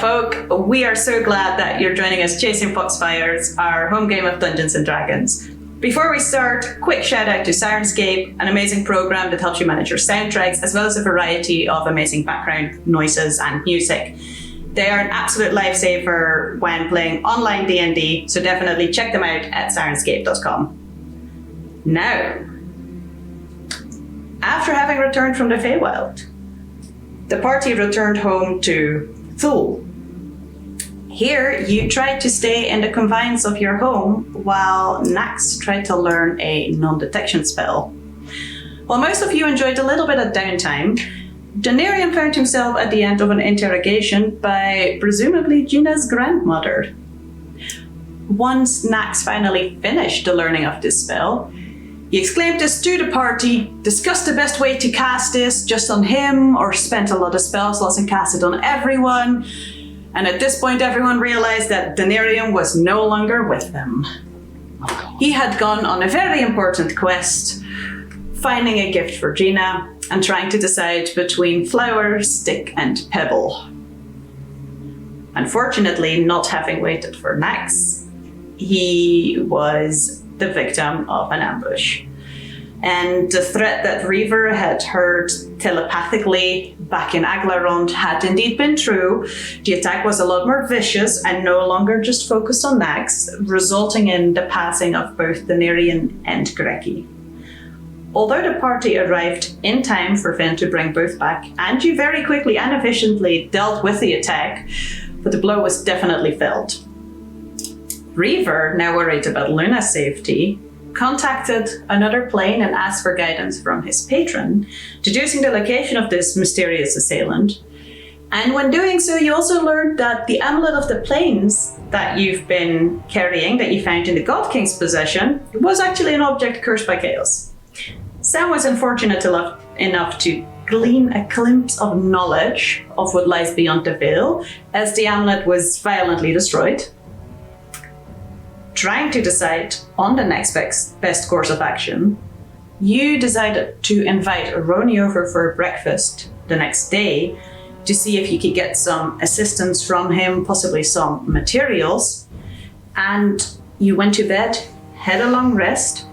folk, we are so glad that you're joining us chasing Foxfires, our home game of Dungeons & Dragons. Before we start, quick shout out to Syrinscape, an amazing program that helps you manage your soundtracks, as well as a variety of amazing background noises and music. They are an absolute lifesaver when playing online D&D, so definitely check them out at syrinscape.com. Now, after having returned from the Feywild, the party returned home to Thule. Here, you tried to stay in the confines of your home while Nax tried to learn a non-detection spell. While most of you enjoyed a little bit of downtime, Denarian found himself at the end of an interrogation by presumably Gina's grandmother. Once Nax finally finished the learning of this spell, he exclaimed this to the party, discussed the best way to cast this just on him, or spent a lot of spell slots and cast it on everyone. And at this point, everyone realized that Denarian was no longer with them. He had gone on a very important quest, finding a gift for Gina and trying to decide between flower, stick, and pebble. Unfortunately, not having waited for Nax, he was the victim of an ambush. And the threat that Reaver had heard telepathically back in Aglarond had indeed been true. The attack was a lot more vicious and no longer just focused on Nax, resulting in the passing of both Denarian and Greki. Although the party arrived in time for Finn to bring both back, and you very quickly and efficiently dealt with the attack, but the blow was definitely felt. Reaver, now worried about Luna's safety, contacted another plane and asked for guidance from his patron, deducing the location of this mysterious assailant. And when doing so, you also learned that the amulet of the planes that you've been carrying, that you found in the God King's possession, was actually an object cursed by chaos. Sam was unfortunate enough to glean a glimpse of knowledge of what lies beyond the veil, as the amulet was violently destroyed. Trying to decide on the next best course of action, you decided to invite Roni over for breakfast the next day to see if you could get some assistance from him, possibly some materials, and you went to bed, had a long rest,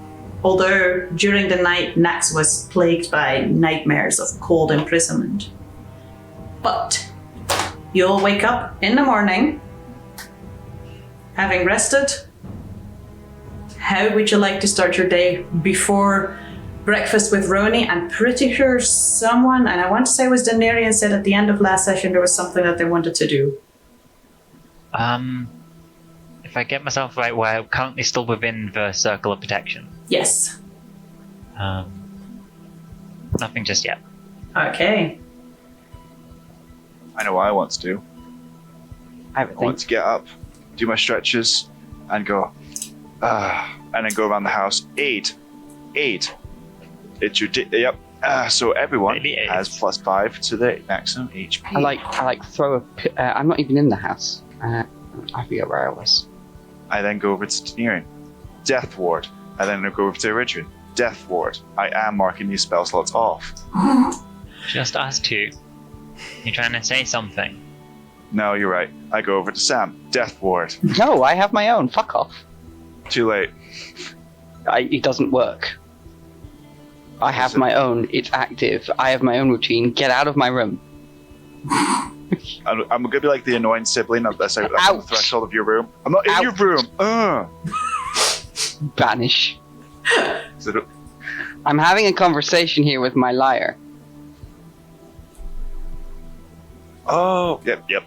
although during the night Nax was plagued by nightmares of cold imprisonment. But you'll wake up in the morning, having rested. How would you like to start your day before breakfast with Roni? I'm pretty sure someone, and I want to say it was Denarian, said at the end of last session there was something that they wanted to do. If I get myself right, we're currently still within the circle of protection. Yes. Nothing just yet. Okay. I know what I want to do. I want to get up, do my stretches, and go, and then go around the house. Eight. It's your yep. So everyone has +5 to the maximum HP. I like throw a. I'm not even in the house. I forget where I was. I then go over to Denarian. Death Ward. I then go over to Eridrian. Death Ward. I am marking these spell slots off. Just us two. You're trying to say something. No, you're right. I go over to Sam. Death Ward. No, I have my own. Fuck off. Too late. It doesn't work. I have my own. It's active. I have my own routine. Get out of my room. I'm gonna be like the annoying sibling that's on the threshold of your room. I'm not in your room. Banish. I'm having a conversation here with my liar. Oh, yep.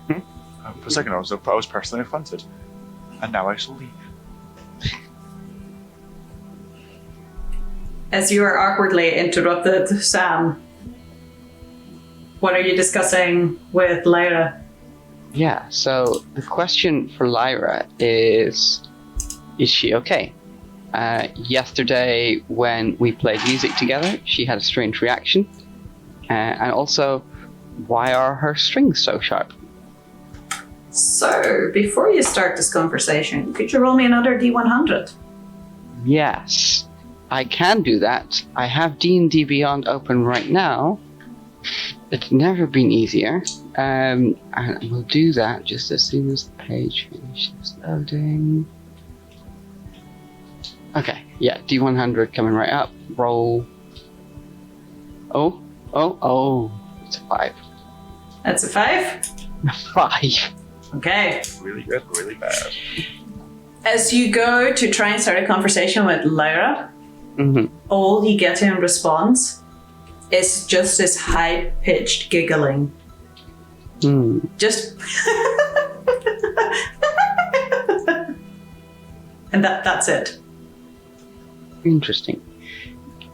For a second, I was personally offended, and now I shall leave. As you are awkwardly interrupted, Sam, what are you discussing with Lyra? Yeah, so the question for Lyra is she okay? Yesterday, when we played music together, she had a strange reaction. And also, why are her strings so sharp? So, before you start this conversation, could you roll me another D100? Yes, I can do that. I have D&D Beyond open right now. It's never been easier. And we'll do that just as soon as the page finishes loading. Okay, yeah, D100 coming right up. Roll. Oh, it's a 5. That's a 5. A 5. Okay. Really good, really bad. As you go to try and start a conversation with Lyra, all you get in response is just this high-pitched giggling. Just... and that's it. Interesting.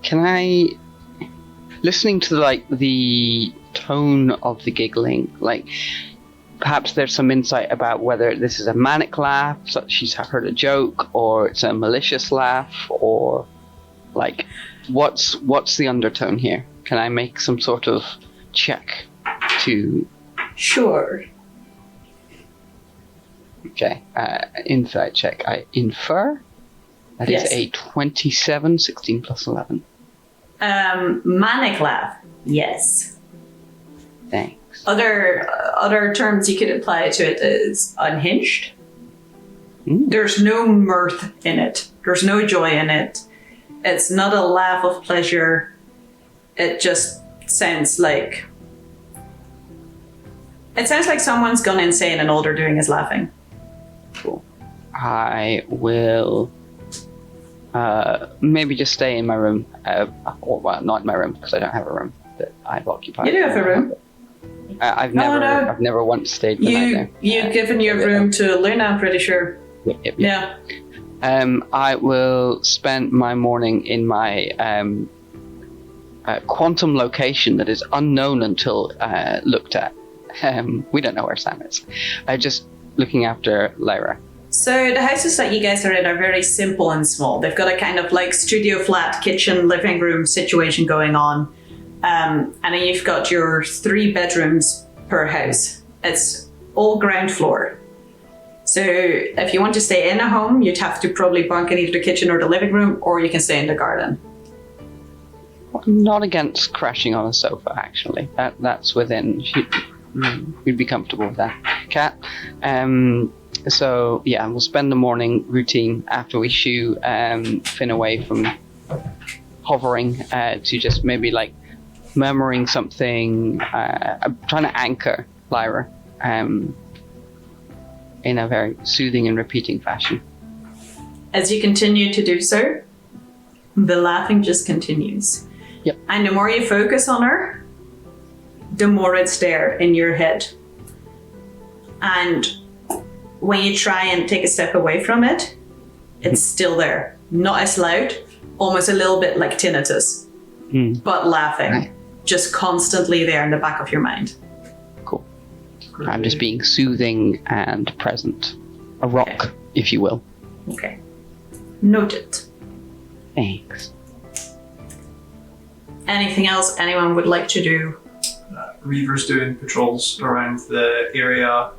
Can I... Listening to, the tone of the giggling, perhaps there's some insight about whether this is a manic laugh, so she's heard a joke, or it's a malicious laugh, or what's the undertone here? Can I make some sort of check to? Sure. Okay, insight check. I infer. That Yes. is a 27, 16 plus 11. Manic laugh. Yes. Thanks. Other terms you could apply to it is unhinged. There's no mirth in it. There's no joy in it. It's not a laugh of pleasure. It just sounds like... It sounds like someone's gone insane and all they're doing is laughing. Cool. I will maybe just stay in my room. Well, not in my room, because I don't have a room that I've occupied. You do have a room. I've No. never once stayed the night there. You've given your room to Luna, I'm pretty sure. Yep. Yeah. I will spend my morning in my quantum location that is unknown until looked at. We don't know where Sam is. Just looking after Lyra. So the houses that you guys are in are very simple and small. They've got a kind of studio flat, kitchen, living room situation going on. And then you've got your 3 bedrooms per house. It's all ground floor. So if you want to stay in a home, you'd have to probably bunk in either the kitchen or the living room, or you can stay in the garden. I'm not against crashing on a sofa, actually. That's within. We'd be comfortable with that. Cat. So yeah, we'll spend the morning routine after we shoo Finn away from hovering to just maybe murmuring something. I'm trying to anchor Lyra in a very soothing and repeating fashion. As you continue to do so, the laughing just continues. Yep. And the more you focus on her, the more it's there in your head. And when you try and take a step away from it, it's still there. Not as loud, almost a little bit like tinnitus, but laughing. Right. Just constantly there in the back of your mind. Cool. I'm just being soothing and present. A rock, Okay. if you will. Okay. Noted. Thanks. Anything else anyone would like to do? Reaver's doing patrols around the area,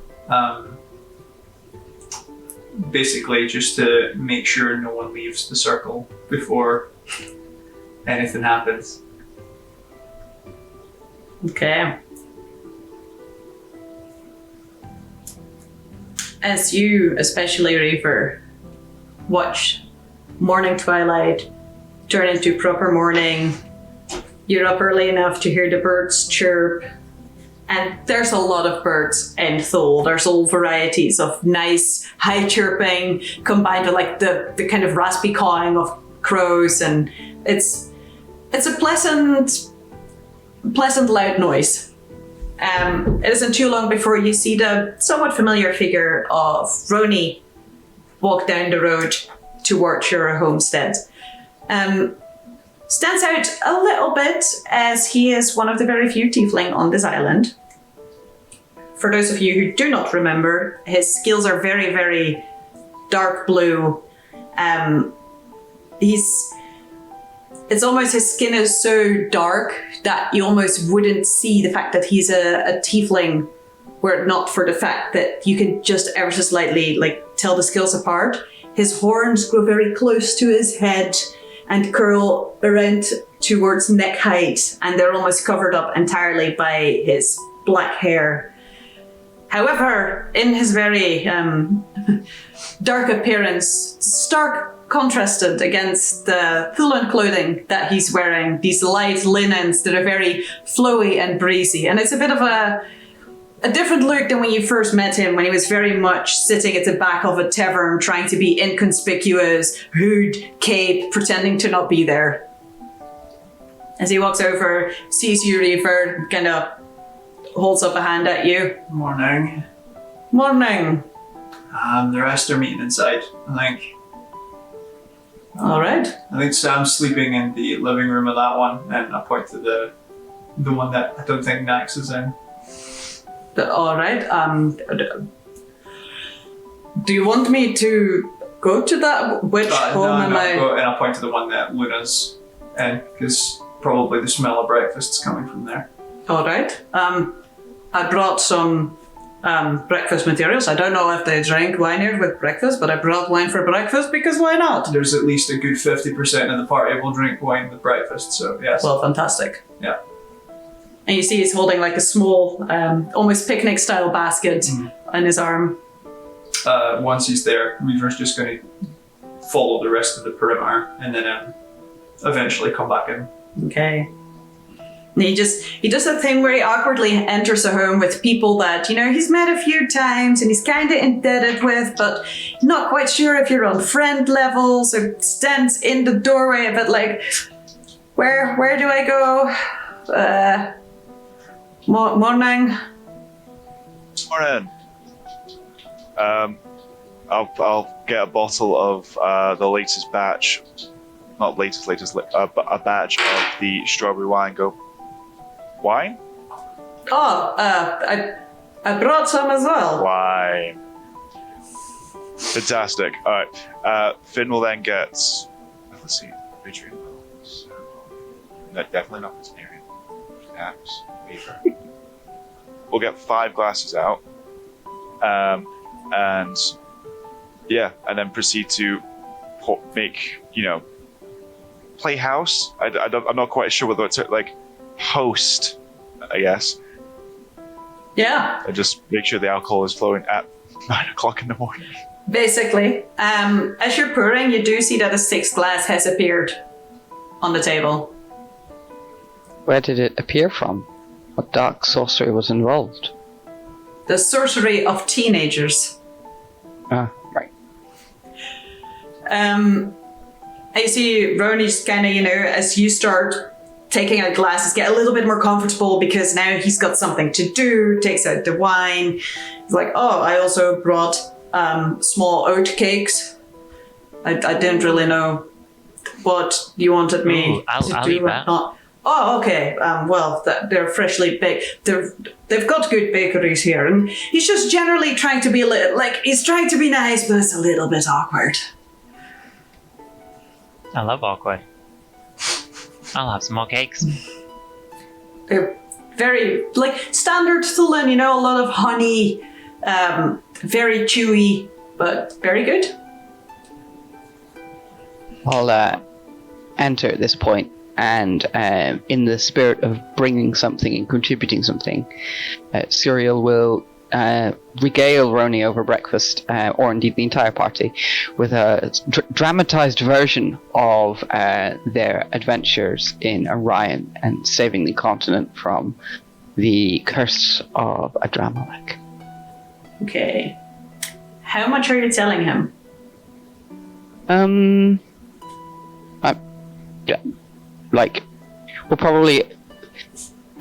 basically just to make sure no one leaves the circle before anything happens. Okay. As you, especially Reaver, watch morning twilight turn into proper morning, you're up early enough to hear the birds chirp. And there's a lot of birds in Thule. There's all varieties of nice high chirping combined with the kind of raspy cawing of crows, and it's a pleasant loud noise. It isn't too long before you see the somewhat familiar figure of Roni walk down the road towards your homestead. Stands out a little bit as he is one of the very few tiefling on this island. For those of you who do not remember, his skills are very, very dark blue. It's almost his skin is so dark that you almost wouldn't see the fact that he's a tiefling were it not for the fact that you can just ever so slightly tell the skills apart. His horns grow very close to his head, and curl around towards neck height, and they're almost covered up entirely by his black hair. However, in his very dark appearance, stark contrasted against the Thulan clothing that he's wearing, these light linens that are very flowy and breezy. And it's a bit of a different look than when you first met him, when he was very much sitting at the back of a tavern, trying to be inconspicuous, hood, cape, pretending to not be there. As he walks over, sees you, Reaver, kind of holds up a hand at you. Morning. Morning. The rest are meeting inside, I think. All right. I think Sam's sleeping in the living room of that one, and I point to the one that I don't think Nax is in. All right. Do you want me to go to that? Which home am I? And I point to the one that Luna's in, because probably the smell of breakfast is coming from there. All right. I brought some breakfast materials. I don't know if they drink wine here with breakfast, but I brought wine for breakfast because why not? There's at least a good 50% of the party will drink wine with breakfast, so yes. Well, fantastic. Yeah. And you see he's holding like a small, almost picnic-style basket on his arm. Once he's there, Reaver's just going to follow the rest of the perimeter and then eventually come back in. Okay. And he does that thing where he awkwardly enters a home with people that, he's met a few times and he's kind of indebted with, but not quite sure if you're on friend level, so stands in the doorway a bit like, where do I go? Morning. Morning. I'll get a bottle of the latest batch, not latest, a batch of the strawberry wine. Go. Wine? Oh, I brought some as well. Wine. Fantastic. All right. Finn will then get. Let's see. Adrian. No, definitely not vegetarian. Perhaps. We'll get 5 glasses out, and then proceed to make play house. I'm not quite sure whether it's like host, I guess. Yeah. And just make sure the alcohol is flowing at 9:00 in the morning. Basically, as you're pouring, you do see that a 6th glass has appeared on the table. Where did it appear from? What dark sorcery was involved? The sorcery of teenagers. Ah, right. I see Roni's kind of, as you start taking out glasses, get a little bit more comfortable because now he's got something to do, takes out the wine. He's like, oh, I also brought small oat cakes. I didn't really know what you wanted me to I'll do. eat that. Oh, okay. Well, they're freshly baked. They've got good bakeries here, and he's just generally trying to be he's trying to be nice, but it's a little bit awkward. I love awkward. I'll have some more cakes. They're very standard Thulan, a lot of honey, very chewy, but very good. I'll enter at this point. And in the spirit of bringing something and contributing something, Cyril will regale Roni over breakfast, or indeed the entire party, with a dramatized version of their adventures in Orion and saving the continent from the curse of Adramelech. Okay. How much are you telling him? We'll probably,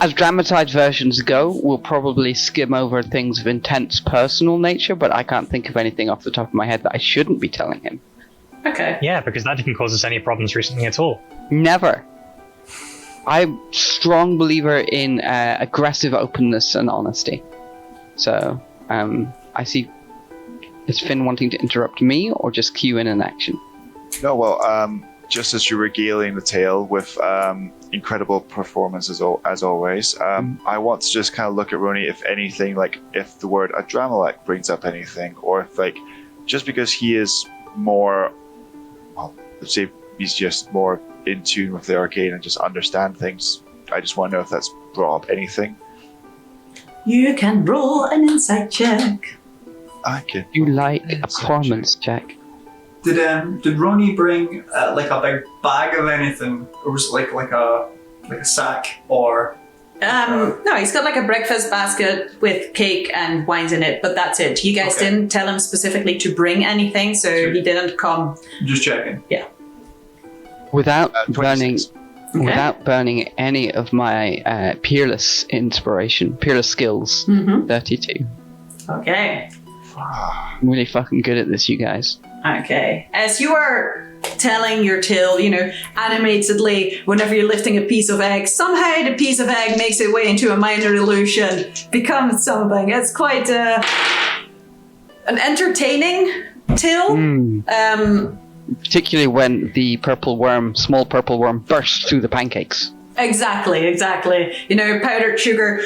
as dramatized versions go, we'll probably skim over things of intense personal nature, but I can't think of anything off the top of my head that I shouldn't be telling him. Okay. Yeah, because that didn't cause us any problems recently at all. Never. I'm a strong believer in aggressive openness and honesty. So, I see, is Finn wanting to interrupt me or just cue in an action? No, well, just as you're regaling the tale with incredible performance as always, I want to just kind of look at Roni, if anything, if the word Adramelech brings up anything, or if just because he is more, well, let's say, he's just more in tune with the arcane and just understand things. I just want to know if that's brought up anything. You can roll an insight check. I can. You like a performance check? Did Ronnie bring like a big bag of anything, or was it like a sack, or? No, he's got like a breakfast basket with cake and wines in it, but that's it. You guys didn't tell him specifically to bring anything, so he didn't come. Just checking. Yeah. Without burning, 26. without burning any of my peerless skills. 32. Okay. I'm really fucking good at this, you guys. Okay. As you are telling your tale, animatedly, whenever you're lifting a piece of egg, somehow the piece of egg makes its way into a minor illusion, becomes something. It's quite an entertaining tale. Particularly when the small purple worm bursts through the pancakes. Exactly. Powdered sugar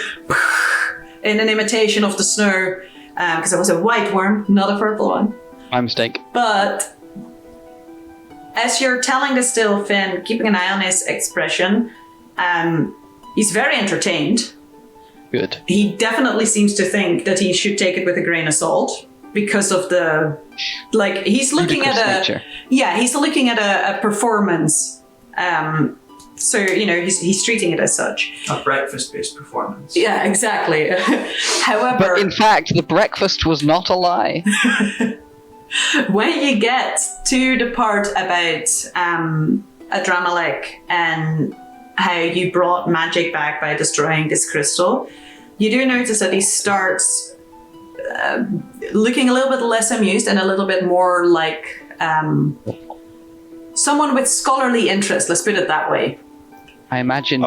in an imitation of the snow, because it was a white worm, not a purple one. My mistake. But as you're telling this tale, Finn, keeping an eye on his expression, he's very entertained. Good. He definitely seems to think that he should take it with a grain of salt because of the, he's looking at he's looking at a performance. So, he's treating it as such. A breakfast-based performance. Yeah, exactly. However... But in fact, the breakfast was not a lie. When you get to the part about Adramelech and how you brought magic back by destroying this crystal, you do notice that he starts looking a little bit less amused and a little bit more like someone with scholarly interest, let's put it that way. I imagine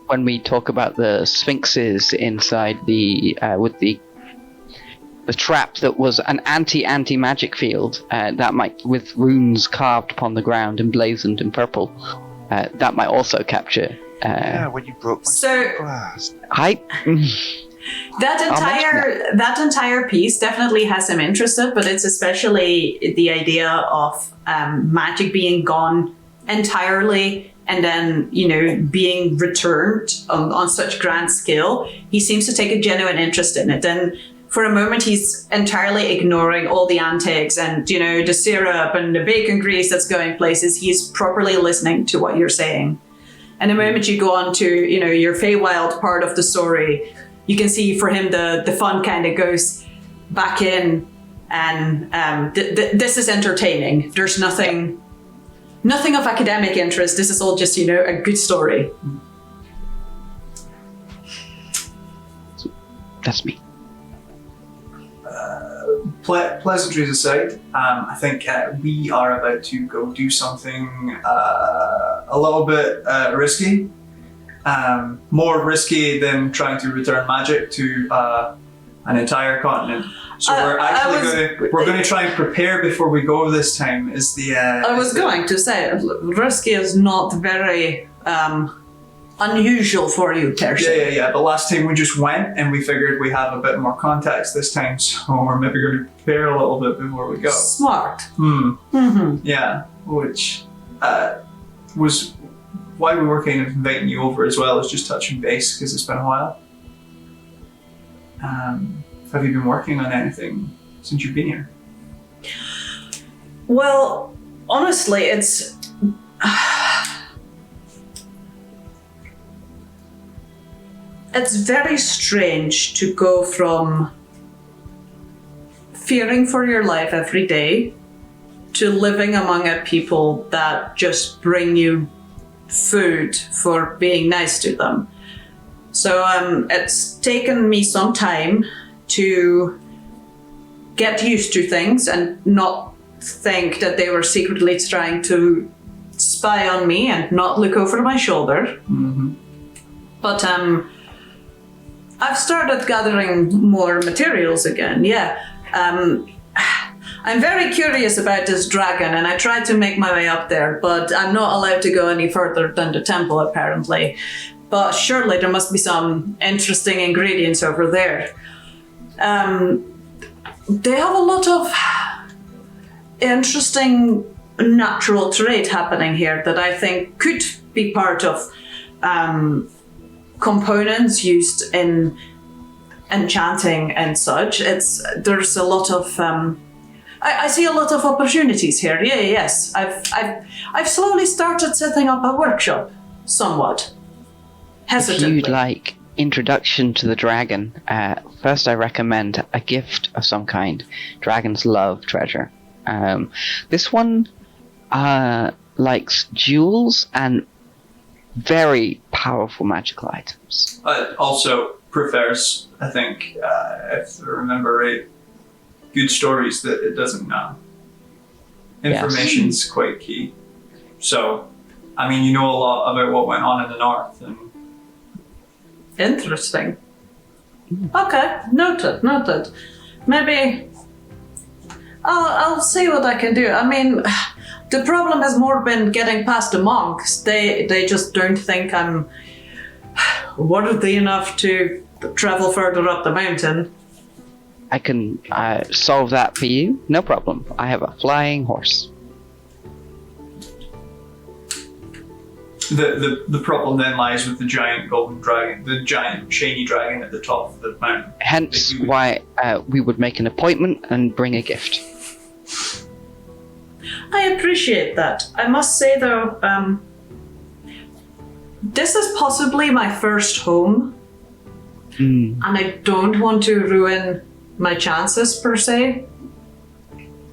when we talk about the sphinxes inside with the trap that was an anti-magic field, that might, with runes carved upon the ground emblazoned in purple, that might also capture. When you broke my glass. That entire piece definitely has him interested, but it's especially the idea of magic being gone entirely and then, being returned on such grand scale. He seems to take a genuine interest in it. And for a moment, he's entirely ignoring all the antics and, the syrup and the bacon grease that's going places. He's properly listening to what you're saying. And the moment you go on to, your Feywild part of the story, you can see for him the fun kind of goes back in, and this is entertaining. There's nothing of academic interest. This is all just, a good story. That's me. Pleasantries aside, I think we are about to go do something a little bit risky. More risky than trying to return magic to an entire continent. So we're going to try and prepare before we go this time. I was going to say, risky is not very unusual for you, Tertiary. Yeah. But last time we just went and we figured we have a bit more context this time, so we're maybe going to prepare a little bit before we go. Smart. Yeah, which was why we were kind of inviting you over as well as just touching base, because it's been a while. Have you been working on anything since you've been here? Well, honestly, it's very strange to go from fearing for your life every day to living among a people that just bring you food for being nice to them. So it's taken me some time to get used to things and not think that they were secretly trying to spy on me and not look over my shoulder. But I've started gathering more materials again, I'm very curious about this dragon, and I tried to make my way up there, but I'm not allowed to go any further than the temple, apparently. But surely there must be some interesting ingredients over there. They have a lot of interesting natural trait happening here that I think could be part of components used in enchanting and such. There's a lot of I see a lot of opportunities here. Yes. I've slowly started setting up a workshop, somewhat hesitantly. If you'd like introduction to the dragon, first I recommend a gift of some kind. Dragons love treasure. This one likes jewels and very powerful magical items. Also prefers, I think, if I remember right, good stories that it doesn't know. Information's quite key. So, I mean, you know a lot about what went on in the north. And Interesting. Okay, noted. Maybe I'll see what I can do. I mean, the problem has more been getting past the monks. They just don't think I'm worthy enough to travel further up the mountain. I can solve that for you, no problem. I have a flying horse. the problem then lies with the giant golden dragon, the giant shiny dragon at the top of the mountain. Hence why we would make an appointment and bring a gift. I appreciate that. I must say though, this is possibly my first home, and I don't want to ruin my chances per se.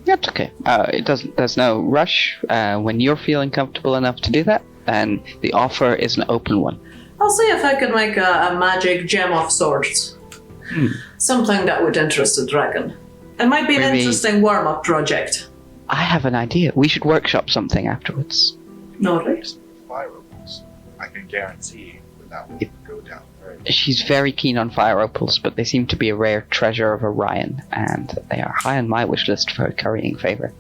That's okay. There's no rush. When you're feeling comfortable enough to do that, then the offer is an open one. I'll see if I can make a magic gem of sorts. Something that would interest the dragon. It might be an interesting warm-up project. I have an idea. We should workshop something afterwards. No, right? Fire opals. I can guarantee that will go down very well. She's very keen on fire opals, but they seem to be a rare treasure of Orion, and they are high on my wish list for currying favor.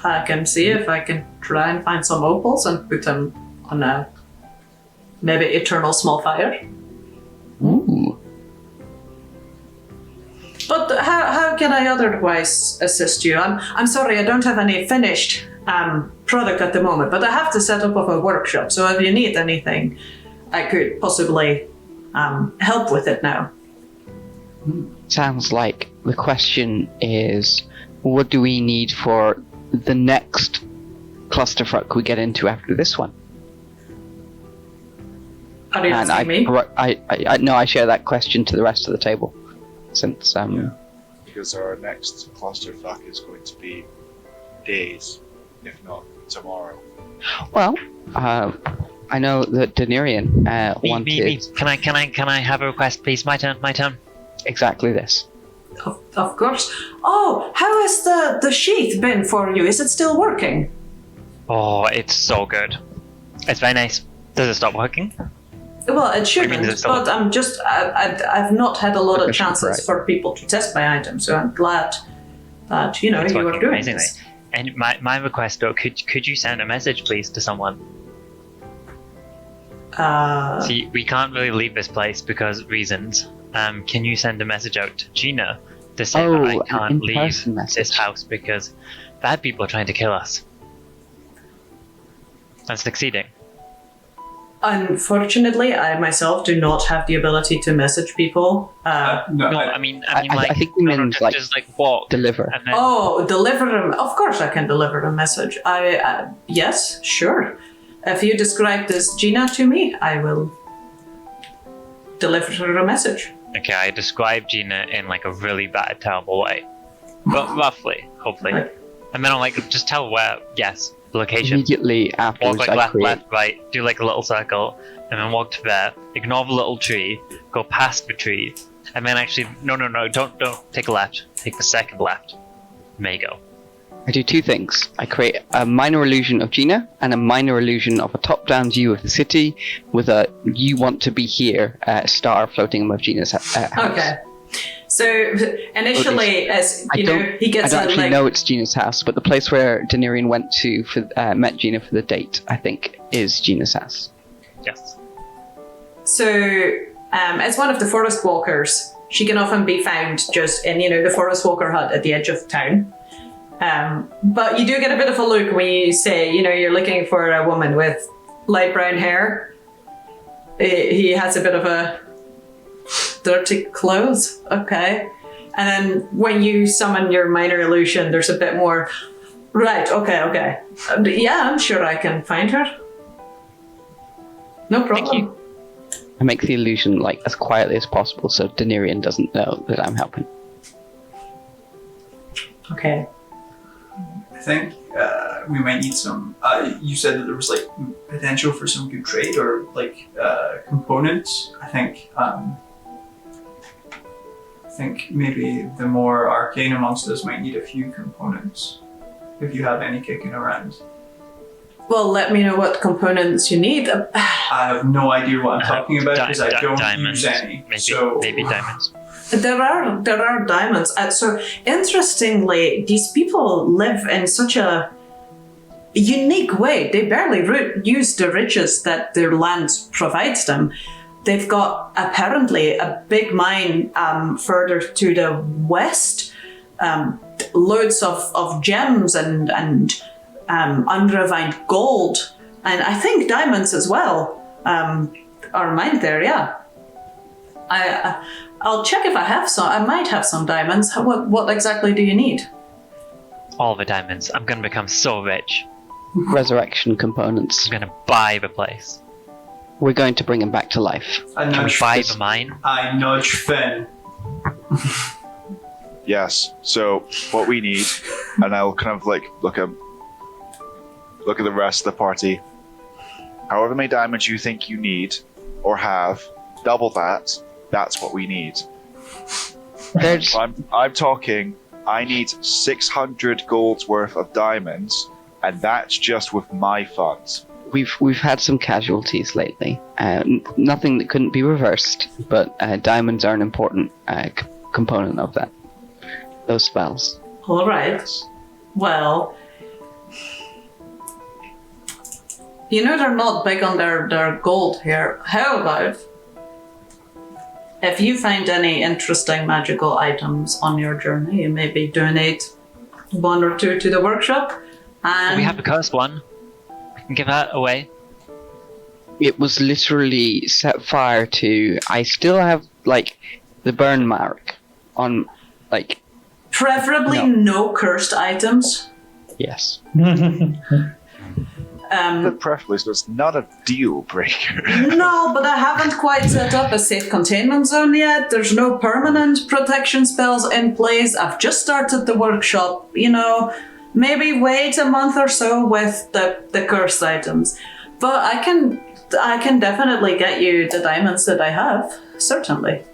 I can see if I can try and find some opals and put them on a maybe eternal small fire. Ooh. But how can I otherwise assist you? I'm sorry, I don't have any finished product at the moment, but I have to set up a workshop, so if you need anything, I could possibly help with it now. Sounds like the question is, what do we need for the next clusterfuck we get into after this one? Are you asking me? I share that question to the rest of the table. Since because our next clusterfuck is going to be days, if not tomorrow. Well, I know that Denarian wanted. Me. Can I have a request, please? My turn. Exactly this. Of course. Oh, how has the sheath been for you? Is it still working? Oh, it's so good. It's very nice. Does it stop working? Well, it shouldn't, but I've not had a lot of chances for people to test my items, so I'm glad that, you are doing amazingly. this. And my request, though, could you send a message, please, to someone? See, we can't really leave this place because of reasons. Can you send a message out to Gina to say that I can't leave this house because bad people are trying to kill us? And succeeding. Unfortunately, I myself do not have the ability to message people. I think we meant just what? Deliver. Oh, deliver them. Of course I can deliver a message. Yes, sure. If you describe this Gina to me, I will deliver her a message. Okay, I describe Gina in like a really bad, terrible way. But roughly, hopefully. And then I'll just tell where, yes. Location. Immediately afterwards, walk left, right, do like a little circle, and then walk to there. Ignore the little tree, go past the tree, and then actually, no, don't take a left. Take the second left. May go. I do two things. I create a minor illusion of Gina and a minor illusion of a top-down view of the city with a "you want to be here" star floating above Gina's house. Okay. So initially, as he gets I don't actually know it's Gina's house, but the place where Denarian went to met Gina for the date, I think, is Gina's house. Yes. So, as one of the forest walkers, she can often be found just in, the forest walker hut at the edge of town. But you do get a bit of a look when you say, you're looking for a woman with light brown hair. He has a bit of a dirty clothes. Okay. And then when you summon your minor illusion, there's a bit more. Right. Okay. Yeah, I'm sure I can find her. No problem. Thank you. I make the illusion like as quietly as possible so Denarian doesn't know that I'm helping. Okay. I think we might need some. You said that there was like potential for some good trade or like components. I think maybe the more arcane amongst us might need a few components. If you have any kicking around. Well, let me know what components you need. I have no idea what I'm talking about because I don't diamonds. use any. Maybe diamonds. There are diamonds. So interestingly, these people live in such a unique way. They barely use the riches that their land provides them. They've got apparently a big mine further to the west, loads of gems and unrefined gold, and I think diamonds as well are mined there. Yeah, I'll check if I have some. I might have some diamonds. What exactly do you need? All the diamonds. I'm gonna become so rich. Resurrection components. I'm gonna buy the place. We're going to bring him back to life. Can we buy the mine? I nudge Finn. Yes. So what we need, and I'll kind of like look at the rest of the party. However many diamonds you think you need or have, double that. That's what we need. There's I'm talking. I need 600 gold's worth of diamonds, and that's just with my funds. We've had some casualties lately. Nothing that couldn't be reversed, but diamonds are an important component of that. Those spells. All right. Well, they're not big on their gold here. How about if you find any interesting magical items on your journey, maybe donate one or two to the workshop? And We have a cursed one. We can give that away. It was literally set fire to. I still have like the burn mark on, like. preferably no cursed items. Yes. Preferably, so it's not a deal breaker. No, but I haven't quite set up a safe containment zone yet. There's no permanent protection spells in place. I've just started the workshop, maybe wait a month or so with the cursed items. But I can definitely get you the diamonds that I have, certainly.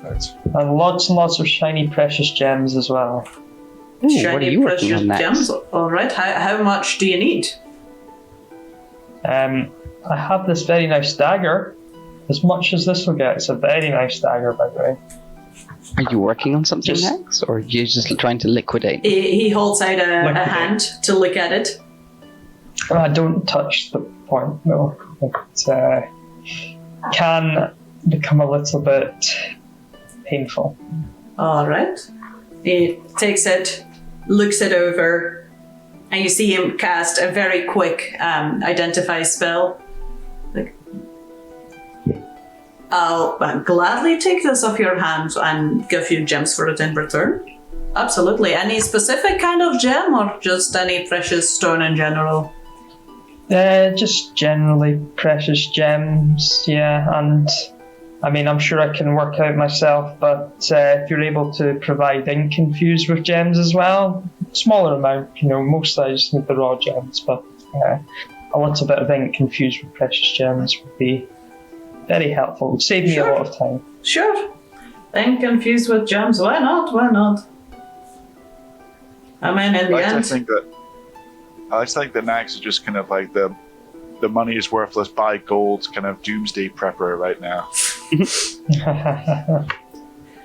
Right. And lots of shiny precious gems as well. Ooh, what are Shiny you working precious on next? gems. All right. How much do you need? I have this very nice dagger. As much as this will get, it's a very nice dagger, by the way. Are you working on something Just- next, or are you just trying to liquidate? He holds out a Liquidate. hand to look at it. I don't touch the point, no. It can become a little bit painful. All right. He takes it, looks it over, and you see him cast a very quick identify spell. Like, I'll gladly take this off your hands and give you gems for it in return. Absolutely. Any specific kind of gem or just any precious stone in general? Just generally precious gems, yeah, and I mean, I'm sure I can work out myself, but if you're able to provide ink infused with gems as well, smaller amount, mostly I just need the raw gems, but a little bit of ink infused with precious gems would be very helpful. It would save me a lot of time. Sure. Ink infused with gems. Why not? Why not? I mean, in the I end... just think that Nax is just kind of like the money is worthless, buy gold kind of doomsday prepper right now.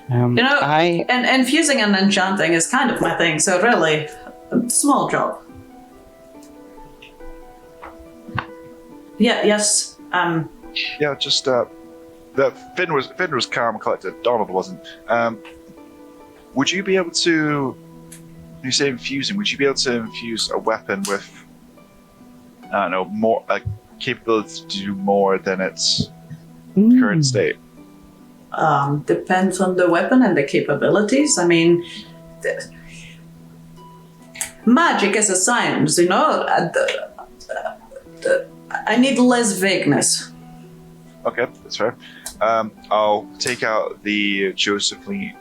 And infusing and enchanting is kind of my thing, so really, small job. Yeah, yes, Yeah, just Finn was calm and collected. Donald wasn't. Would you be able to you say infusing, would you be able to infuse a weapon with, I don't know, more a capability to do more than its current state? Depends on the weapon and the capabilities. I mean, magic is a science, you know. I need less vagueness. Okay, that's fair. I'll take out the Josephine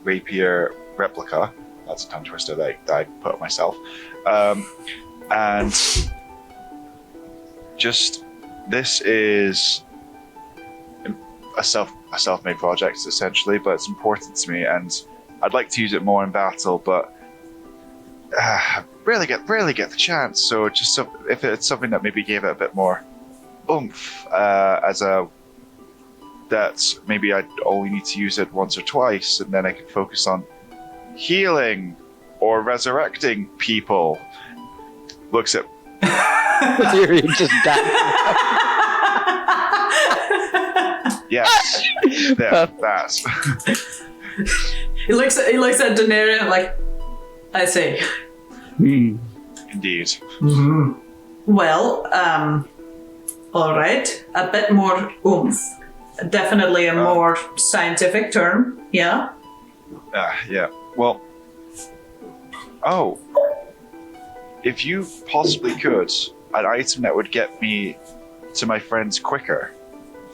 rapier replica. That's a tongue twister that I put myself. And just, this is a self-made project essentially, but it's important to me, and I'd like to use it more in battle, but rarely get the chance. So just if it's something that maybe gave it a bit more oomph, that maybe I'd only need to use it once or twice, and then I could focus on healing or resurrecting people. Looks at You're just dancing. yes, there, that. He looks at Daenerys like, I see. Indeed. Mm-hmm. Well, all right, a bit more oomph. Definitely a more scientific term, yeah? Yeah. Well, if you possibly could, an item that would get me to my friends quicker,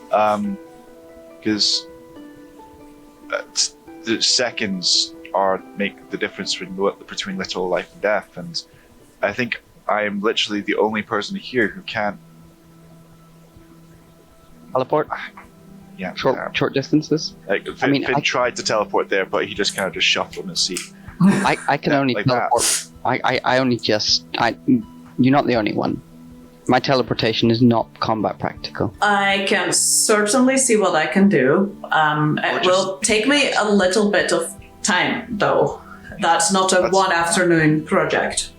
because the seconds make the difference between literal life and death, and I think I am literally the only person here who can Teleport? Yeah, Short distances? Like, Finn tried to teleport there, but he just kind of just shuffled in his seat. I can only like teleport. You're not the only one. My teleportation is not combat practical. I can certainly see what I can do. It will take me a little bit of time, though. That's not a one afternoon project.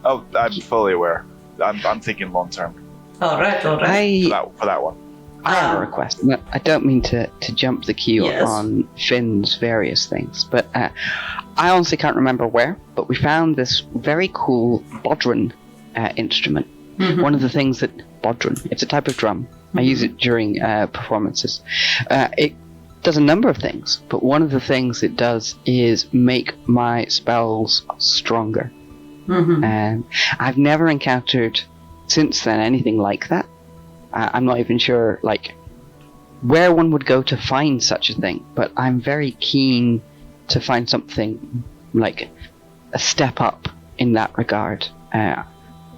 Oh, I'm fully aware. I'm thinking long term. All right. For that one. I have a request. I don't mean to jump the queue on Finn's various things, but I honestly can't remember where, but we found this very cool bodhran instrument. Mm-hmm. One of the things that... bodhran, it's a type of drum. Mm-hmm. I use it during performances. It does a number of things, but one of the things it does is make my spells stronger. Mm-hmm. I've never encountered since then anything like that. I'm not even sure, where one would go to find such a thing, but I'm very keen to find something like a step up in that regard.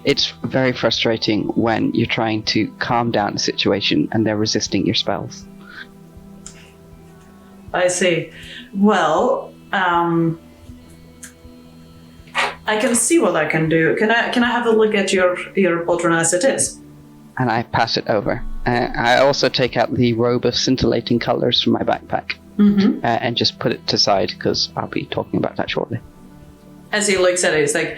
It's very frustrating when you're trying to calm down a situation and they're resisting your spells. I see. Well, I can see what I can do. Can I have a look at your bodhran as it is? And I pass it over. I also take out the robe of scintillating colours from my backpack, mm-hmm. And just put it to side because I'll be talking about that shortly. As he looks at it, he's like,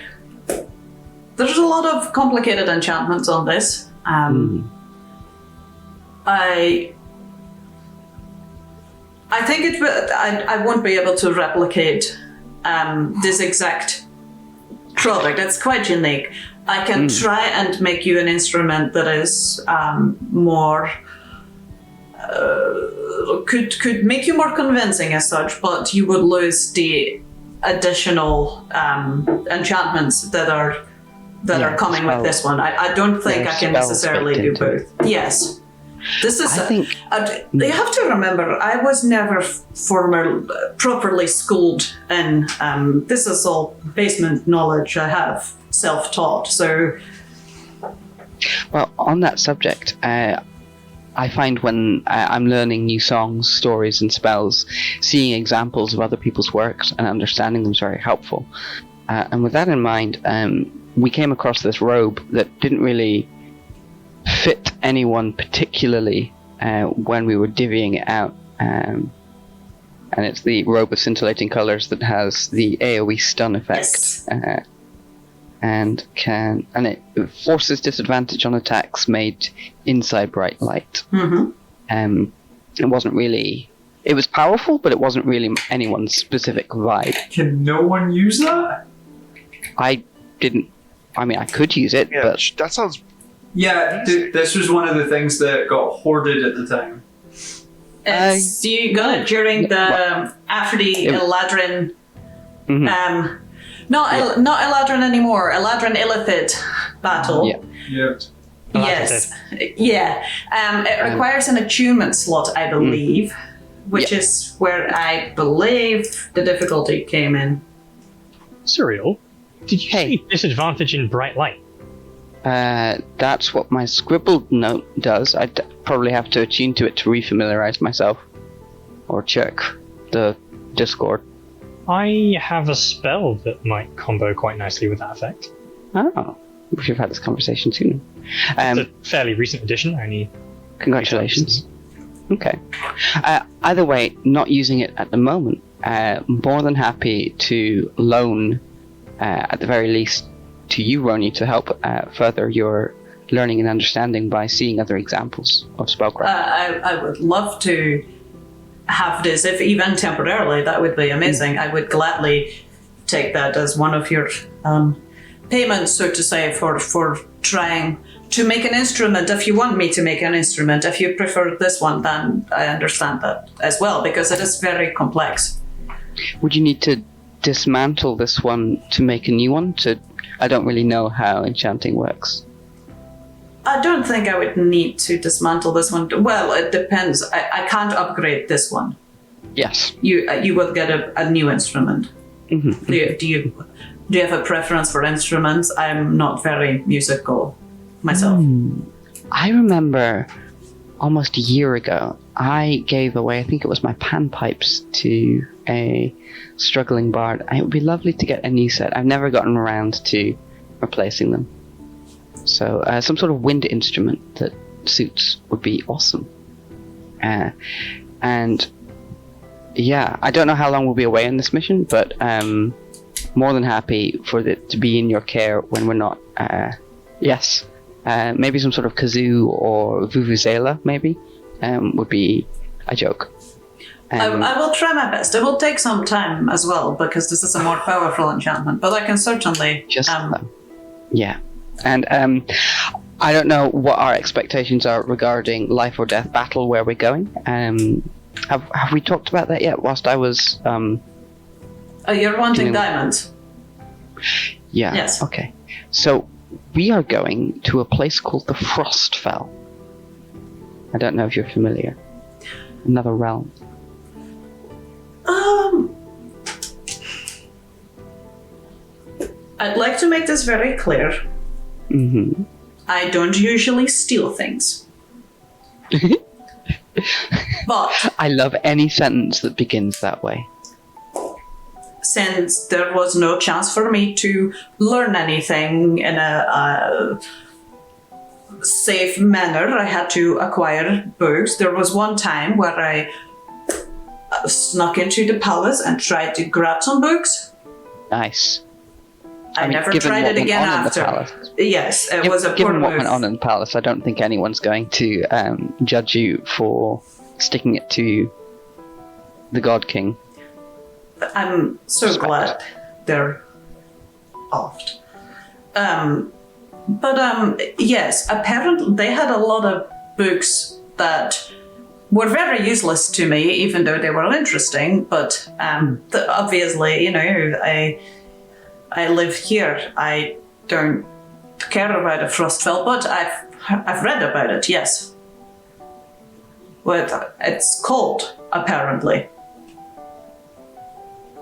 there's a lot of complicated enchantments on this. I think I won't be able to replicate this exact product. It's quite unique. I can try and make you an instrument that is more could make you more convincing as such, but you would lose the additional enchantments that are coming with this one. I don't think I can necessarily do both. Yes. This is. You have to remember, I was never properly schooled in. This is all basement knowledge I have, self-taught. So. Well, on that subject, I find when I'm learning new songs, stories, and spells, seeing examples of other people's works and understanding them is very helpful. And with that in mind, we came across this robe that didn't really fit anyone particularly when we were divvying it out, and it's the robe of scintillating colours that has the AoE stun effect. Yes. And it forces disadvantage on attacks made inside bright light. Mm-hmm. It wasn't really It was powerful, but it wasn't really anyone's specific vibe. Can no one use that? I didn't. I mean, I could use it, Yeah, but that sounds. Yeah, this was one of the things that got hoarded at the time. You got it during the after the Eladrin. Mhm. Not Eladrin anymore. Eladrin Illithid battle. Yeah. Yep. Yes. Yeah. It requires an attunement slot, I believe, which is where I believe the difficulty came in. Surreal. Did you Hey. see disadvantage in bright light? That's what my scribbled note does. I'd probably have to attune to it to refamiliarize myself, or check the Discord. I have a spell that might combo quite nicely with that effect. Oh, we should have had this conversation sooner. It's a fairly recent addition, only. Congratulations. Okay. Either way, not using it at the moment. More than happy to loan, at the very least, to you, Roni, to help further your learning and understanding by seeing other examples of spellcraft. I would love to have this, if even temporarily, that would be amazing. I would gladly take that as one of your payments, so to say, for trying to make an instrument. If you want me to make an instrument, if you prefer this one, then I understand that as well, because it is very complex. Would you need to dismantle this one to make a new one? I don't really know how enchanting works. I don't think I would need to dismantle this one. Well, it depends. I can't upgrade this one. Yes. You would get a new instrument. Mm-hmm. Do you have a preference for instruments? I'm not very musical myself. I remember almost a year ago, I gave away, I think it was my panpipes, to a struggling bard. It would be lovely to get a new set. I've never gotten around to replacing them. So some sort of wind instrument that suits would be awesome. And yeah, I don't know how long we'll be away on this mission, but more than happy for it to be in your care when we're not. Yes, maybe some sort of kazoo or vuvuzela maybe would be a joke. I will try my best. It will take some time as well, because this is a more powerful enchantment, but I can certainly yeah. And I don't know what our expectations are regarding life or death battle, where we're going. Have we talked about that yet? Whilst I was you're wanting diamonds. Yeah. Yes. Okay. So we are going to a place called the Frostfell. I don't know if you're familiar. Another realm. I'd like to make this very clear. Mm-hmm. I don't usually steal things. But I love any sentence that begins that way. since there was no chance for me to learn anything in a safe manner, I had to acquire books. There was one time where I snuck into the palace and tried to grab some books. Nice. I mean, never given tried what it went again on in the after. palace. Yes, it was a poor Given what move. went on in the palace, I don't think anyone's going to judge you for sticking it to the God King. I'm so Respect. glad they're off. Yes, apparently they had a lot of books that were very useless to me, even though they were interesting. But obviously, you know, I live here. I don't care about a Frostfell, but I've read about it. Yes, but it's cold apparently.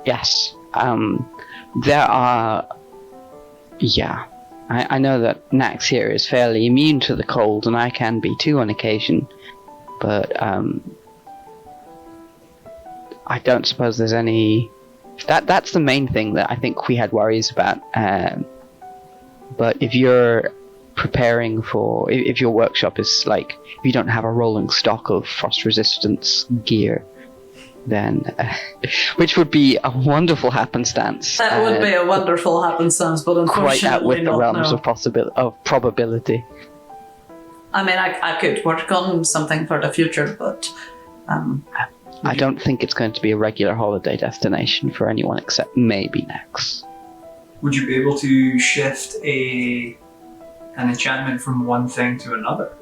Yes. There are... Yeah. I know that Nax here is fairly immune to the cold, and I can be too on occasion. But, I don't suppose there's any... That's the main thing that I think we had worries about. But if you're preparing for... If your workshop is like... If you don't have a rolling stock of frost resistance gear, then... which would be a wonderful happenstance. That would be a wonderful happenstance, but Quite out unfortunately with the not. realms No. of probability. I mean, I could work on something for the future, but I don't think it's going to be a regular holiday destination for anyone except maybe Nex. Would you be able to shift an enchantment from one thing to another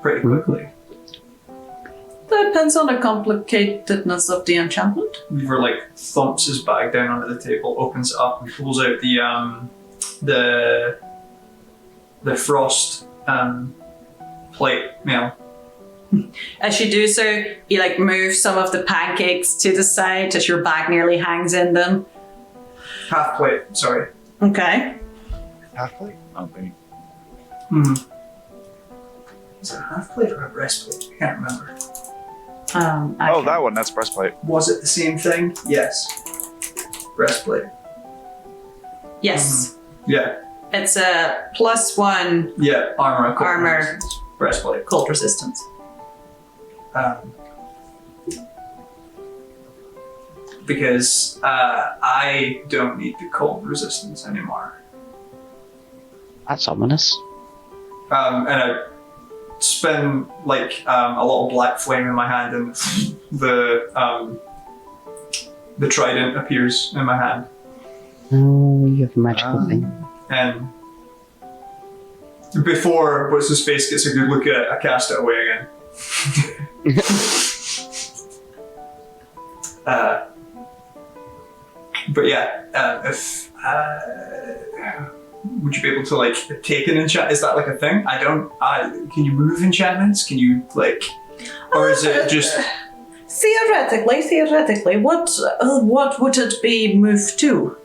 pretty quickly? Depends on the complicatedness of the enchantment. Weaver like thumps his bag down onto the table, opens it up, and pulls out the frost plate mail. As you do so, you like move some of the pancakes to the side as your bag nearly hangs in them. Half plate, sorry. Okay. Half plate? Oh, maybe. Is it a half plate or a breastplate? I can't remember. That one, that's breastplate. Was it the same thing? Yes. Breastplate. Yes. Yeah. It's a +1 Yeah, armor. Armor. Breastplate. cold resistance. Because I don't need the cold resistance anymore. That's ominous. And I spin like a little black flame in my hand, and the trident appears in my hand. Oh, you have a magical thing. And before what's his face gets a good look at it, I cast it away again. But yeah, if would you be able to like take an enchant? Is that like a thing? Can you move enchantments? Can you like, or is it just Theoretically, what would it be moved to?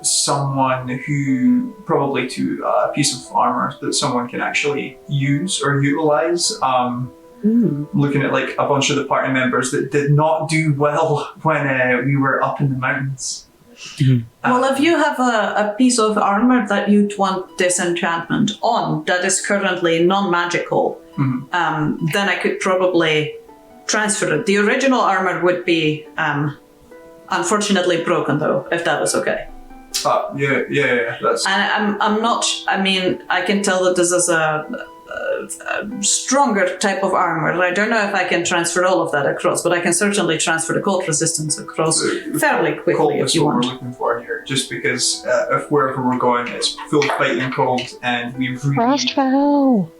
someone who probably to a piece of armor that someone can actually use or utilize? Looking at like a bunch of the party members that did not do well when we were up in the mountains. Well, if you have a piece of armor that you'd want disenchantment on that is currently non-magical, then I could probably transfer it. The original armor would be unfortunately broken, though, if that was okay. Yeah. That's. And I'm not. I mean, I can tell that this is a stronger type of armor. I don't know if I can transfer all of that across, but I can certainly transfer the cold resistance across fairly quickly if you want. That's what we're looking for here, just because if wherever we're going it's full of biting cold, and we've really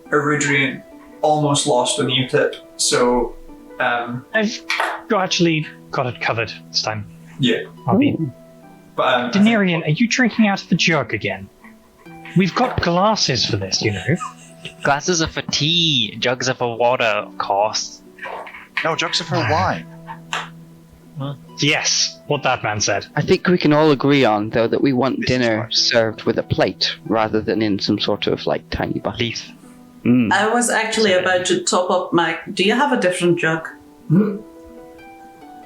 Iridian almost lost a new tip, so I've actually got it covered this time. Yeah. I'll be. But Denarian, are you drinking out of the jug again? We've got glasses for this, you know. Glasses are for tea, jugs are for water, of course. No, jugs are for wine. Yes, what that man said. I think we can all agree on, though, that we want dinner served with a plate rather than in some sort of like tiny bucket. Leaf. I was actually about to top up my... Do you have a different jug?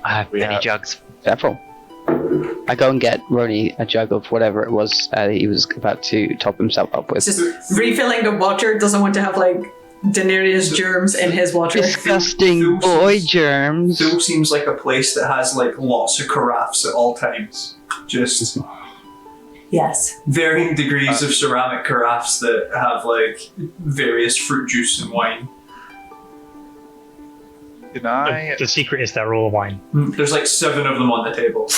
I have many jugs. Several. I go and get Roni a jug of whatever it was he was about to top himself up with. Just refilling the water, doesn't want to have like Daenerys germs in his water. Disgusting boy germs. Phil seems like a place that has like lots of carafes at all times. Just Yes. varying degrees of ceramic carafes that have like various fruit juice and wine. Can I? The secret is they're all wine. There's like 7 of them on the table.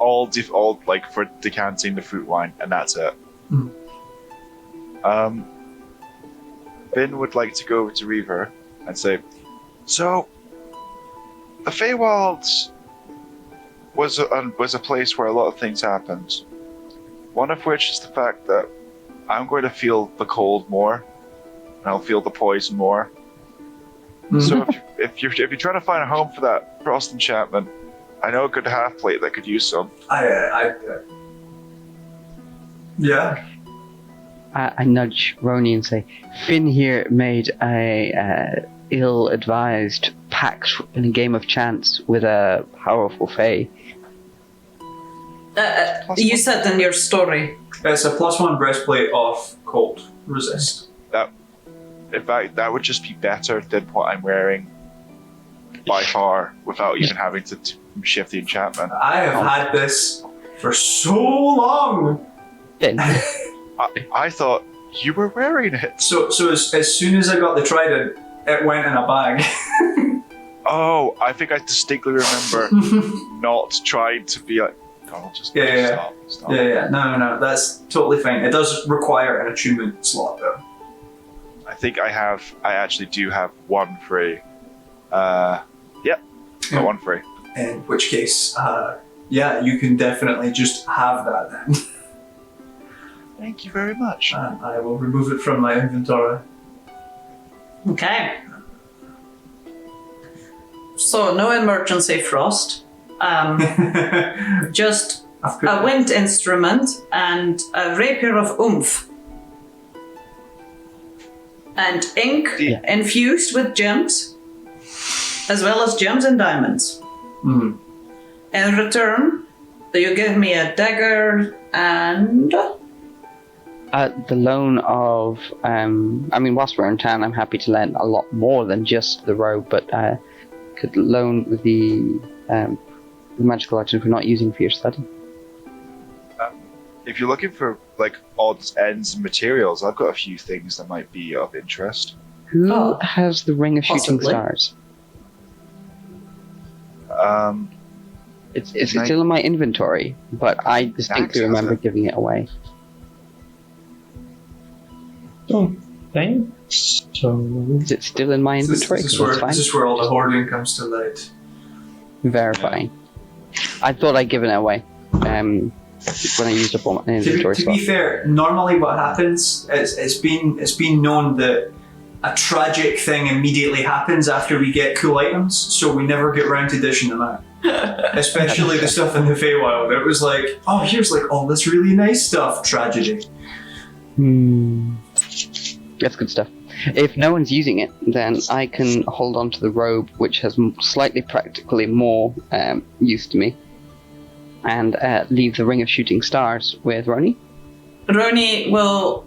all like for decanting the fruit wine, and that's it. Finn would like to go over to Reaver and say, so the Feywilds was a place where a lot of things happened. One of which is the fact that I'm going to feel the cold more, and I'll feel the poison more. So if you're trying to find a home for that frost enchantment, I know a good half plate that could use some. Yeah. I nudge Roni and say, Finn here made a ill-advised pact in a game of chance with a powerful fae. You said in your story. It's a +1 breastplate of cold resist. In fact, that would just be better than what I'm wearing by far, without even having to shift the enchantment. I have had this for so long. Finn. I thought you were wearing it. So as soon as I got the trident, it went in a bag. Oh, I think I distinctly remember not trying to be like, oh, just Yeah. stop. Yeah. No. That's totally fine. It does require an attunement slot, though. I think I actually do have one free. Got one free. In which case, you can definitely just have that then. Thank you very much. I will remove it from my inventory. Okay. So no emergency frost. Just a wind instrument and a rapier of oomph. And ink infused with gems, as well as gems and diamonds. Mm. In return, you give me a dagger and... The loan of, whilst we're in town, I'm happy to lend a lot more than just the robe, but could loan the magical item if we're not using for your study. If you're looking for like odds, ends, and materials, I've got a few things that might be of interest. Who has the ring of shooting Possibly. stars? It's Nice. still in my inventory, but I distinctly Nice. remember giving it away. Don't think so. Is it still in my inventory? This is 'Cause that's this is where all the hoarding comes to light. Verifying. I thought I'd given it away when I used up all my inventory To be slot. fair, normally what happens is it's been known that a tragic thing immediately happens after we get cool items, so we never get round to dishing them out. Especially the stuff in the Feywild. It was like, oh, here's like all this really nice stuff. Tragedy. That's good stuff. If no one's using it, then I can hold on to the robe, which has slightly practically more use to me, and leave the ring of shooting stars with Roni. Roni will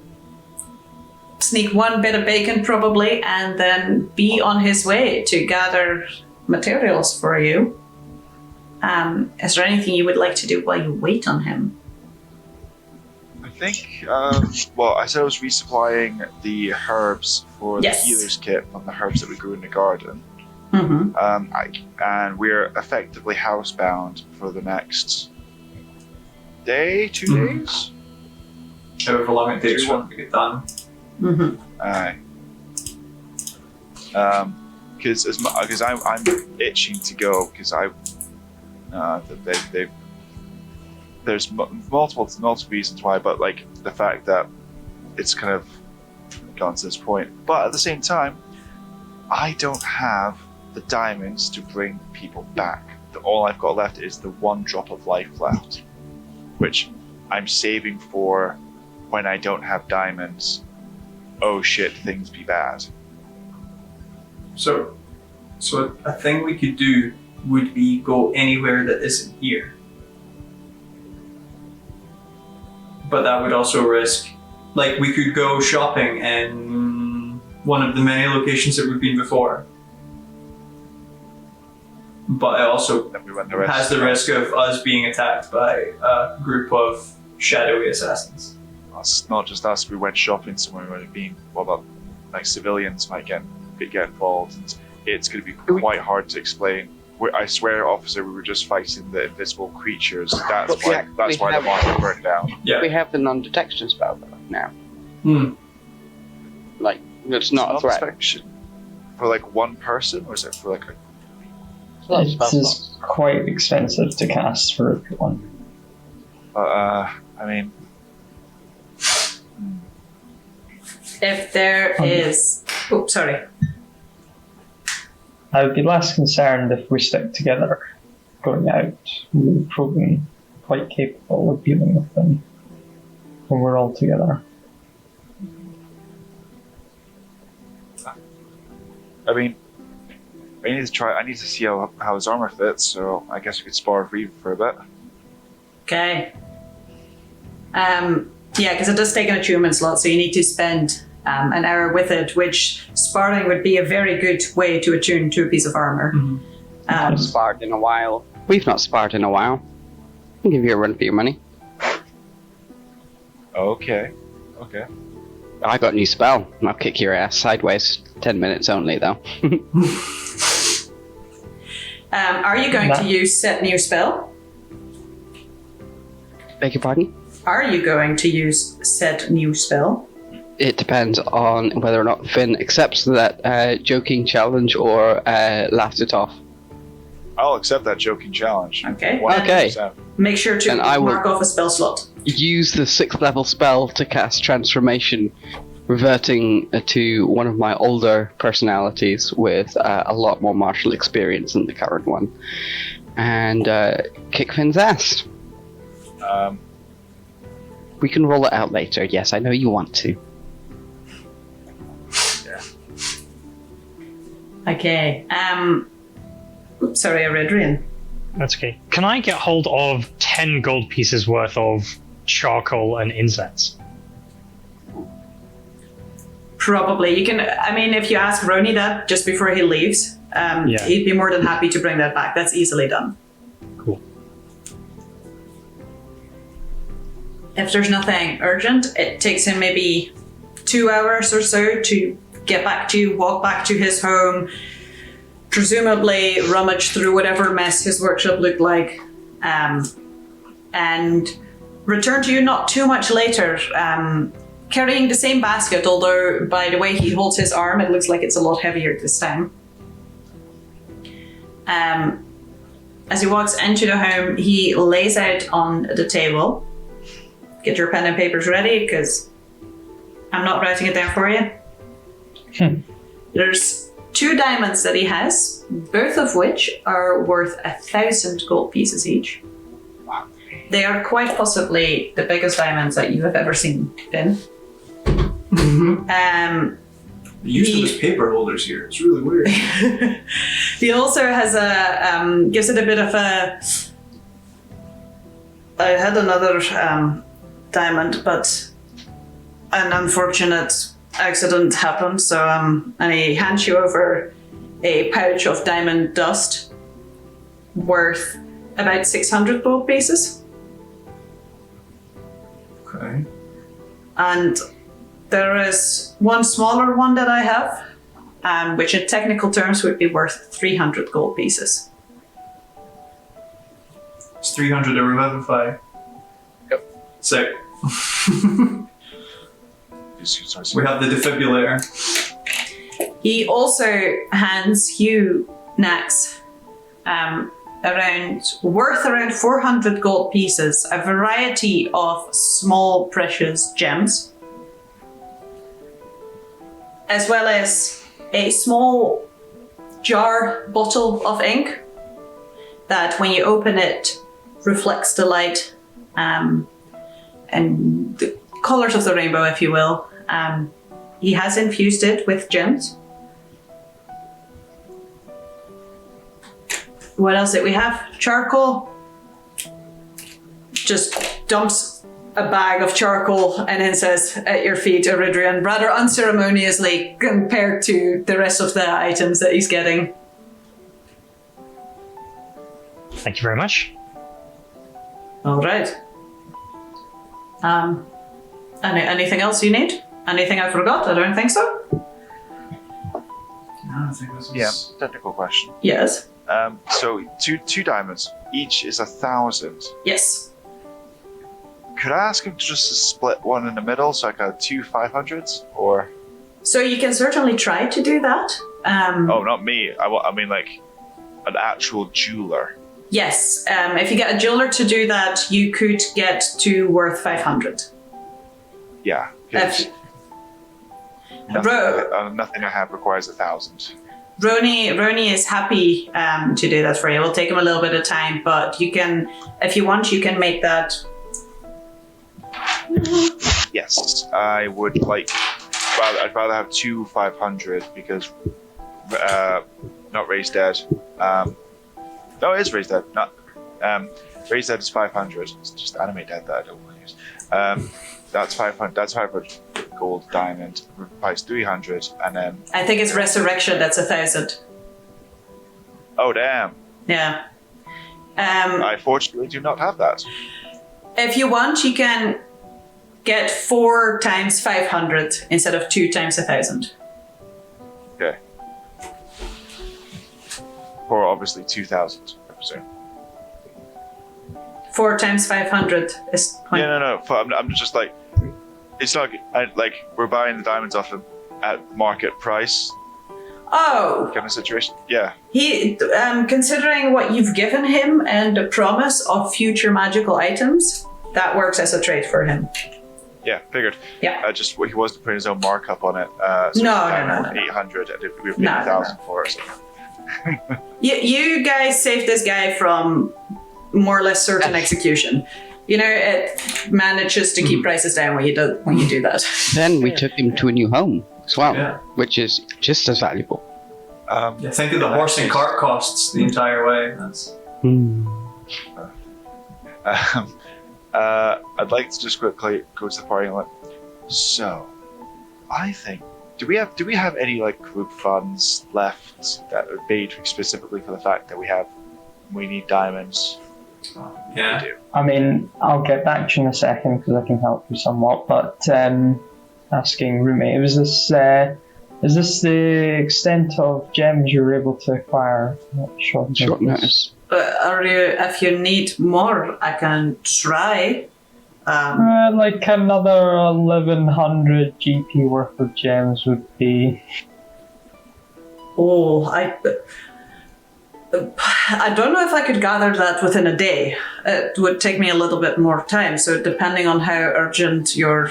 sneak one bit of bacon probably and then be on his way to gather materials for you. Is there anything you would like to do while you wait on him? I think, I said I was resupplying the herbs for Yes. the healer's kit on the herbs that we grew in the garden. Mm-hmm. And we're effectively housebound for the next day, 2 days? However long it takes for it to get done. Mm-hmm. Aye. Because I'm itching to go because there's multiple reasons why, but like the fact that it's kind of gone to this point. But at the same time, I don't have the diamonds to bring people back. All I've got left is the one drop of life left, which I'm saving for when I don't have diamonds. Oh shit, things be bad. So a thing we could do would be go anywhere that isn't here. But that would also risk, like we could go shopping in one of the many locations that we've been before. But it also has the risk of us being attacked by a group of shadowy assassins. It's not just us. We went shopping somewhere where like civilians might get involved, and it's going to be quite hard to explain. I swear, officer, we were just fighting the invisible creatures. That's why the market burned down. Yeah. We have the non-detection spell though, now. Like, it's not a threat. Non-detection for like one person, or is it for like a? It is quite expensive to cast for everyone. I mean, If there is... Oh, sorry. I would be less concerned if we stick together going out. We're probably quite capable of dealing with them when we're all together. I mean, I need to see how his armor fits. So I guess we could spar with Reeve for a bit. Okay. Yeah, because it does take an attunement slot, so you need to spend an hour with it, which sparring would be a very good way to attune to a piece of armor. I've sparred in a while. We've not sparred in a while. I'll give you a run for your money. Okay. I got a new spell. I'll kick your ass sideways. 10 minutes only, though. Are you going to use set new spell? Beg your pardon? Are you going to use set new spell? It depends on whether or not Finn accepts that joking challenge or laughs it off. I'll accept that joking challenge. Okay. 100%. Make sure to And I will- mark off a spell slot. Use the 6th level spell to cast Transformation, reverting to one of my older personalities with a lot more martial experience than the current one. And kick Finn's ass. We can roll it out later. Yes, I know you want to. Okay. Oops, sorry, I read Rian. That's okay. Can I get hold of 10 gold pieces worth of charcoal and incense? Probably. You can, I mean, if you ask Roni that just before he leaves, he'd be more than happy to bring that back. That's easily done. Cool. If there's nothing urgent, it takes him maybe 2 hours or so to get back to you, walk back to his home, presumably rummage through whatever mess his workshop looked like, and return to you not too much later, carrying the same basket, although by the way he holds his arm, it looks like it's a lot heavier this time. As he walks into the home, he lays out on the table. Get your pen and papers ready, because I'm not writing it down for you. There's 2 diamonds that he has, both of which are worth 1,000 gold pieces each. They are quite possibly the biggest diamonds that you have ever seen, Finn. The use of his paper holders here, it's really weird. He also has a, gives it a bit of a... I had another diamond, but an unfortunate accident happened, so and he hands you over a pouch of diamond dust worth about 600 gold pieces. Okay. And there is one smaller one that I have, which in technical terms would be worth 300 gold pieces. It's 300 a revivify. Yep. Sick. We have the defibrillator. He also hands you, Nax, worth around 400 gold pieces, a variety of small precious gems, as well as a small jar bottle of ink that when you open it reflects the light and the colors of the rainbow, if you will. He has infused it with gems. What else did we have? Charcoal. Just dumps a bag of charcoal and then says, at your feet, Eridrian, rather unceremoniously compared to the rest of the items that he's getting. Thank you very much. All right. Anything else you need? Anything I forgot? I don't think so. No, I think this is... Yeah, technical question. Yes. So two diamonds, each is 1,000. Yes. Could I ask him to just split one in the middle so I got 2 500s? Or So you can certainly try to do that. oh, not me. I mean like an actual jeweler. Yes. If you get a jeweler to do that, you could get 2 worth 500. Yeah. 'cause Ro- nothing I have requires 1,000. Roni is happy to do that for you. It will take him a little bit of time, but you can, if you want, you can make that. Yes, I would like. Well, I'd rather have 2 500 because not Raised Dead. No, it is Raised Dead. Not Raised Dead is 500. It's just Anime Dead that I don't want to use. That's 500. That's 500 gold diamond. Price 300, and then I think it's Resurrection. That's 1,000. oh damn! Yeah. I fortunately do not have that. If you want, you can get 4 times 500 instead of 2 times 1,000. For obviously 2,000, I presume. 4 times 500 is point. Yeah, no. I'm just like, it's not like we're buying the diamonds off him at market price Oh, kind of situation. Yeah. he considering what you've given him and the promise of future magical items, that works as a trade for him. Yeah, figured. Yeah. Just he wasn't putting his own markup on it. So No. 800, and we were paying 1,000 for it. So. You guys saved this guy from more or less certain execution. You know, it manages to keep prices down when you do that. Then we took him to a new home as well, Yeah. which is just as valuable. Yeah, think of the horse and cart costs the entire way. That's I'd like to just quickly go to the party and so, I think, do we have any like group funds left that are made specifically for the fact that we need diamonds? yeah. We do. I mean, I'll get back to you in a second because I can help you somewhat. But asking roommate, is this the extent of gems you were able to acquire? Short notice. If you need more, I can try. Like another 1,100 GP worth of gems would be. Oh, I don't know if I could gather that within a day. It would take me a little bit more time. So depending on how urgent your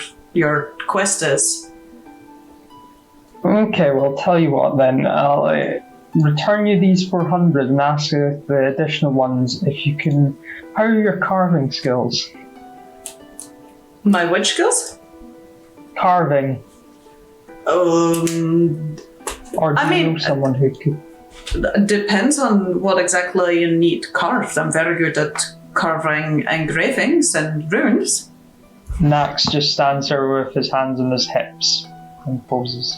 quest is. Okay, well, tell you what then. I'll return you these 400 and ask you the additional ones if you can. How are your carving skills? My witch skills? Carving. Or Or do you know someone who could? depends on what exactly you need carved. I'm very good at carving engravings and runes. Nax just stands there with his hands on his hips and poses.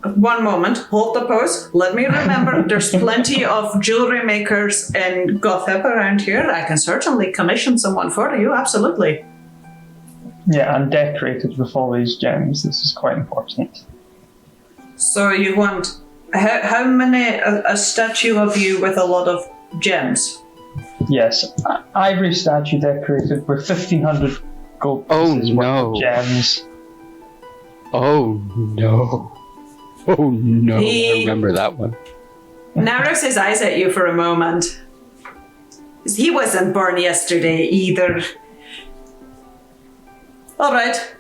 One moment, hold the pose. Let me remember, there's plenty of jewelry makers in Gothip around here. I can certainly commission someone for you, absolutely. Yeah, and decorated with all these gems. This is quite important. So you want, how many, a statue of you with a lot of gems? Yes, ivory statue decorated with 1,500 gold pieces worth of gems. Oh no. Oh no, I remember that one. Narrows his eyes at you for a moment. He wasn't born yesterday either. Alright.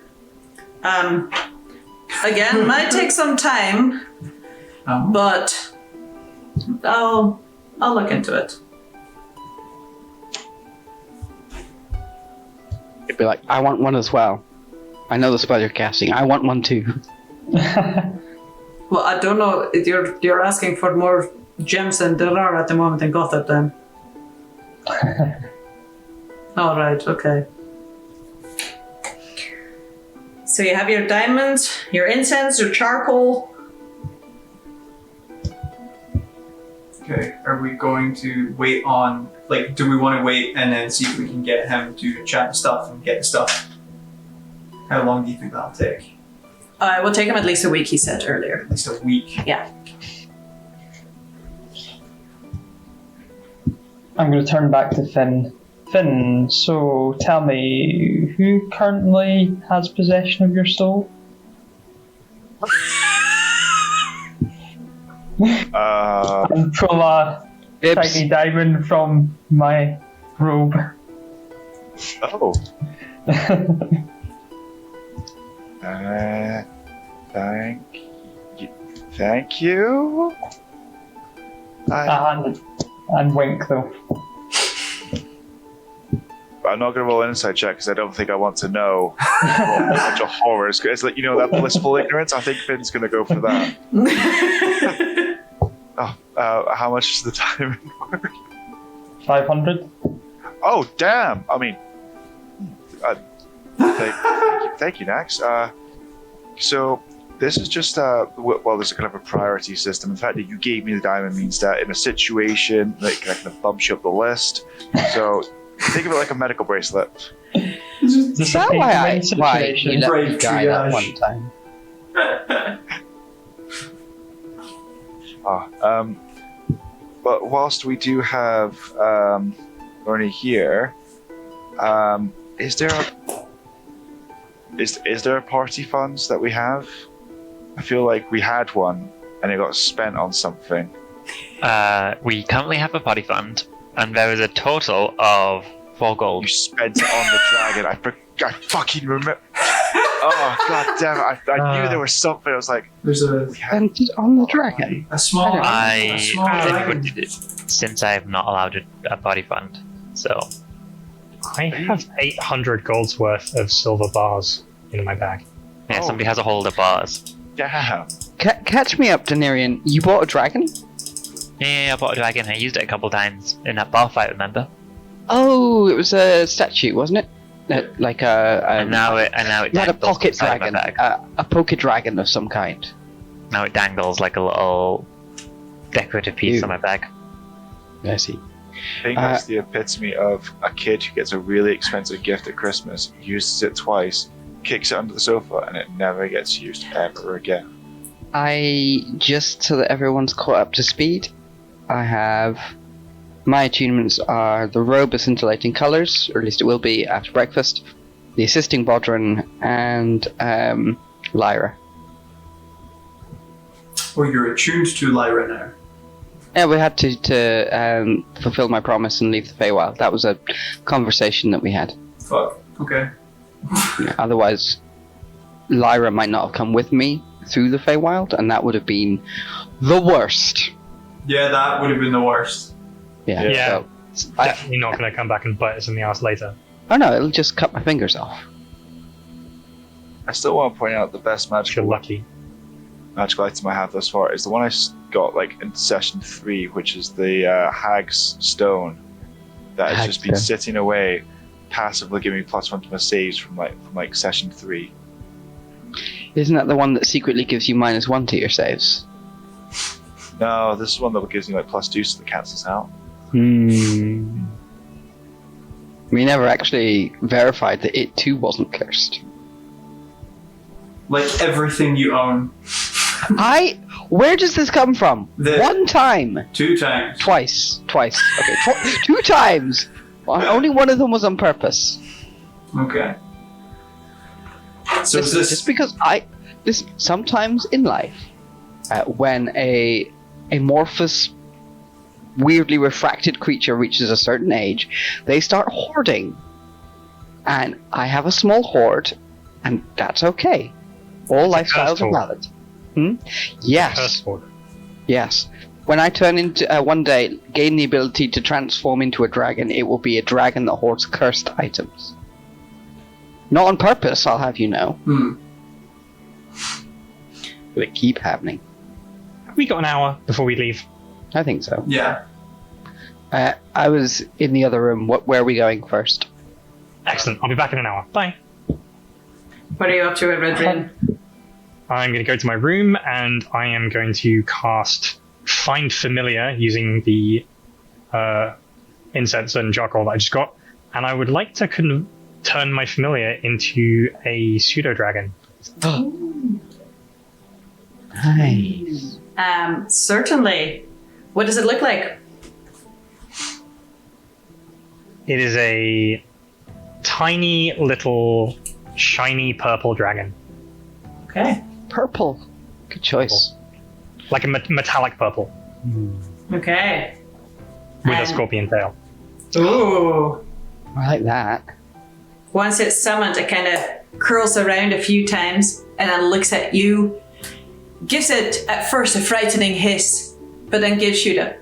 Again, might take some time, but I'll look into it. It'd be like, I want one as well. I know the spell you're casting. I want one too. Well, I don't know. You're asking for more gems than there are at the moment in Gotham, then. All right. Okay. So you have your diamonds, your incense, your charcoal. Okay, are we going to wait on, like, do we want to wait and then see if we can get him to chat stuff and get stuff? How long do you think that'll take? It will take him at least a week, he said earlier. At least a week. Yeah. I'm going to turn back to Finn. Finn, so tell me, who currently has possession of your stole? And pull a tiny diamond from my robe. Oh. Thank you. And wink though. I'm not going to roll an insight check because I don't think I want to know what a bunch of horrors. It's like, you know, that blissful ignorance. I think Finn's going to go for that. How much is the diamond worth? 500. Oh, damn! I mean, thank you, Nax. So this is just well, there's a kind of a priority system. The fact that you gave me the diamond means that in a situation, like, I kind of bumps you up the list. So think of it like a medical bracelet. Is that why you let Brave the guy that triage. one time? But whilst we do have Lorne here, is there a party funds that we have? I feel like we had one and it got spent on something. We currently have a party fund, and there is a total of 4 gold. You spent it on the dragon. I fucking remember. Oh god damn it! I knew there was something. I was like, There's a Spent it on the dragon. small I dragon. inputted it since I have not allowed a party fund. So I have 800 gold's worth of silver bars in my bag. yeah, somebody has a hold of bars. damn. Catch me up, Daenerys. You bought a dragon? Yeah, I bought a dragon. I used it a couple times in that bar fight. Remember? Oh, it was a statue, wasn't it? Like And now it you had a dangles pocket inside my dragon, bag. a pocket dragon of some kind. Now it dangles like a little decorative piece on my bag. I see. I think that's the epitome of a kid who gets a really expensive gift at Christmas, uses it twice, kicks it under the sofa, and it never gets used ever again. Just so that everyone's caught up to speed, I have my attunements are the robe of scintillating colours, or at least it will be after breakfast, the assisting Bodron, and Lyra. Oh, you're attuned to Lyra now. Yeah, we had to fulfill my promise and leave the Feywild. That was a conversation that we had. Fuck. Okay. Yeah, otherwise, Lyra might not have come with me through the Feywild, and that would have been the worst. Yeah, that would have been the worst. Yeah. So, It's definitely not going to come back and bite us in the ass later. oh no, it'll just cut my fingers off. I still want to point out the best If you're magical lucky. item I have thus far is the one I got like in session 3, which is the Hag's Stone that has Hag's just been Stone. sitting away, passively giving me +1 to my saves from session 3. Isn't that the one that secretly gives you -1 to your saves? No, this is one that gives me like +2, so that cancels out. We never actually verified that it too wasn't cursed. Like everything you own. Where does this come from? The- 1 time. 2 times. Twice. Okay, 2 times. Well, only one of them was on purpose. Okay. So is Listen, this just because listen, sometimes in life, when a amorphous, weirdly refracted creature reaches a certain age, they start hoarding. And I have a small hoard, and that's okay. All lifestyles are hoard. valid. Curse Yes. Horde. Yes. When I turn into one day, gain the ability to transform into a dragon, it will be a dragon that hoards cursed items. Not on purpose, I'll have you know. But it keep happening. Have we got an hour before we leave? I think so. Yeah. I was in the other room. Where are we going first? Excellent. I'll be back in an hour. Bye. What are you up to at Red Rain? I'm going to go to my room and I am going to cast Find Familiar using the incense and charcoal that I just got. And I would like to turn my familiar into a pseudo dragon. Nice. Certainly. What does it look like? It is a tiny little shiny purple dragon. Okay. Purple. Good choice. Like a metallic purple Okay. with a And- scorpion tail. Ooh. I like that. Once it's summoned, it kind of curls around a few times and then looks at you. Gives it at first a frightening hiss, but then gives you the.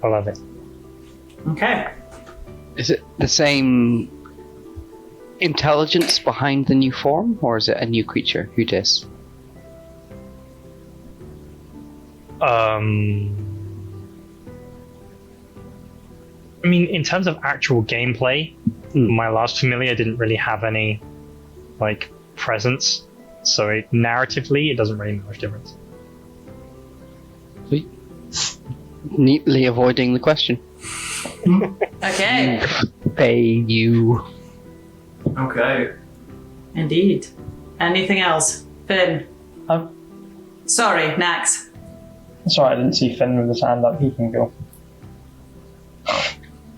I love it. Okay. Is it the same intelligence behind the new form, or is it a new creature? Who dis? I mean, in terms of actual gameplay, my last familiar didn't really have any, like, presence. So narratively, it doesn't really make much difference. Neatly avoiding the question. Okay. Pay you. Okay. Indeed. Anything else? Finn? Sorry, Nax. Sorry, I didn't see Finn with his hand up. He can go.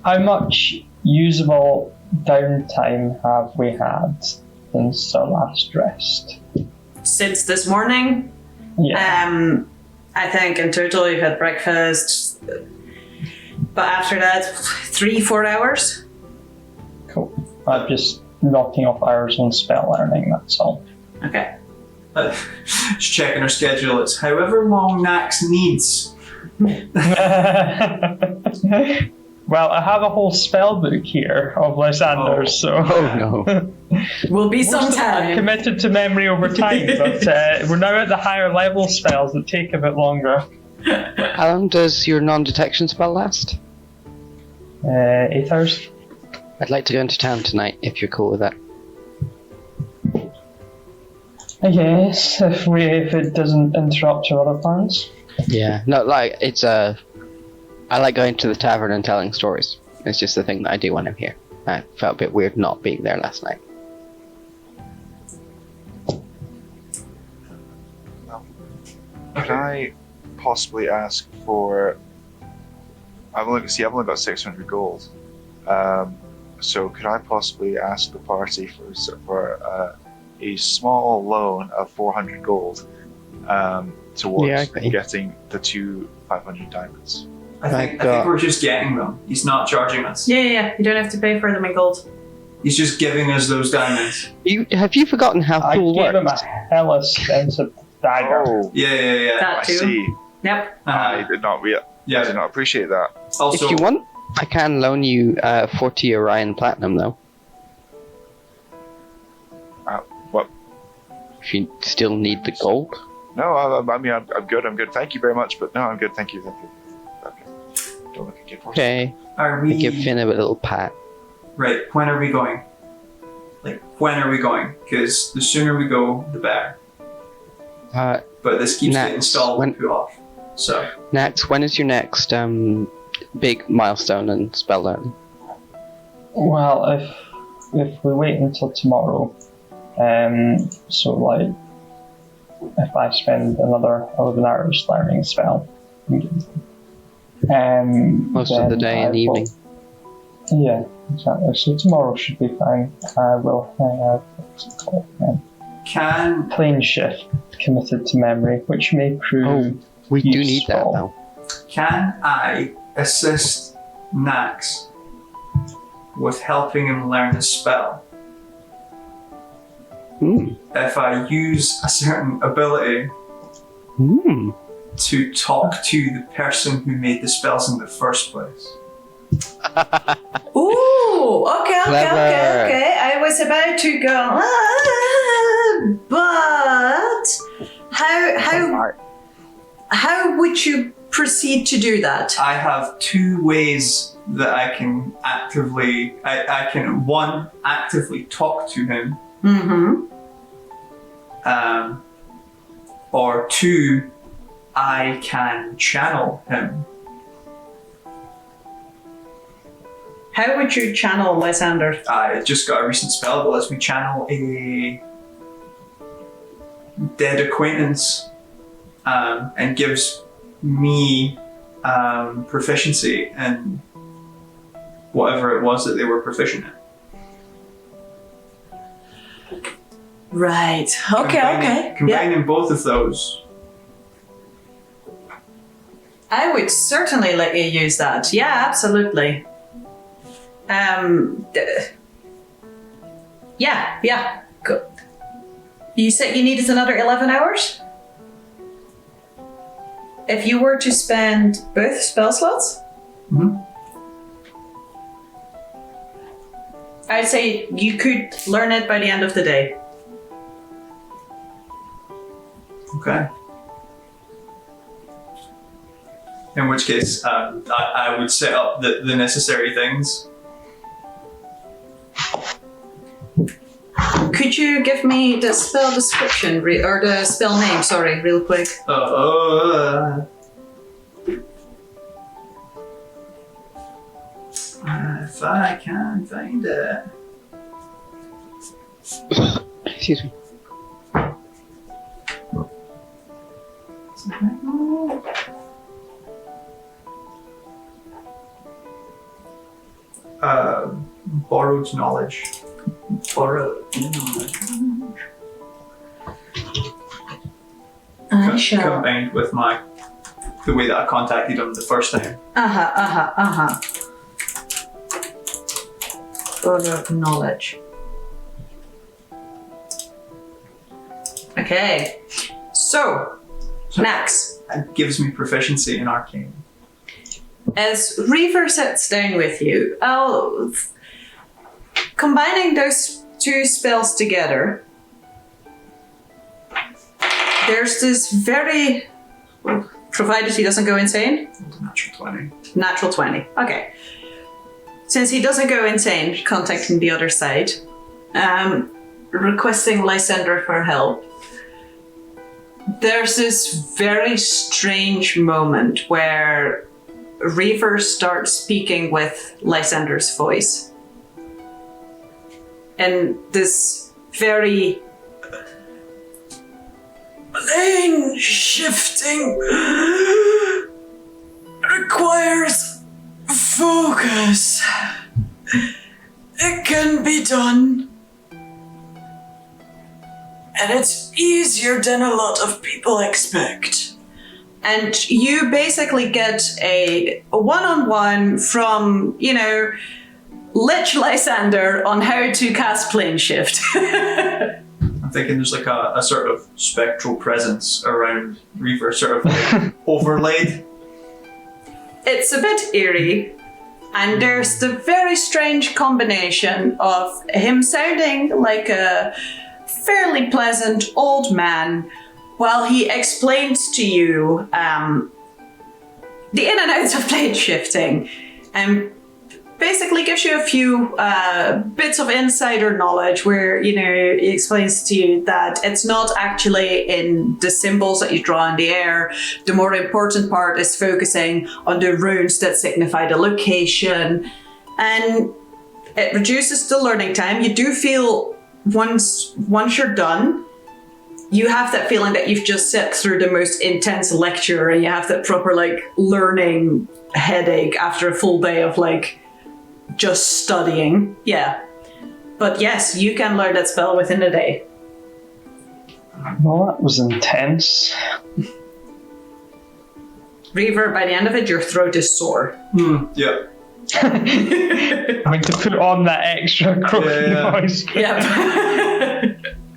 How much usable downtime have we had since our last rest? Since this morning, Yeah. I think in total you've had breakfast, but after that, 3-4 hours. Cool. I'm just knocking off hours on spell learning, that's all. Okay. Just checking our schedule. It's however long Nax needs. Well, I have a whole spell book here of Lysander's, so... Oh no. Will be some Most of them are time. committed to memory over time, but we're now at the higher level spells that take a bit longer. How long does your non-detection spell last? 8 hours. I'd like to go into town tonight, if you're cool with that. I guess, if it doesn't interrupt your other plans. Yeah. No, like, it's I like going to the tavern and telling stories. It's just the thing that I do when I'm here. I felt a bit weird not being there last night. Could I possibly ask for? I've only got 600 gold. So could I possibly ask the party for a small loan of 400 gold towards getting the 2 500 diamonds? I think we're just getting them. He's not charging us. Yeah. You don't have to pay for them in gold. He's just giving us those diamonds. Have you forgotten how I Fool gave him a works? hella expensive dagger. Oh, Yeah. That I too. see. Yep. I did not appreciate that. Also, If you want, I can loan you 40 Orion Platinum, though. What? If you still need the gold. No, I mean I'm good. I'm good. Thank you very much, but no, I'm good. Thank you. Okay. Don't look at kid horse. Okay. are I we give Finn a little pat. right? When are we going? Like, when are we going? Because the sooner we go, the better. But this keeps getting Next. stalled and put off. So Next, when is your next big milestone in spell learning? Well, if we wait until tomorrow, so like, if I spend another 11 hours learning a spell, Most of the day and evening. Yeah, exactly. So tomorrow should be fine. I will have what's it called? can Plane shift committed to memory, which may prove We do need that, useful. though. can I assist Nax with helping him learn a spell? If I use a certain ability to talk to the person who made the spells in the first place. Ooh, okay. Clever. I was about to go, but how would you proceed to do that? I have two ways that I can actively, I can one, actively talk to him, or two, I can channel him. How would you channel Lysander? I just got a recent spell that lets me channel a dead acquaintance, and gives me proficiency in whatever it was that they were proficient in. Right. Okay. Combining both of those. I would certainly let you use that. Yeah, absolutely. Yeah. Good. You said you needed another 11 hours? If you were to spend both spell slots? I'd say you could learn it by the end of the day. Okay. In which case, I would set up the necessary things. Could you give me the spell description, or the spell name, sorry, real quick? If I can find it. Excuse me. borrowed knowledge. Borrowed knowledge. I shall. Combined with the way that I contacted him the first time. Borrowed knowledge. Okay. So, Max. It gives me proficiency in arcane. As Reaver sits down with you, combining those two spells together, there's this very, provided he doesn't go insane? Natural 20. Natural 20, okay. Since he doesn't go insane, contacting the other side, requesting Lysander for help, there's this very strange moment where Reaver starts speaking with Lysander's voice. And this very plane shifting requires focus. It can be done. And it's easier than a lot of people expect. And you basically get a one-on-one from, Lich Lysander on how to cast plane shift. I'm thinking there's like a sort of spectral presence around Reaver, sort of like overlaid. It's a bit eerie. And there's the very strange combination of him sounding like a fairly pleasant old man while he explains to you the in and outs of plane shifting and basically gives you a few bits of insider knowledge where, he explains to you that it's not actually in the symbols that you draw in the air. The more important part is focusing on the runes that signify the location, and it reduces the learning time. You do feel once you're done, you have that feeling that you've just sat through the most intense lecture and you have that proper learning headache after a full day of just studying. Yeah. But yes, you can learn that spell within a day. Well, that was intense. Reaver, by the end of it, your throat is sore. Yeah. Having to put on that extra croaky noise. Yep.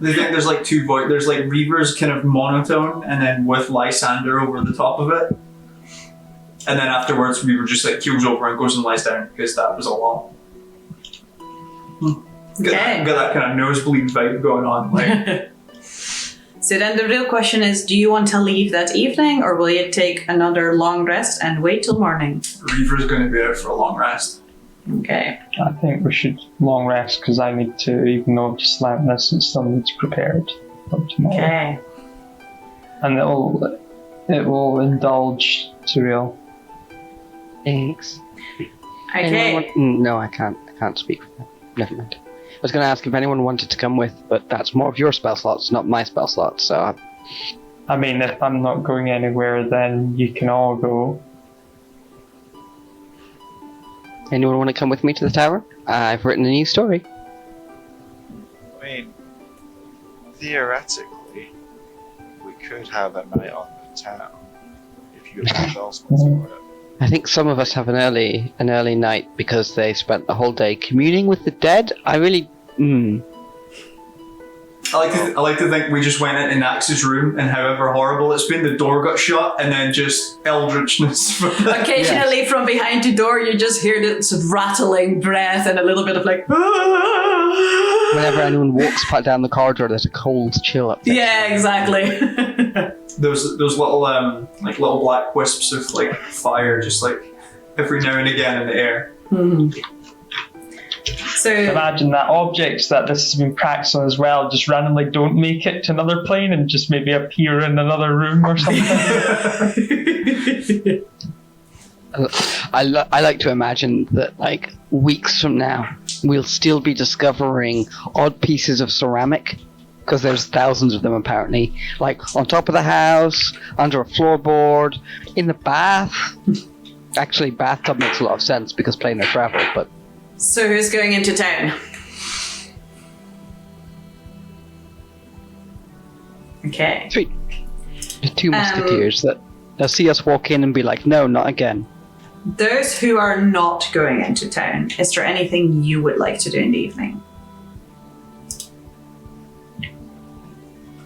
They think there's two voices. There's Reaver's kind of monotone, and then with Lysander over the top of it. And then afterwards, Reaver just keels over and goes and lies down because that was a lot. Got that kind of nosebleed vibe going on. So then the real question is, do you want to leave that evening, or will you take another long rest and wait till morning? Reaver's going to be out for a long rest. Okay. I think we should long rest because I need to, even though I've just learned this, it still needs prepared for tomorrow. Okay. And it will indulge Turiel. Thanks. Okay. No, I can't speak for that. Never mind. I was going to ask if anyone wanted to come with, but that's more of your spell slots, not my spell slots, so... I mean, if I'm not going anywhere, then you can all go. Anyone want to come with me to the tower? I've written a new story. I mean, theoretically, we could have a night on the town if you have spell slots for it. I think some of us have an early night because they spent the whole day communing with the dead. I really... I like to think we just went into Nax's room, and however horrible it's been, the door got shut, and then just eldritchness. Occasionally from behind the door, you just hear this rattling breath and a little bit of Whenever anyone walks down the corridor, there's a cold chill up there. Yeah, exactly. those little little black wisps of fire, just every now and again in the air. Mm-hmm. So imagine that objects that this has been practiced on as well just randomly don't make it to another plane and just maybe appear in another room or something. I like to imagine that weeks from now we'll still be discovering odd pieces of ceramic, because there's thousands of them apparently, on top of the house, under a floorboard, in the bath. Actually, bathtub makes a lot of sense because planar travel, but So who's going into town? Okay. Sweet. The two musketeers that they'll see us walk in and be like, no, not again. Those who are not going into town, is there anything you would like to do in the evening?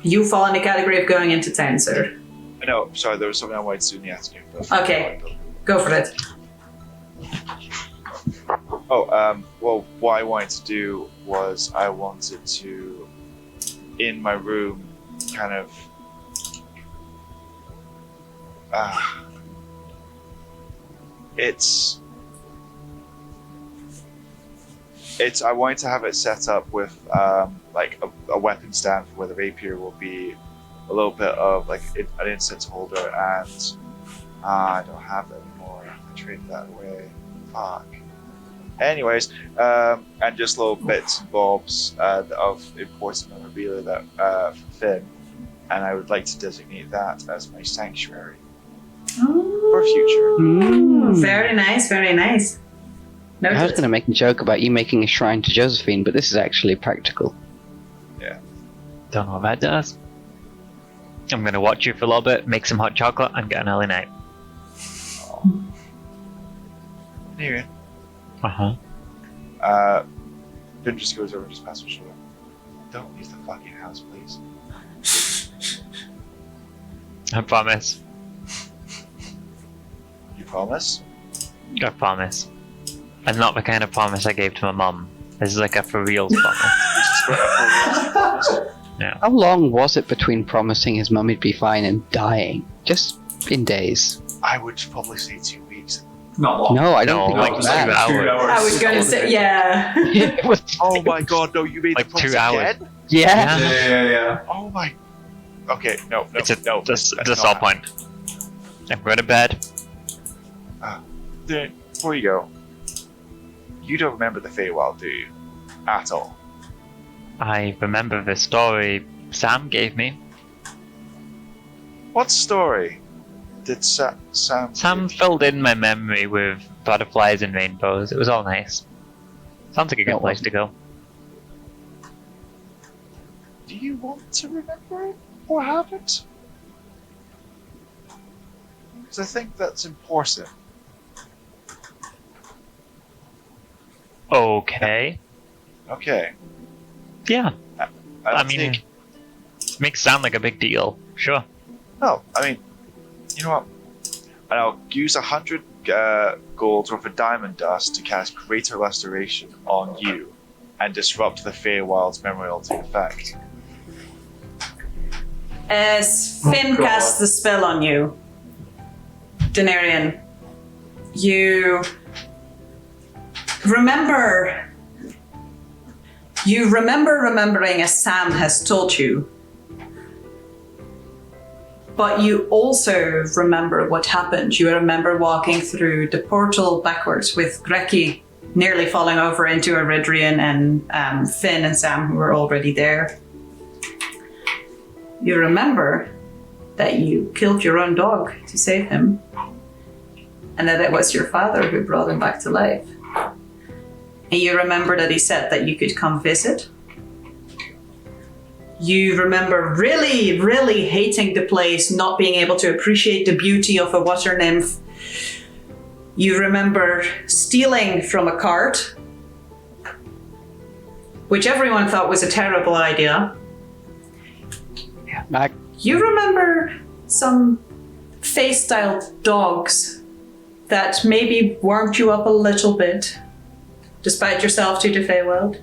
You fall in the category of going into town, sir. No, sorry, there was something I wanted to do in the afternoon. Okay, go for it. Well, what I wanted to do was I wanted to, in my room, kind of, I wanted to have it set up with, like a weapon stand where the rapier will be a little bit of like an incense holder, and I don't have that anymore. I traded that away. Fuck. Anyways, and just little bits and bobs of important memorabilia that for Finn, and I would like to designate that as my sanctuary for future. Very nice, very nice. I was Noted. going to make a joke about you making a shrine to Josephine, but this is actually practical. Don't know what that does. I'm gonna watch you for a little bit, make some hot chocolate, and get an early night. Anyway, Finn just goes over and just passes her shoulder. Don't leave the fucking house, please. I promise. You promise? I promise. And not the kind of promise I gave to my mum. This is like a for real promise. How long was it between promising his mum he'd be fine and dying? Just in days. I would probably say 2 weeks. Not long. No, I don't think like it was 2 that. hours. 2 hours. I was going to say, yeah. It was Oh my god, no, you made Like the promise 2 hours. again? yeah. Yeah. Oh my... Okay, no. It's a no, that's not all point. I'm going to bed. Then, before you go, you don't remember the Feywild, do you? At all. I remember the story Sam gave me. What story did Sam Sam give? filled in my memory with butterflies and rainbows. It was all nice. Sounds like a good No, place to go. Do you want to remember it? What happened? Because I think that's important. Okay. Okay. Yeah. I don't mean, think- makes sound like a big deal. Sure. No, I mean, you know what? And I'll use 100 gold worth of diamond dust to cast Greater Restoration on you and disrupt the Feywild's memorial to effect. As Finn God. casts the spell on you, Denarian, you remember remembering as Sam has told you, but you also remember what happened. You remember walking through the portal backwards with Greki nearly falling over into Eridrian and Finn and Sam who were already there. You remember that you killed your own dog to save him, and that it was your father who brought him back to life. And you remember that he said that you could come visit. You remember really, really hating the place, not being able to appreciate the beauty of a water nymph. You remember stealing from a cart, which everyone thought was a terrible idea. You remember some face-styled dogs that maybe warmed you up a little bit, despite yourself to the Feywild.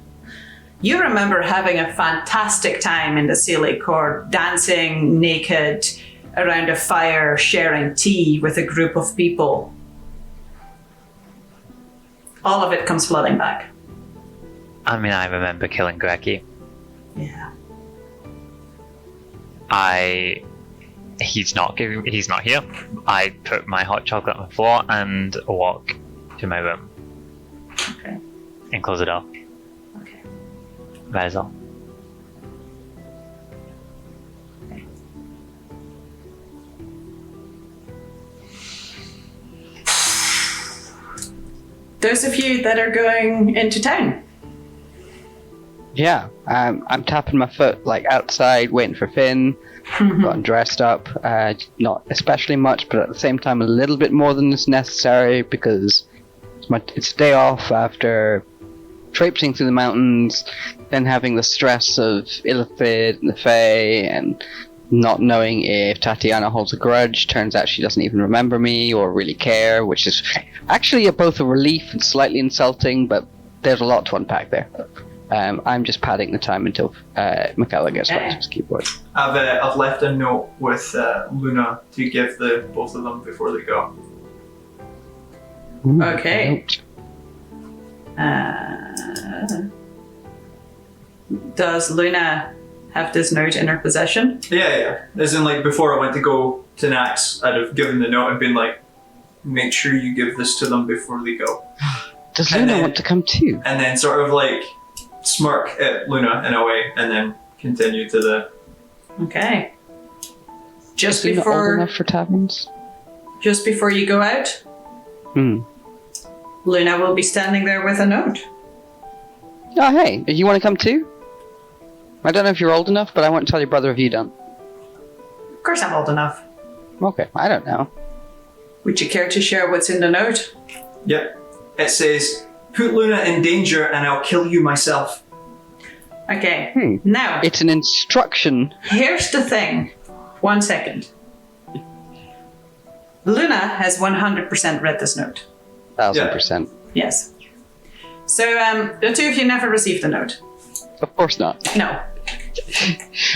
You remember having a fantastic time in the Sealy Court, dancing naked around a fire, sharing tea with a group of people. All of it comes flooding back. I mean, I remember killing Greki. Yeah. He's not here. I put my hot chocolate on the floor and walk to my room. Okay. And close the door. Okay. That is all. those of you that are going into town. Yeah, I'm tapping my foot like outside, waiting for Finn. Gotten dressed up, not especially much, but at the same time a little bit more than is necessary because it's a day off after traipsing through the mountains, then having the stress of Illithid and the Fae, and not knowing if Tatiana holds a grudge. Turns out she doesn't even remember me or really care, which is actually both a relief and slightly insulting, but there's a lot to unpack there. I'm just padding the time until MacLeod gets back to his keyboard. I've left a note with Luna to give the both of them before they go. Ooh, Okay. Does Luna have this note in her possession? Yeah. As in, like, before I went to go to Nax, I'd have given the note and been like, make sure you give this to them before they go. Does Luna want to come too? And then sort of like smirk at Luna in a way, and then continue to the... Okay. Just Is Luna old before enough for taverns? just before you go out, Luna will be standing there with a note. Oh, hey, you want to come too? I don't know if you're old enough, but I won't tell your brother if you don't. Of course I'm old enough. Okay, I don't know. Would you care to share what's in the note? Yep. It says, put Luna in danger and I'll kill you myself. Okay. Now, It's an instruction. here's the thing. 1 second. Luna has 100% read this note. 1000%. Yes. So, the two of you never received the note. Of course not. No.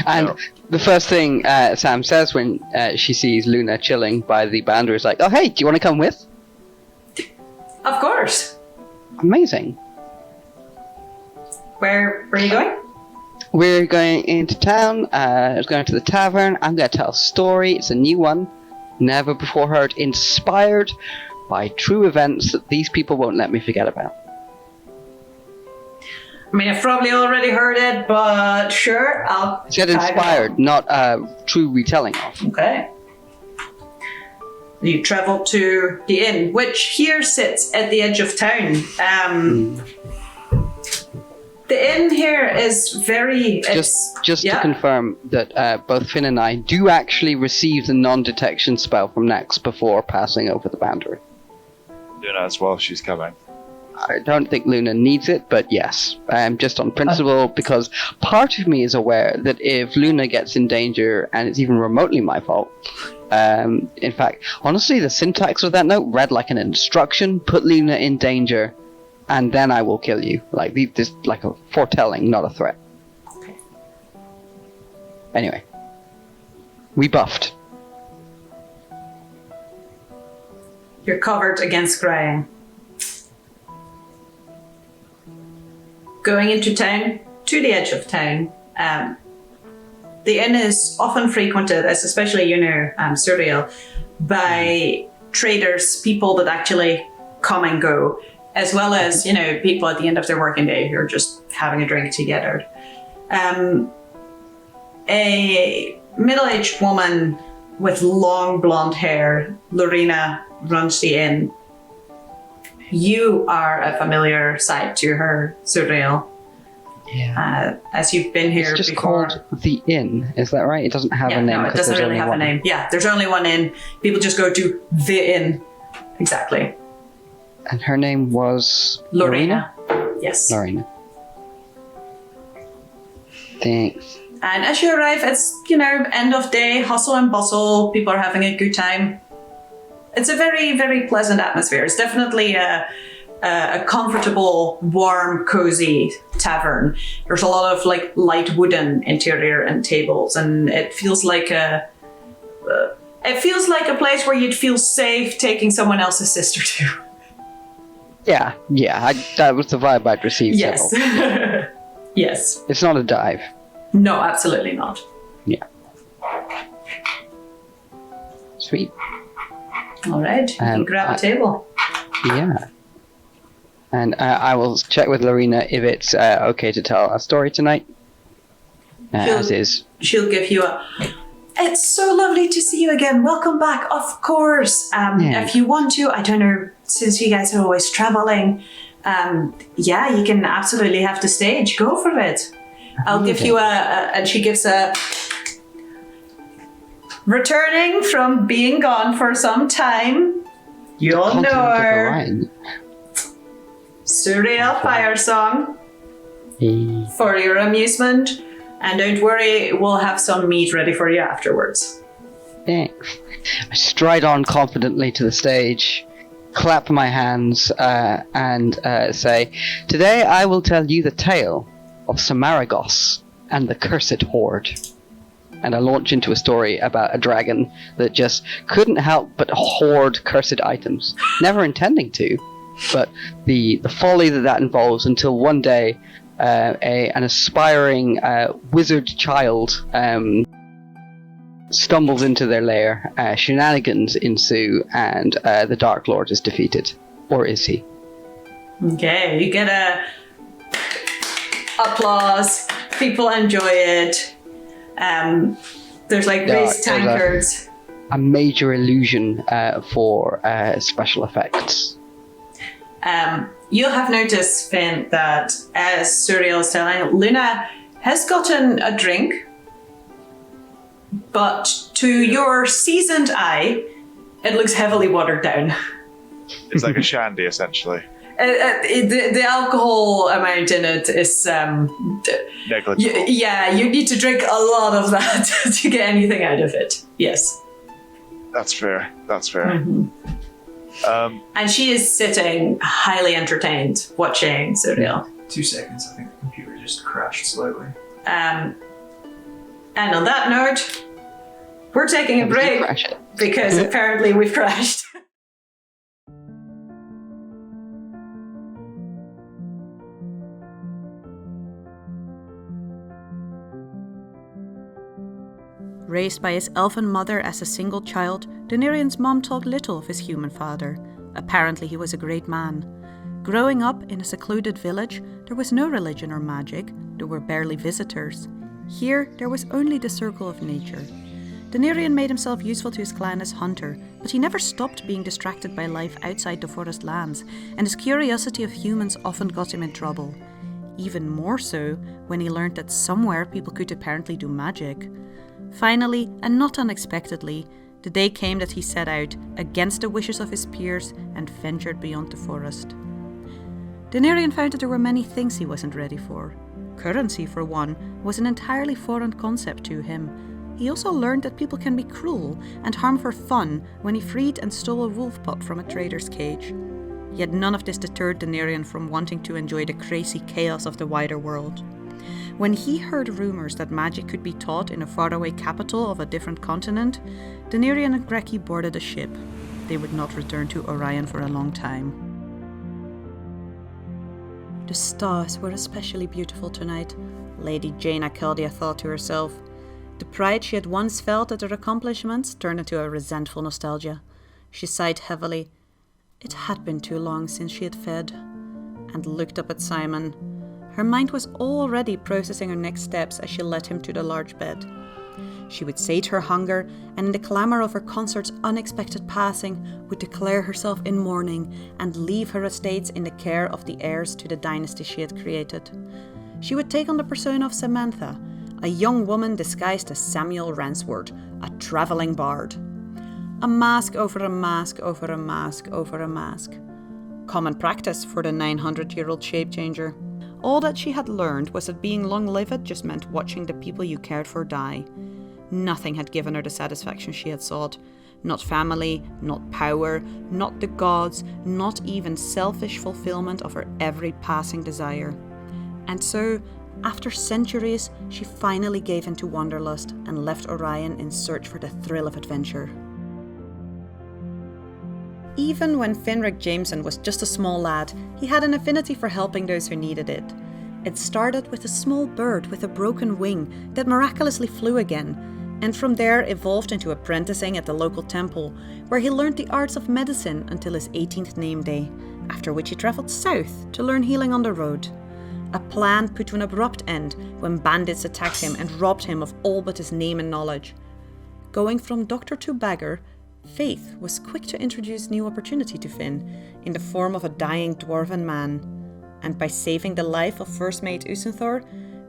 And the first thing Sam says when she sees Luna chilling by the boundary is like, oh, hey, do you want to come with? Of course. Amazing. Where are you going? We're going into town. We're going to the tavern. I'm going to tell a story. It's a new one. Never before heard. Inspired by true events that these people won't let me forget about. I mean, I've probably already heard it, but sure, I'll... I said tag inspired, along. not a true retelling of. Okay. You travel to the inn, which here sits at the edge of town. The inn here is very... Just to yeah. confirm that both Finn and I do actually receive the non-detection spell from Nex before passing over the boundary. Luna as well, she's coming. I don't think Luna needs it, but yes. Just on principle, because part of me is aware that if Luna gets in danger, and it's even remotely my fault, in fact, honestly, the syntax of that note read like an instruction, put Luna in danger, and then I will kill you. Like, this, like a foretelling, not a threat. Okay. Anyway. We buffed. You're covered against graying. Going into town, to the edge of town, the inn is often frequented, as especially, Surreal, by traders, people that actually come and go, as well as, people at the end of their working day who are just having a drink together. A middle-aged woman with long blonde hair, Lorena, runs the inn. You are a familiar sight to her, Surreal. Yeah. As you've been here It's just before. called the inn, is that right? It doesn't have a name. No, it 'cause doesn't there's really only have a one. name. Yeah, there's only one inn. People just go to the inn. Exactly. And her name was... Lorena. Yes. Lorena. Thanks. And as you arrive, it's, end of day, hustle and bustle. People are having a good time. It's a very, very pleasant atmosphere. It's definitely a comfortable, warm, cozy tavern. There's a lot of light wooden interior and tables, and it feels like a place where you'd feel safe taking someone else's sister to. Yeah, that was the vibe I'd received. Yes. Several. Yes. It's not a dive. No, absolutely not. Yeah. Sweet. All right, you can grab a table. Yeah. And I will check with Lorena if it's okay to tell a story tonight. As is. She'll give you it's so lovely to see you again. Welcome back, of course. If you want to, I don't know, since you guys are always traveling, yeah, you can absolutely have the stage. Go for it. I'll give you and she gives a... Returning from being gone for some time, you'll know her. Surreal fire song for your amusement. And don't worry, we'll have some meat ready for you afterwards. Thanks. I stride on confidently to the stage, clap my hands, and say, "Today I will tell you the tale of Samaragos and the Cursed Horde." And I launch into a story about a dragon that just couldn't help but hoard cursed items. Never intending to, but the folly that involves until one day an aspiring wizard child stumbles into their lair, shenanigans ensue, and the Dark Lord is defeated. Or is he? Okay, you get a applause. People enjoy it. There's like raised tankards. A major illusion for special effects. You'll have noticed, Finn, that as Surreal is telling, Luna has gotten a drink, but to your seasoned eye, it looks heavily watered down. It's like a shandy, essentially. The alcohol amount in it is negligible. Yeah, you need to drink a lot of that to get anything out of it. Yes. That's fair. Mm-hmm. And she is sitting highly entertained watching Surreal. 2 seconds, I think the computer just crashed slightly. And on that note, we're taking a break because apparently we've crashed. Raised by his elven mother as a single child, Denarian's mom talked little of his human father. Apparently he was a great man. Growing up in a secluded village, there was no religion or magic, there were barely visitors. Here, there was only the circle of nature. Denarian made himself useful to his clan as hunter, but he never stopped being distracted by life outside the forest lands, and his curiosity of humans often got him in trouble. Even more so when he learned that somewhere people could apparently do magic. Finally, and not unexpectedly, the day came that he set out, against the wishes of his peers, and ventured beyond the forest. Denarian found that there were many things he wasn't ready for. Currency, for one, was an entirely foreign concept to him. He also learned that people can be cruel and harm for fun when he freed and stole a wolf pup from a trader's cage. Yet none of this deterred Denarian from wanting to enjoy the crazy chaos of the wider world. When he heard rumours that magic could be taught in a faraway capital of a different continent, Denarian and Greki boarded a ship. They would not return to Orion for a long time. The stars were especially beautiful tonight, Lady Jaina Caldia thought to herself. The pride she had once felt at her accomplishments turned into a resentful nostalgia. She sighed heavily. It had been too long since she had fed, and looked up at Simon. Her mind was already processing her next steps as she led him to the large bed. She would sate her hunger, and in the clamour of her consort's unexpected passing, would declare herself in mourning and leave her estates in the care of the heirs to the dynasty she had created. She would take on the persona of Samantha, a young woman disguised as Samuel Ransford, a travelling bard. A mask over a mask over a mask over a mask. Common practice for the 900-year-old shape-changer. All that she had learned was that being long-lived just meant watching the people you cared for die. Nothing had given her the satisfaction she had sought. Not family, not power, not the gods, not even selfish fulfillment of her every passing desire. And so, after centuries, she finally gave in to wanderlust and left Orion in search for the thrill of adventure. Even when Finric Jameson was just a small lad, he had an affinity for helping those who needed it. It started with a small bird with a broken wing that miraculously flew again, and from there evolved into apprenticing at the local temple, where he learned the arts of medicine until his 18th name day, after which he travelled south to learn healing on the road. A plan put to an abrupt end when bandits attacked him and robbed him of all but his name and knowledge. Going from doctor to beggar, Faith was quick to introduce new opportunity to Finn in the form of a dying dwarven man, and by saving the life of First Mate Usenthor,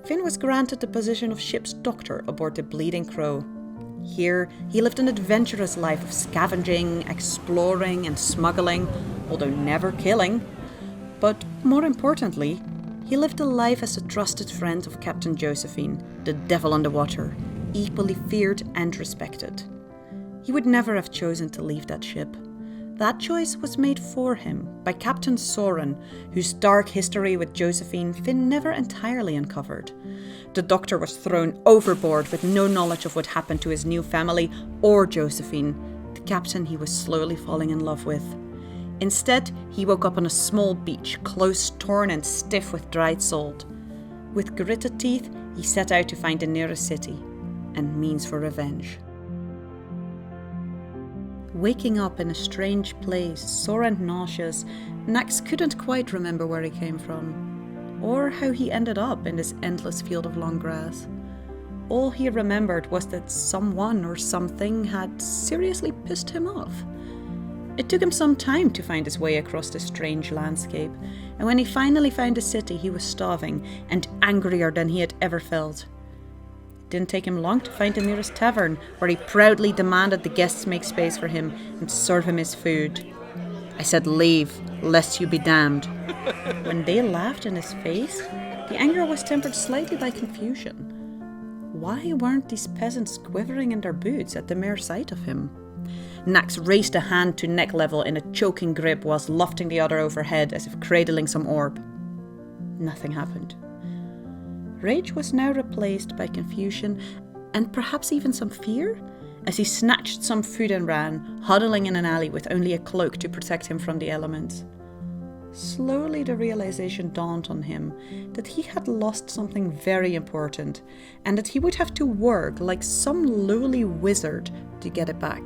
Finn was granted the position of ship's doctor aboard the Bleeding Crow. Here, he lived an adventurous life of scavenging, exploring and smuggling, although never killing. But more importantly, he lived a life as a trusted friend of Captain Josephine, the devil on the water, equally feared and respected. He would never have chosen to leave that ship. That choice was made for him by Captain Soren, whose dark history with Josephine Finn never entirely uncovered. The doctor was thrown overboard with no knowledge of what happened to his new family or Josephine, the captain he was slowly falling in love with. Instead, he woke up on a small beach, clothes torn and stiff with dried salt. With gritted teeth, he set out to find the nearest city and means for revenge. Waking up in a strange place, sore and nauseous, Nax couldn't quite remember where he came from, or how he ended up in this endless field of long grass. All he remembered was that someone or something had seriously pissed him off. It took him some time to find his way across this strange landscape, and when he finally found the city, he was starving and angrier than he had ever felt. Didn't take him long to find the nearest tavern, where he proudly demanded the guests make space for him and serve him his food. I said, "Leave, lest you be damned." When they laughed in his face, the anger was tempered slightly by confusion. Why weren't these peasants quivering in their boots at the mere sight of him? Nax raised a hand to neck level in a choking grip whilst lofting the other overhead as if cradling some orb. Nothing happened. Rage was now replaced by confusion and perhaps even some fear, as he snatched some food and ran, huddling in an alley with only a cloak to protect him from the elements. Slowly the realization dawned on him that he had lost something very important, and that he would have to work like some lowly wizard to get it back.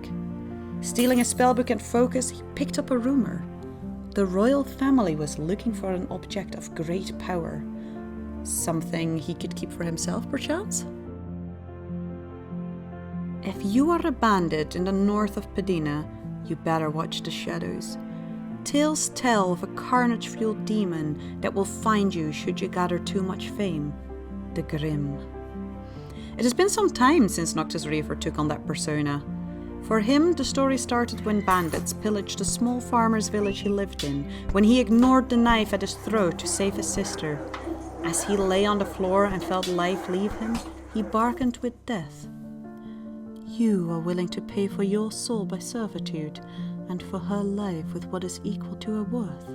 Stealing a spellbook and focus, he picked up a rumor. The royal family was looking for an object of great power. Something he could keep for himself, perchance? If you are a bandit in the north of Padina, you better watch the shadows. Tales tell of a carnage-fueled demon that will find you should you gather too much fame. The Grimm. It has been some time since Noctis Reaver took on that persona. For him, the story started when bandits pillaged a small farmer's village he lived in, when he ignored the knife at his throat to save his sister. As he lay on the floor and felt life leave him, he bargained with death. You are willing to pay for your soul by servitude, and for her life with what is equal to her worth.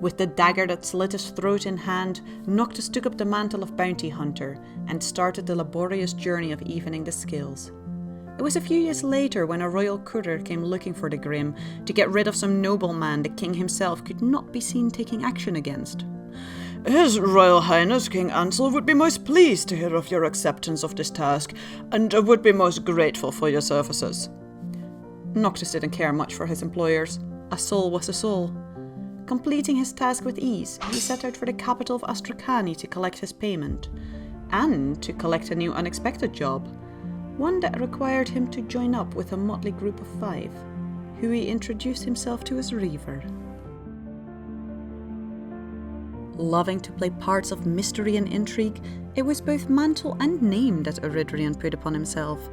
With the dagger that slit his throat in hand, Noctis took up the mantle of bounty hunter and started the laborious journey of evening the scales. It was a few years later when a royal courier came looking for the Grimm to get rid of some nobleman the king himself could not be seen taking action against. His Royal Highness King Ansel would be most pleased to hear of your acceptance of this task, and would be most grateful for your services. Noctis didn't care much for his employers. A soul was a soul. Completing his task with ease, he set out for the capital of Astrakani to collect his payment, and to collect a new unexpected job, one that required him to join up with a motley group of 5, who he introduced himself to as Reaver. Loving to play parts of mystery and intrigue, it was both mantle and name that Eridrian put upon himself.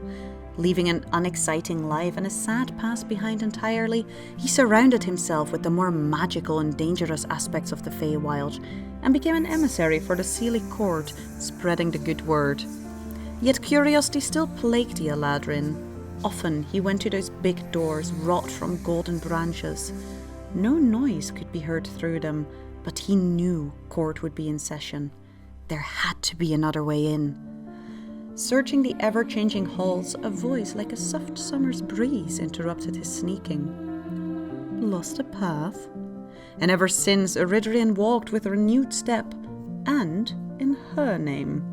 Leaving an unexciting life and a sad past behind entirely, he surrounded himself with the more magical and dangerous aspects of the Feywild, and became an emissary for the Seelie court, spreading the good word. Yet curiosity still plagued the Eladrin. Often he went to those big doors wrought from golden branches. No noise could be heard through them, but he knew court would be in session. There had to be another way in. Searching the ever-changing halls, a voice like a soft summer's breeze interrupted his sneaking. Lost a path? And ever since, Eridrian walked with renewed step, and in her name.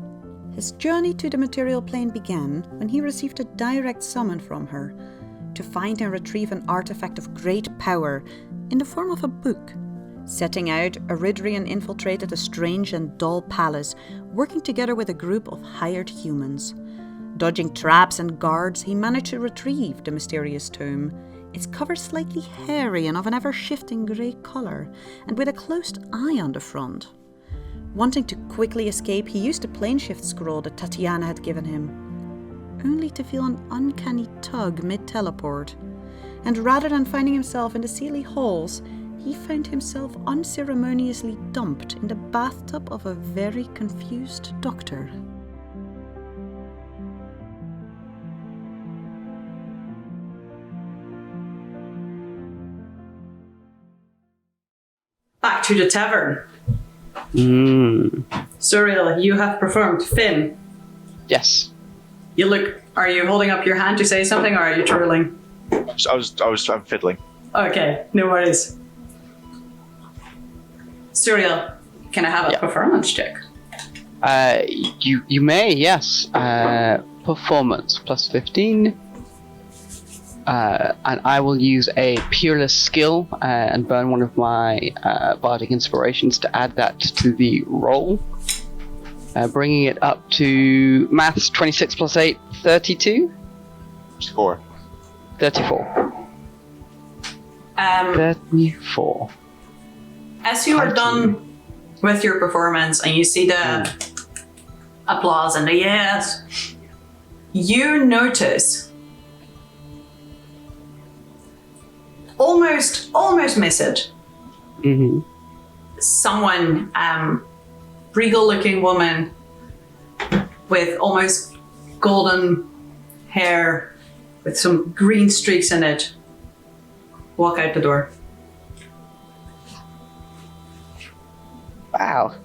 His journey to the material plane began when he received a direct summon from her to find and retrieve an artifact of great power in the form of a book. Setting out, Eridrian infiltrated a strange and dull palace, working together with a group of hired humans. Dodging traps and guards, he managed to retrieve the mysterious tome. Its cover slightly hairy and of an ever-shifting grey colour, and with a closed eye on the front. Wanting to quickly escape, he used the planeshift scroll that Tatiana had given him, only to feel an uncanny tug mid-teleport. And rather than finding himself in the Sealy halls, he found himself unceremoniously dumped in the bathtub of a very confused doctor. Back to the tavern. Suriel, you have performed. Finn, Yes. are you holding up your hand to say something, or are you twirling? I'm fiddling. Okay, no worries. Suriel, can I have a performance check? You may, yes. Performance plus 15. And I will use a peerless skill and burn one of my bardic inspirations to add that to the roll. Bringing it up to maths 26 plus 8, 32? 4. 34. 34. As you are done with your performance and you see the applause and the yes, you notice, almost miss it. Mm-hmm. Someone, regal-looking woman with almost golden hair with some green streaks in it, walk out the door. Wow.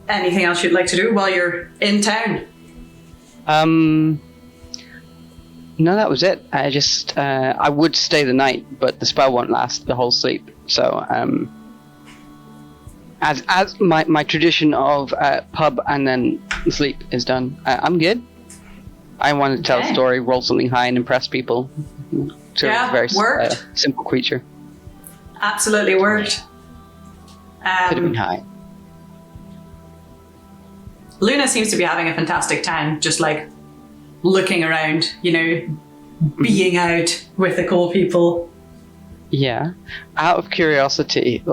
Anything else you'd like to do while you're in town? No, that was it. I would stay the night, but the spell won't last the whole sleep. So, as my tradition of pub and then sleep is done, I'm good. I wanted to tell a story, roll something high, and impress people. So Yeah, it's a very worked. simple creature. Absolutely worked. Could have been high. Luna seems to be having a fantastic time, just like looking around, being out with the cool people. Yeah. Out of curiosity,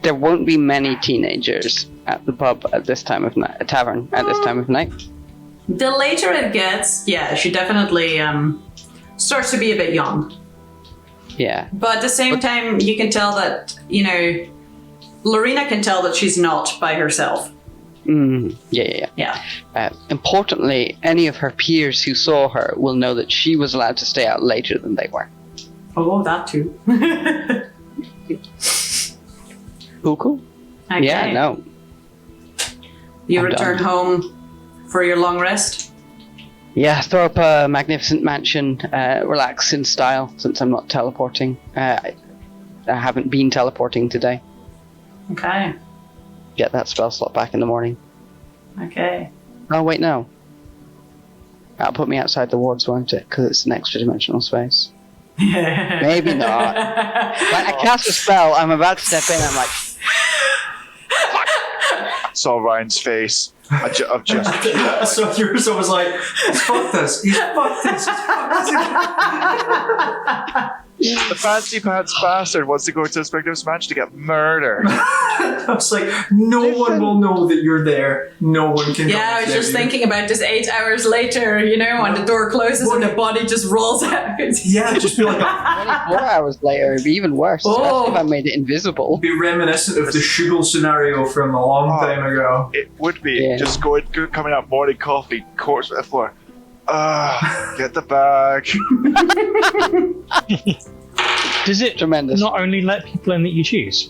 there won't be many teenagers at the pub at this time of night, a tavern at this time of night. The later it gets, she definitely starts to be a bit young. Yeah. But at the same time, you can tell that, Lorena can tell that she's not by herself. Yeah. Importantly, any of her peers who saw her will know that she was allowed to stay out later than they were. Oh, that too. Cool. Okay. Yeah, no. You I'm return done. home for your long rest? Yeah, throw up a magnificent mansion, relax in style, since I'm not teleporting. I haven't been teleporting today. Okay. Get that spell slot back in the morning. Okay. Oh, wait, no. That'll put me outside the wards, won't it? Because it's an extra dimensional space. Maybe not. When I cast a spell, I'm about to step in, I'm like, Saw Ryan's face. I've just. So yours was like, he's fucked this. He's fucked this. He's fucked this again. The fancy pants bastard wants to go to Inspector's Mansion to get murdered. I was like, no one will know that you're there. No one can. Yeah, I was just thinking about this 8 hours later, when the door closes and the body just rolls out. Yeah, just be like, 24 hours later, it'd be even worse. Especially if I made it invisible. be reminiscent of the Shugel scenario from a long time ago. It would be just coming out morning coffee, corpse at the floor. Get the bag. Does it Tremendous. not only let people in that you choose?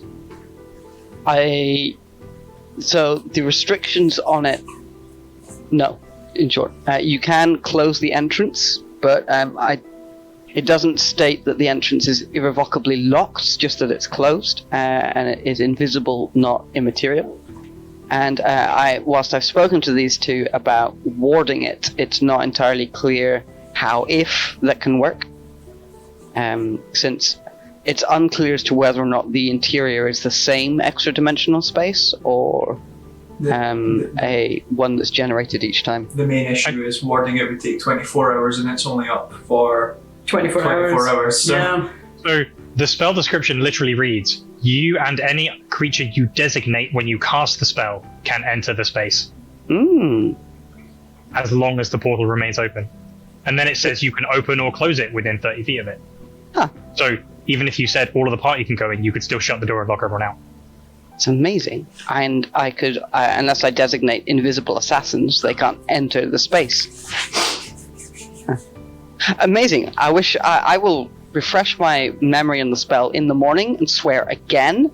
So the restrictions on it, no, in short. You can close the entrance, but it doesn't state that the entrance is irrevocably locked, just that it's closed, and it is invisible, not immaterial. And whilst I've spoken to these two about warding it, it's not entirely clear how, if that can work. Since it's unclear as to whether or not the interior is the same extra dimensional space, or a one that's generated each time. The main issue is warding it would take 24 hours, and it's only up for 24 hours. So. Yeah. So the spell description literally reads, you and any creature you designate when you cast the spell can enter the space. As long as the portal remains open. And then it says you can open or close it within 30 feet of it. Huh. So even if you said all of the party can go in, you could still shut the door and lock everyone out. It's amazing. And I could, unless I designate invisible assassins, they can't enter the space. Huh. Amazing. I will refresh my memory on the spell in the morning and swear again.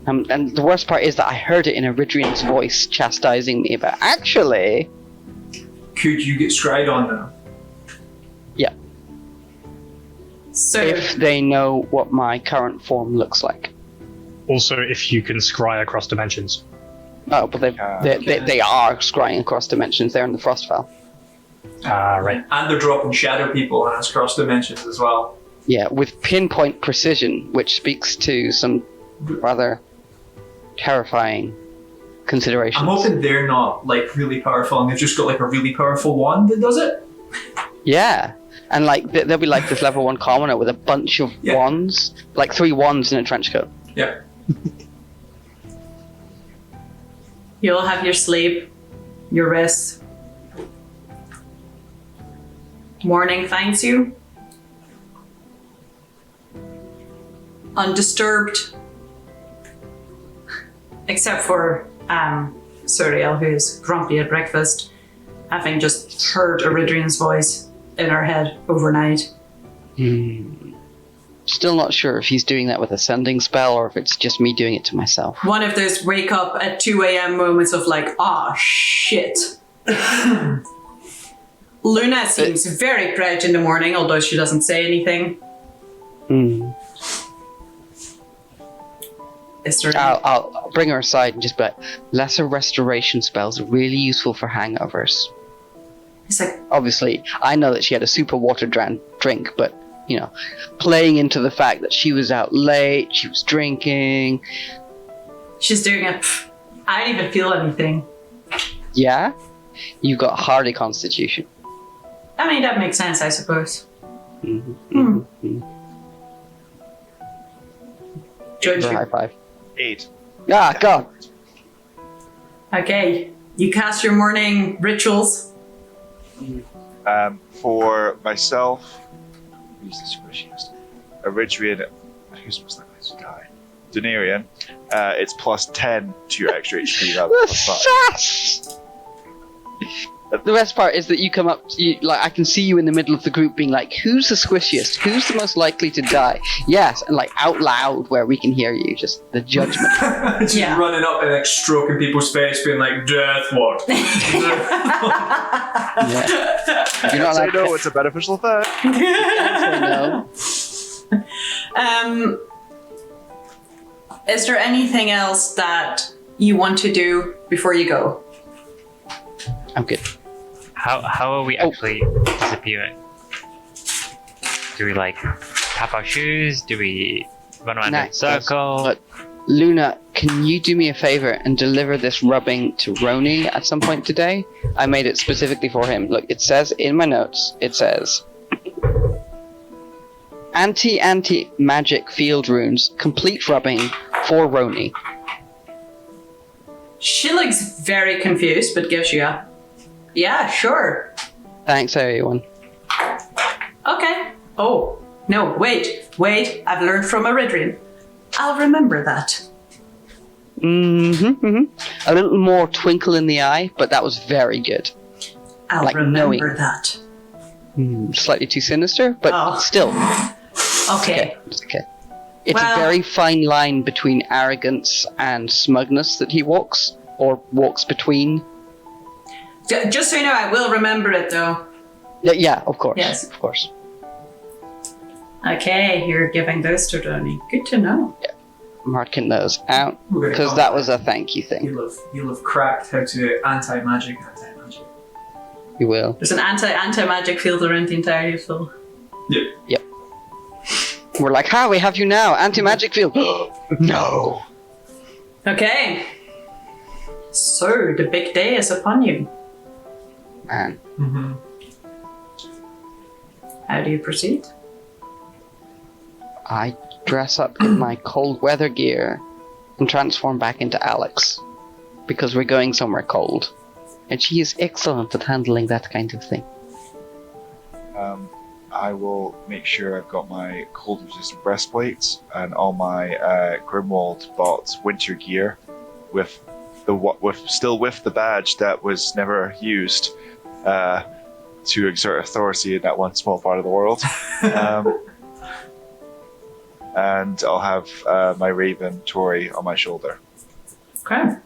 And the worst part is that I heard it in Eridrian's voice chastising me about, actually... Could you get scryed on them? Yeah. So If they know what my current form looks like. Also, if you can scry across dimensions. Oh, but they are scrying across dimensions. They're in the Frostfell. Right. And they're dropping shadow people on us cross dimensions as well. Yeah, with pinpoint precision, which speaks to some rather terrifying considerations. I'm hoping they're not like really powerful and they've just got like a really powerful wand that does it. Yeah, and like they'll be like this level 1 commoner with a bunch of wands, like 3 wands in a trench coat. Yeah. you'll have your sleep, your rest. Morning finds you undisturbed, except for Suriel, who's grumpy at breakfast, having just heard Eridrian's voice in her head overnight. Still not sure if he's doing that with a sending spell or if it's just me doing it to myself. One of those wake up at 2 a.m. moments of like, ah, shit. Luna seems very proud in the morning, although she doesn't say anything. Is there I'll bring her aside and just be like, lesser restoration spells are really useful for hangovers. It's like, Obviously, I know that she had a super watered down drink, but, you know, playing into the fact that she was out late, she was drinking. she's doing it. I don't even feel anything. Yeah? You've got a hardy constitution. I mean, that makes sense, I suppose. Judge High you. five. 8. Ah, God! Okay, you cast your morning rituals. For myself, who's the squishiest? Eridrian, who's most likely to die? Denarian, it's plus 10 to your extra HP rather than plus 5. The best part is that you come up, like I can see you in the middle of the group being like, who's the squishiest? Who's the most likely to die? Yes, and like out loud where we can hear you, just the judgment. Just running up and like stroking people's face, being like, death what? Yeah. You're not Say allowed no, to it's a beneficial effect. say no. Is there anything else that you want to do before you go? I'm good. How are we actually disappearing? Do we like tap our shoes? Do we run around in a Nice. circle? But Luna, can you do me a favor and deliver this rubbing to Roni at some point today? I made it specifically for him. Look, it says in my notes, it says anti-magic field runes, complete rubbing for Roni. She looks very confused, but gives you a, yeah, sure. Thanks, everyone. Okay. Oh, no, wait, I've learned from Eridrian. I'll remember that. A little more twinkle in the eye, but that was very good. I'll Like remember knowing. that. Slightly too sinister, but Oh. still. Okay. It's okay. It's Well- a very fine line between arrogance and smugness that he walks, or walks between. Just so you know, I will remember it though. Yeah, of course. Yes. Of course. Okay, you're giving those to Donnie. Good to know. Marking those out, We're gonna because call that it. was a thank you thing. You'll have cracked how to anti-magic. You will. There's an anti-magic field around the entire field. Yep. We're like, we have you now. Anti-magic field. No. Okay. So, the big day is upon you. Man. Mm-hmm. How do you proceed? I dress up in my cold weather gear and transform back into Alex. Because we're going somewhere cold. And she is excellent at handling that kind of thing. I will make sure I've got my cold resistant breastplates and all my Grimwald bought winter gear with the badge that was never used to exert authority in that one small part of the world. And I'll have my Raven Tory on my shoulder. Okay.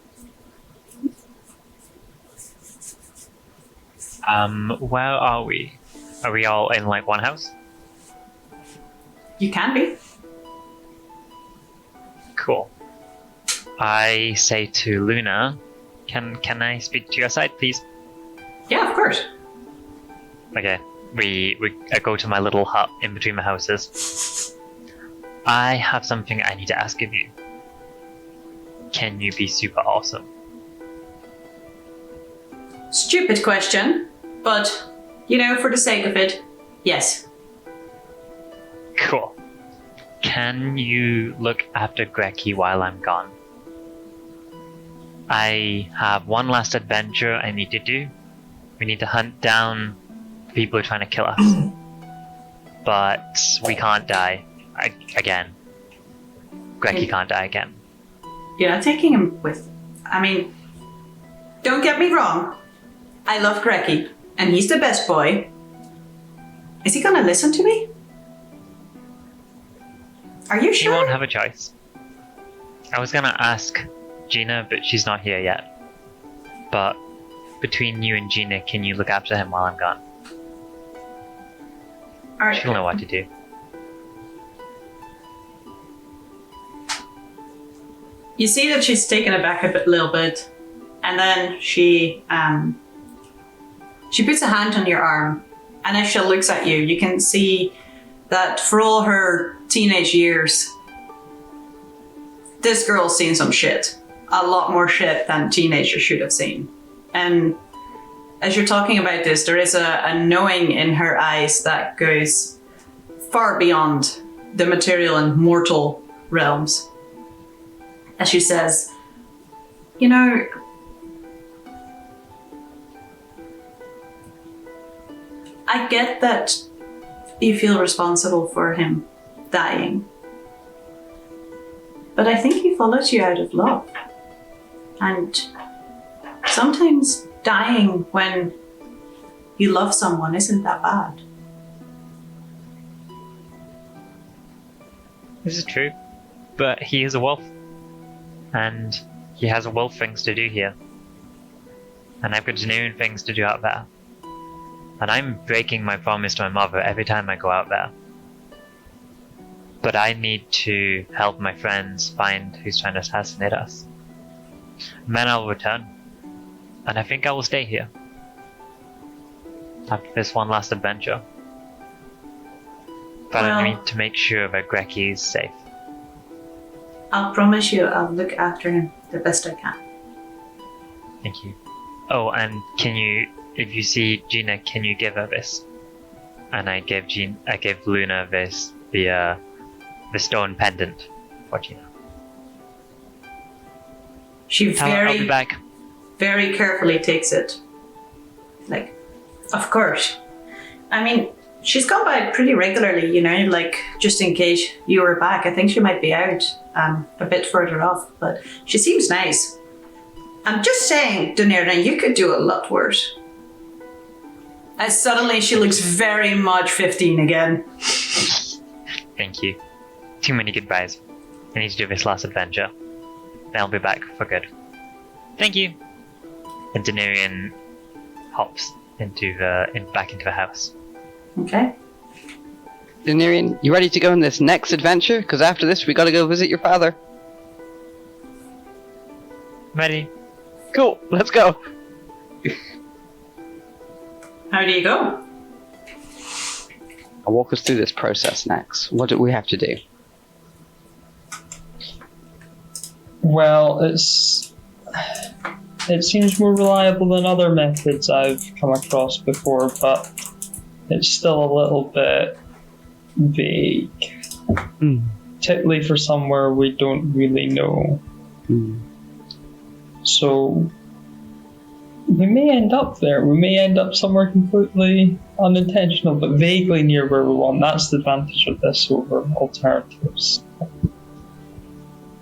Where are we? Are we all in like one house? You can be. Cool. I say to Luna, can I speak to your side, please? Yeah, of course. Okay. I go to my little hut in between my houses. I have something I need to ask of you. Can you be super awesome? Stupid question, but, for the sake of it, yes. Cool. Can you look after Greki while I'm gone? I have one last adventure I need to do. We need to hunt down people who are trying to kill us. But we can't die again. Greki can't die again. You're not taking him with... don't get me wrong. I love Greki, and he's the best boy. Is he gonna listen to me? Are you sure? You won't have a choice. I was gonna ask Gina, but she's not here yet. But between you and Gina, can you look after him while I'm gone? Alright. She'll know what to do. You see that she's taken aback a little bit, and then she puts a hand on your arm, and as she looks at you, you can see that for all her teenage years, this girl's seen some shit. A lot more shit than teenagers should have seen. And as you're talking about this, there is a knowing in her eyes that goes far beyond the material and mortal realms. As she says, I get that you feel responsible for him dying. But I think he followed you out of love. And sometimes dying when you love someone isn't that bad. This is true. But he is a wolf. And he has a wolf things to do here. And I've got genuine things to do out there. And I'm breaking my promise to my mother every time I go out there. But I need to help my friends find who's trying to assassinate us. And then I'll return. And I think I will stay here. After this one last adventure. But I need to make sure that Greki is safe. I'll promise you I'll look after him the best I can. Thank you. Oh, and can you, if you see Gina, can you give her this? And I gave Luna this, the stone pendant for Gina. She I'll be back. very carefully takes it. Like, of course. She's gone by pretty regularly, just in case you were back. I think she might be out a bit further off, but she seems nice. I'm just saying, Dunirna, you could do a lot worse. As suddenly she looks very much 15 again. Thank you. Too many goodbyes. I need to do this last adventure. Then I'll be back for good. Thank you. And Denarian hops back into the house. Okay. Denarian, you ready to go on this next adventure? Because after this, we gotta go visit your father. Ready? Cool, let's go. How do you go? I'll walk us through this process next. What do we have to do? Well, it's it seems more reliable than other methods I've come across before, but it's still a little bit vague. Particularly for somewhere we don't really know. So we may end up there. We may end up somewhere completely unintentional, but vaguely near where we want. That's the advantage of this over alternatives.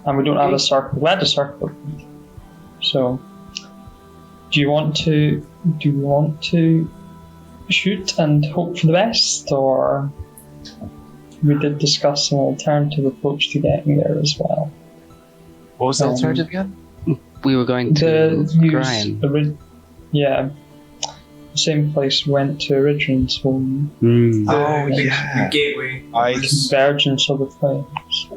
And we don't have a circle. We had a circle. So, do you want to shoot and hope for the best, or we did discuss an alternative approach to getting there as well? What was the alternative again? We were going to Brian. the same place we went to Origin's home. The gateway. Convergence of the flames.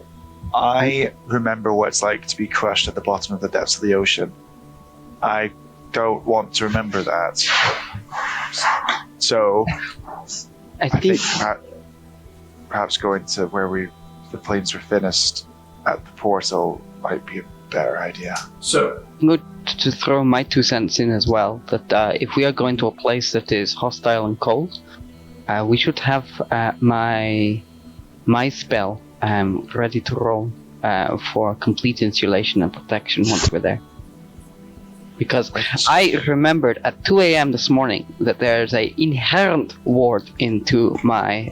I remember what it's like to be crushed at the bottom of the depths of the ocean. I don't want to remember that. So, I think perhaps going to where the planes were thinnest at the portal might be a better idea. So, I'm going to throw my 2 cents in as well, that if we are going to a place that is hostile and cold, we should have my spell ready to roll for complete insulation and protection once we're there. Because I remembered at 2 a.m. this morning that there's a inherent ward into my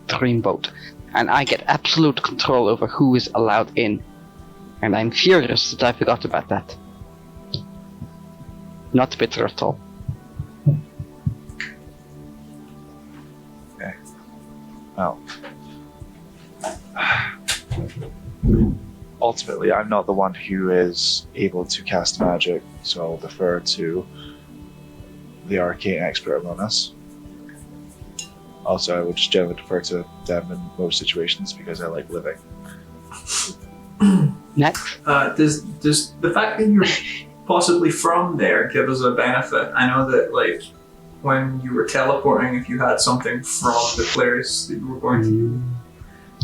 dreamboat, and I get absolute control over who is allowed in. And I'm furious that I forgot about that. Not bitter at all. Okay. Well. Ultimately, I'm not the one who is able to cast magic, so I'll defer to the arcane expert among us. Also, I would just generally defer to them in most situations because I like living. Next. Does the fact that you're possibly from there give us a benefit? I know that, like, when you were teleporting, if you had something from the place that you were going to,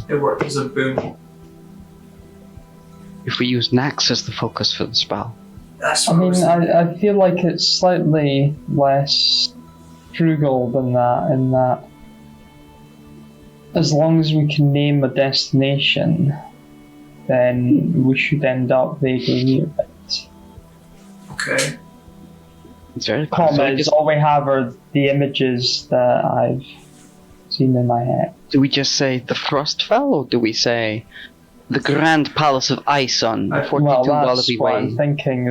it worked as a boon. If we use Nax as the focus for the spell. That's I mean, I feel like it's slightly less frugal than that, in that as long as we can name a destination, then we should end up vaguely near it. Okay. It's very Problem is, all we have are the images that I've seen in my head. Do we just say the Frostfell, or do we say the Grand Palace of Ice on 42 Well, that's Wallaby what Way? I'm thinking.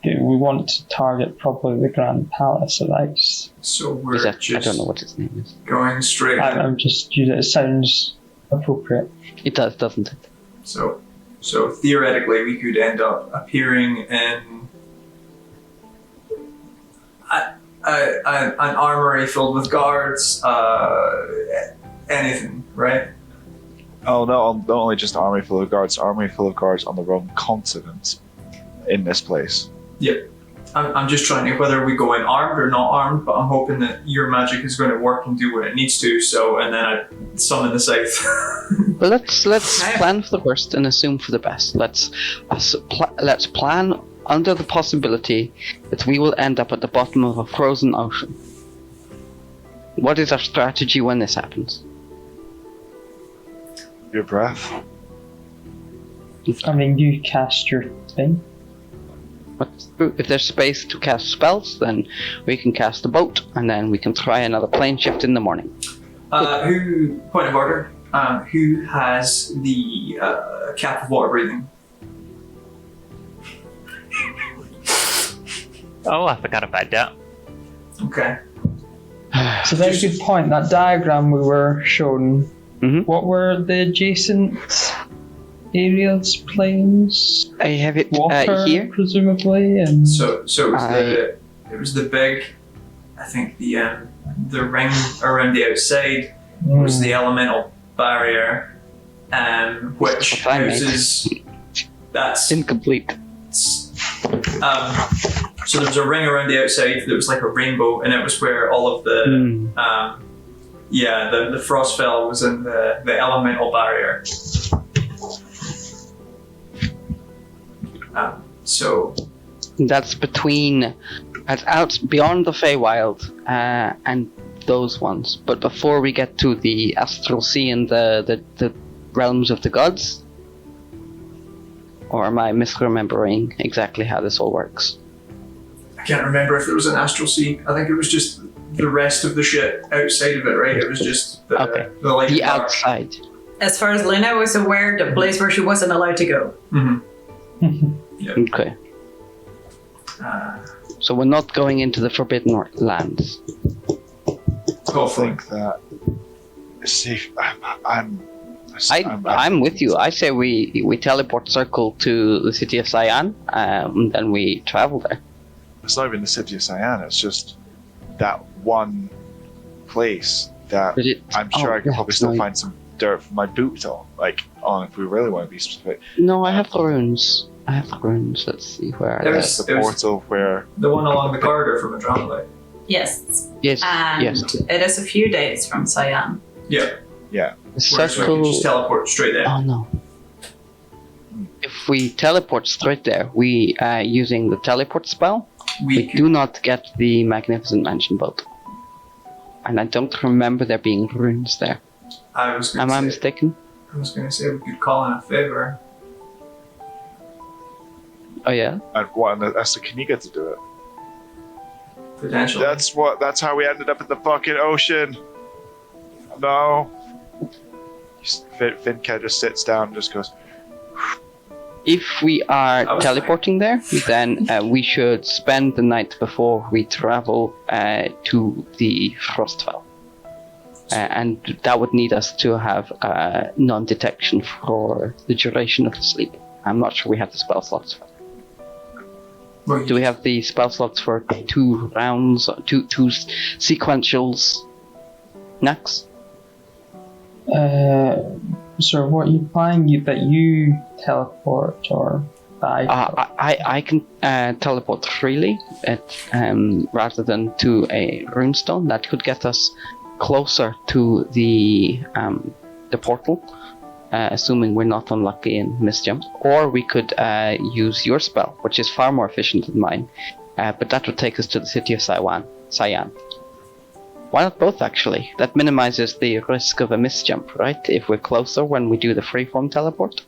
We want to target probably the Grand Palace of Ice. So we're I just don't know what its name is. going straight. I'm just using it. It sounds appropriate. It does, doesn't it? So theoretically, we could end up appearing in an armory filled with guards, anything, right? Oh no, not only just army full of guards on the wrong continent in this place. Yep. I'm just trying to, whether we go in armed or not armed, but I'm hoping that your magic is going to work and do what it needs to, and then I summon the Scythe. Well, let's plan for the worst and assume for the best. Let's plan under the possibility that we will end up at the bottom of a frozen ocean. What is our strategy when this happens? Your breath. I mean, you cast your thing. But if there's space to cast spells, then we can cast a boat, and then we can try another plane shift in the morning. Point of order, who has the cap of water breathing? Oh, I forgot about that. Okay. It's a very good point. That diagram we were shown, what were the adjacent areas, planes? I have it Water, here. presumably, and So it was the big, I think the ring around the outside was the elemental barrier, which That's what I meant. houses. That's Incomplete. So there was a ring around the outside that was like a rainbow, and it was where all of the the Frostfell was in the elemental barrier. So That's between, that's out beyond the Feywild and those ones. But before we get to the Astral Sea and the realms of the gods, or am I misremembering exactly how this all works? I can't remember if there was an astral sea. I think it was just the rest of the shit outside of it, right? It was just the light The dark. outside. As far as Lena was aware, the place where she wasn't allowed to go. Okay. So we're not going into the Forbidden Lands. I think that safe. I'm with you. I say we teleport circle to the city of Cyan, and then we travel there. It's not even the city of Cyan. It's just that one place that I'm sure I could probably still find some dirt from my boots on. If we really want to be specific. No, I have the runes. Let's see where. There's the portal where the one along the corridor from Andromeda. Yes. Yes. And yes. it is a few days from Cyan. Yeah. The So we can just teleport straight there. Oh no. If we teleport straight there, we using the teleport spell, we do not get the Magnificent Mansion boat. And I don't remember there being runes there. Am I mistaken? I was going to say we could call in a favor. Oh yeah? and that's the Kaniga to do it. Potentially. That's how we ended up in the fucking ocean. No. Finca just sits down and just goes. If we are teleporting there, then we should spend the night before we travel to the Frostfell. And that would need us to have non-detection for the duration of the sleep. I'm not sure we have the spell slots for that. Do we have the spell slots for 2 rounds, two sequentials? Next? So what are you planning? That you teleport or that I can teleport freely rather than to a runestone. That could get us closer to the portal, assuming we're not unlucky and misjump. Or we could use your spell, which is far more efficient than mine, but that would take us to the city of Cyan. Why not both, actually? That minimizes the risk of a misjump, right? If we're closer when we do the freeform teleport.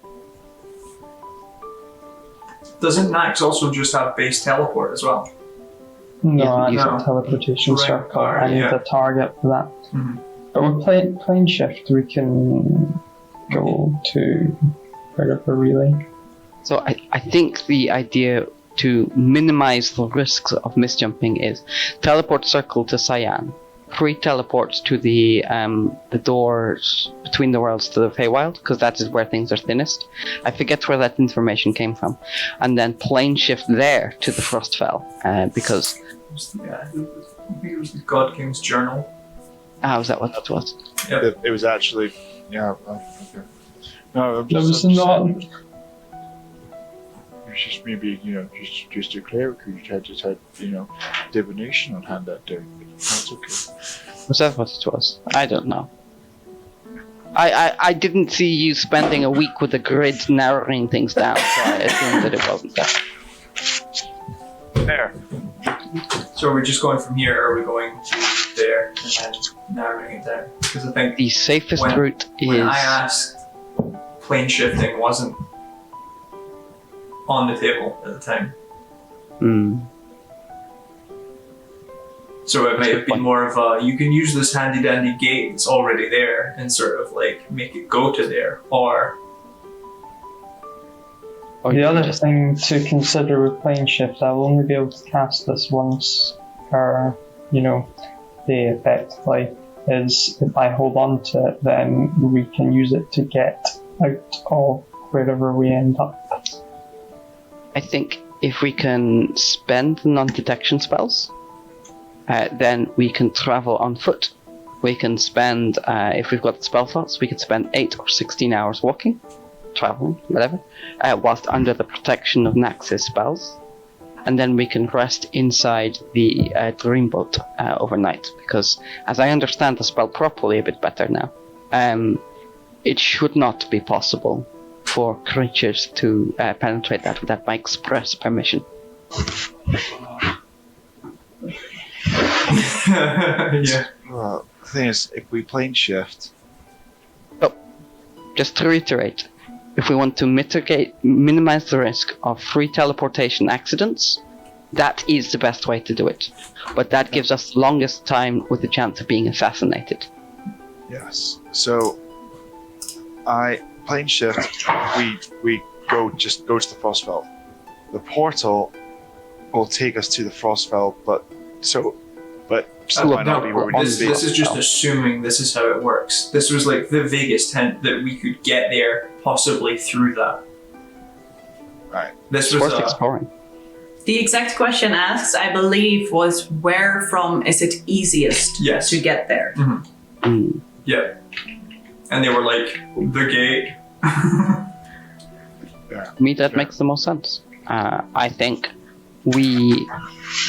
Doesn't Nax also just have base teleport as well? No, Yeah, I use have a teleportation Right, circle. alright, I need yeah. a target for that. Mhm. But with plane shift, we can go to wherever really. So I think the idea to minimize the risks of misjumping is teleport circle to Cyan, pre-teleport to the doors between the worlds to the Feywild, because that is where things are thinnest. I forget where that information came from. And then plane shift there to the Frostfell, because... I think it was the God King's Journal. Was that what that was? Yep. It was actually, yeah. Okay. No, I'm There just. was not. It's just maybe just a cleric who just had divination on hand that day. That's okay. Was that what it was? I don't know. I didn't see you spending a week with a grid narrowing things down, so I assumed that it wasn't that. There. So are we just going from here, or are we going to there and then narrowing it down? Because I think The safest When- route is... when I asked, plane shifting wasn't on the table at the time. Hmm. So it might have been more of a, you can use this handy dandy gate that's already there and sort of like make it go to there, or Or The you other just- thing to consider with plane shift, I'll only be able to cast this once per, day effectively, is if I hold on to it, then we can use it to get out of wherever we end up. I think if we can spend non-detection spells, then we can travel on foot. We can spend, if we've got spell slots, we can spend 8 or 16 hours walking, traveling, whatever, whilst under the protection of Nax's spells. And then we can rest inside the dreamboat overnight, because as I understand the spell properly a bit better now, it should not be possible for creatures to penetrate that without my express permission. Yeah. Well, the thing is, if we plane shift, Just to reiterate, if we want to minimize the risk of free teleportation accidents, that is the best way to do it. But that gives us the longest time with the chance of being assassinated. yes. So, I plane shift. We go to the Frostfell. The portal will take us to the Frostfell, but still might not be where we need to be. This is just assuming this is how it works. This was like the vaguest hint that we could get there possibly through that. Right. This It's was worth exploring. The exact question asked, I believe, was where from is it easiest Yes. to get there? Mm. Yeah. And they were like, the gate. To me, that makes the most sense. I think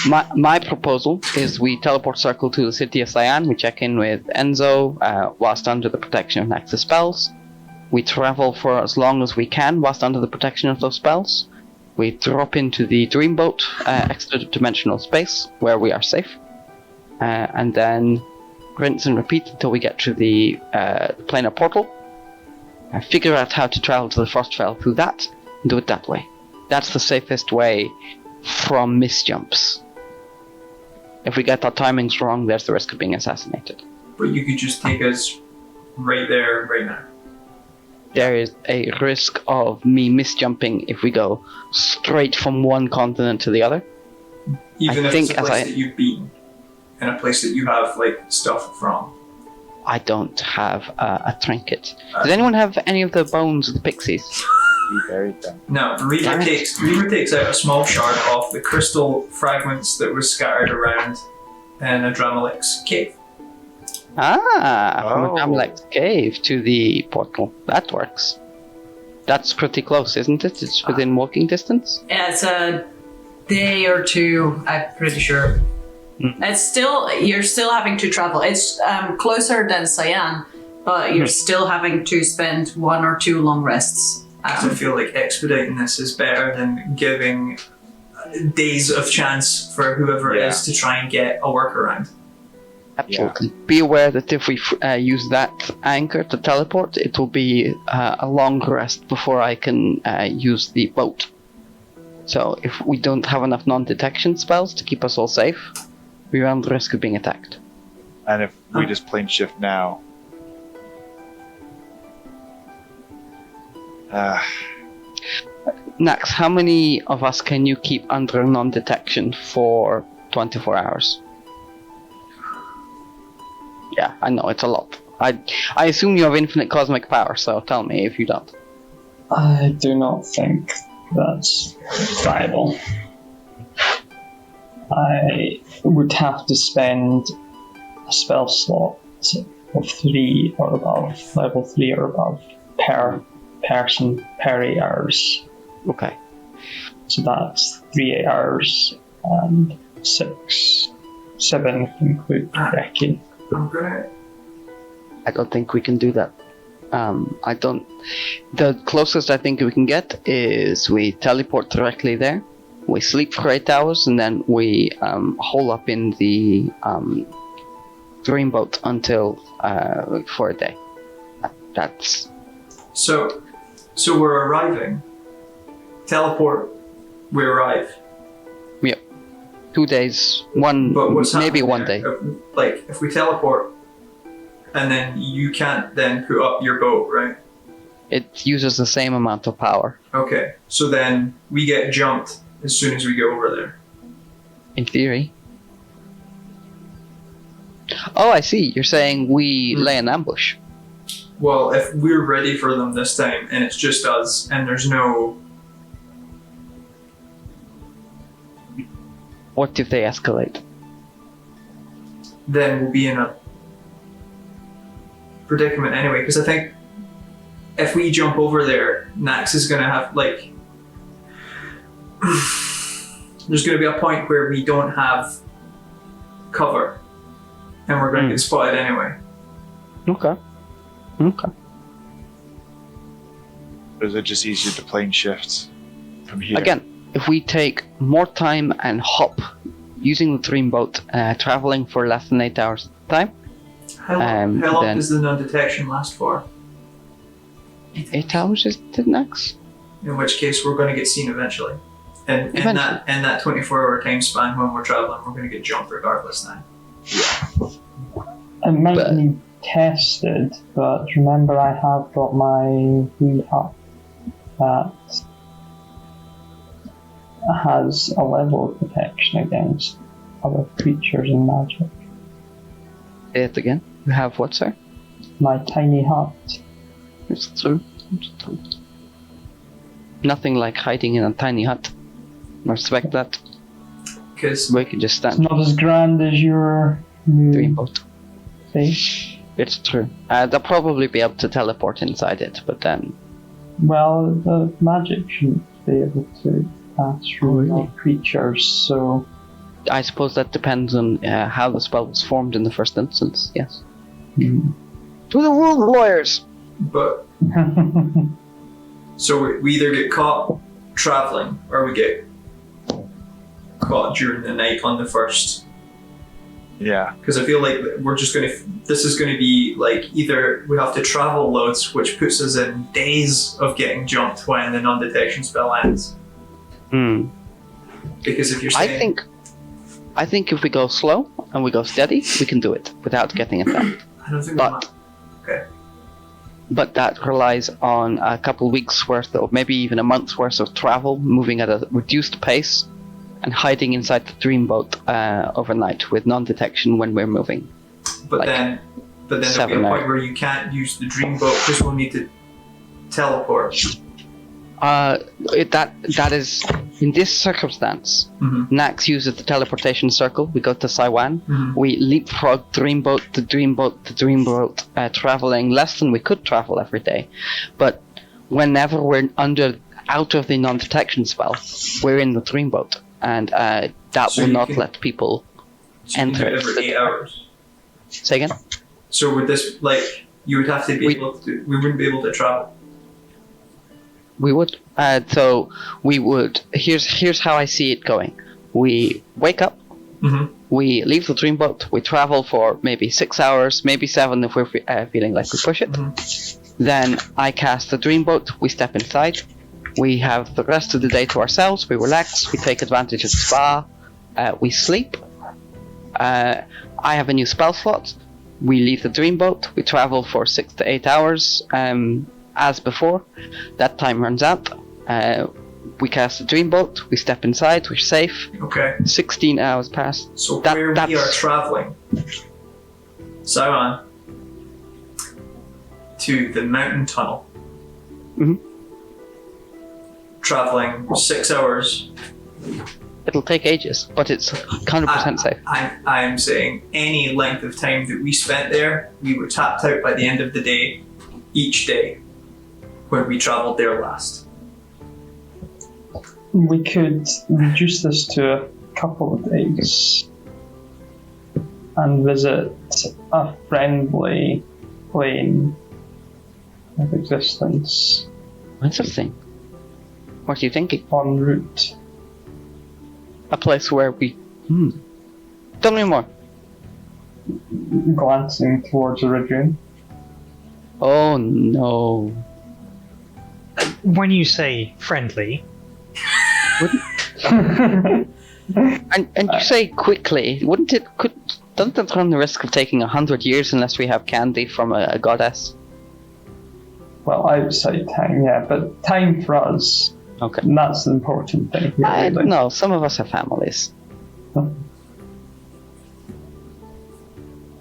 my proposal is we teleport circle to the city of Cyan, we check in with Enzo whilst under the protection of Nexus spells. We travel for as long as we can whilst under the protection of those spells. We drop into the Dreamboat extra-dimensional space where we are safe. And then rinse and repeat until we get to the planar portal. Figure out how to travel to the Frostfell through that, and do it that way. That's the safest way from misjumps. If we get our timings wrong, there's the risk of being assassinated. But you could just take us right there, right now. There is a risk of me misjumping if we go straight from one continent to the other. Even I if think it's a place that you've been, and a place that you have like stuff from. I don't have a trinket. Does anyone have any of the bones of the pixies? We buried them. No, Reaver takes out a small shard of the crystal fragments that was scattered around in a Dramalix cave. From Oh. a Amlex cave to the portal. That works. That's pretty close, isn't it? It's within walking distance? Yeah, it's a day or two, I'm pretty sure. It's still, you're still having to travel. It's closer than Cyan, but you're still having to spend 1 or 2 long rests. I feel like expediting this is better than giving days of chance for whoever it is to try and get a workaround. Absolutely. Be aware that if we use that anchor to teleport, it will be a long rest before I can use the boat. So if we don't have enough non-detection spells to keep us all safe, we run the risk of being attacked. And if we just plane shift now, Nax, how many of us can you keep under non-detection for 24 hours? Yeah, I know, it's a lot. I assume you have infinite cosmic power, so tell me if you don't. I do not think that's viable. I would have to spend a spell slot of 3 or above, level 3 or above, per person per 8 hours. Okay. So that's 3 8 hours and 6, 7 if you include Becky. I don't think we can do that. The closest I think we can get is we teleport directly there, we sleep for 8 hours, and then we hole up in the Dreamboat until for a day. That's So we're arriving. Teleport. We arrive. 2 days, one But what's maybe happening 1 there? day. If we teleport, and then you can't then put up your boat, right? It uses the same amount of power. Okay. So then we get jumped as soon as we get over there. In theory. Oh, I see. You're saying we lay an ambush. Well, if we're ready for them this time, and it's just us, and there's no... What if they escalate? then we'll be in a predicament anyway, because I think if we jump over there, Nax is going to have, like... there's going to be a point where we don't have cover, and we're going to get spotted anyway. Okay. or is it just easier to plane shift from here? Again, if we take more time and hop using the dreamboat, traveling for less than 8 hours at a time. How long then- does the non-detection last for? 8 hours is the next. In which case, we're going to get seen eventually. And in that 24-hour time span when we're traveling, we're going to get jumped regardless now. It might be tested, but remember I have got my wee hut that has a level of protection against other creatures and magic. Say it again. You have what, sir? My tiny hut. It's true. Nothing like hiding in a tiny hut. I respect that. Because We can just It's stand not as grand as your new dreamboat. face. It's true. They'll probably be able to teleport inside it, but then Well, the magic shouldn't be able to pass through really? creatures, so I suppose that depends on how the spell was formed in the first instance. Yes. hmm. To the world, lawyers. But so we either get caught traveling or we get caught during the night on the first. Yeah. Because I feel like this is going to be like either we have to travel loads, which puts us in days of getting jumped when the non-detection spell ends. Because if you're saying, I think if we go slow and we go steady, we can do it without getting attacked. I don't think But But that relies on a couple weeks worth of, maybe even a month's worth of travel, moving at a reduced pace, and hiding inside the dreamboat overnight with non-detection when we're moving. But like then there'll be a 7 point hours. where you can't use the dreamboat because we'll need to teleport. That is, in this circumstance, Mhm. Nax uses the teleportation circle. We go to Saiwan. Mhm. We leapfrog dreamboat to dreamboat to dreamboat, traveling less than we could travel every day. But whenever we're out of the non-detection spell, we're in the dreamboat, and that So will you not can- let people So you can do enter. it every 8 hours. Say again? So with this, like, you would have to be We- able to. We wouldn't be able to travel. We would. So we would. Here's how I see it going. We wake up. Mhm. We leave the dreamboat. We travel for maybe 6 hours, maybe 7 if we're feeling like we push it. Then I cast the dreamboat. We step inside. We have the rest of the day to ourselves. We relax. We take advantage of the spa. We sleep. I have a new spell slot. We leave the dreamboat. We travel for 6 to 8 hours. As before, that time runs out. We cast the dreamboat. We step inside. We're safe. Okay. 16 hours pass. So That- where we that's- are traveling, Sauron, to the mountain tunnel. Mhm. Traveling 6 hours. It'll take ages, but it's 100% safe. I am saying any length of time that we spent there, we were tapped out by the end of the day, each day, when we traveled there last. We could reduce this to a couple of days and visit a friendly plane of existence Interesting. What are you thinking? en route. A place where we... Tell me more. Glancing towards Iridium. Oh no. When you say friendly, And you say quickly, wouldn't it... Doesn't it run the risk of taking 100 years unless we have candy from a goddess? Well, outside time, yeah, but time for us. Okay. And that's the important thing here, I really. don't know, some of us have families.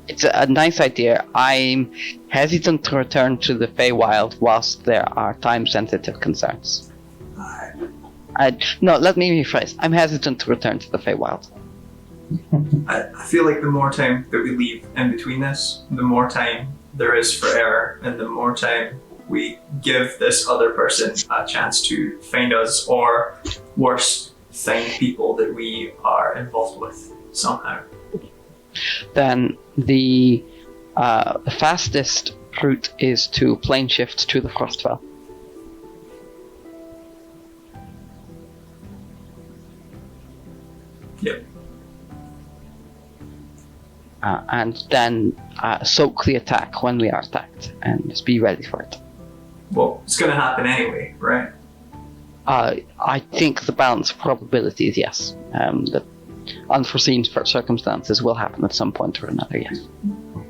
It's a nice idea. I'm hesitant to return to the Feywild whilst there are time-sensitive concerns. No, let me rephrase. I'm hesitant to return to the Feywild. I feel like the more time that we leave in between this, the more time there is for error, and the more time we give this other person a chance to find us, or worse, find people that we are involved with somehow. Then the fastest route is to plane shift to the Frostfell. Yep. And then soak the attack when we are attacked, and just be ready for it. Well, it's going to happen anyway, right? I think the balance of probabilities, yes. That unforeseen circumstances will happen at some point or another, yes.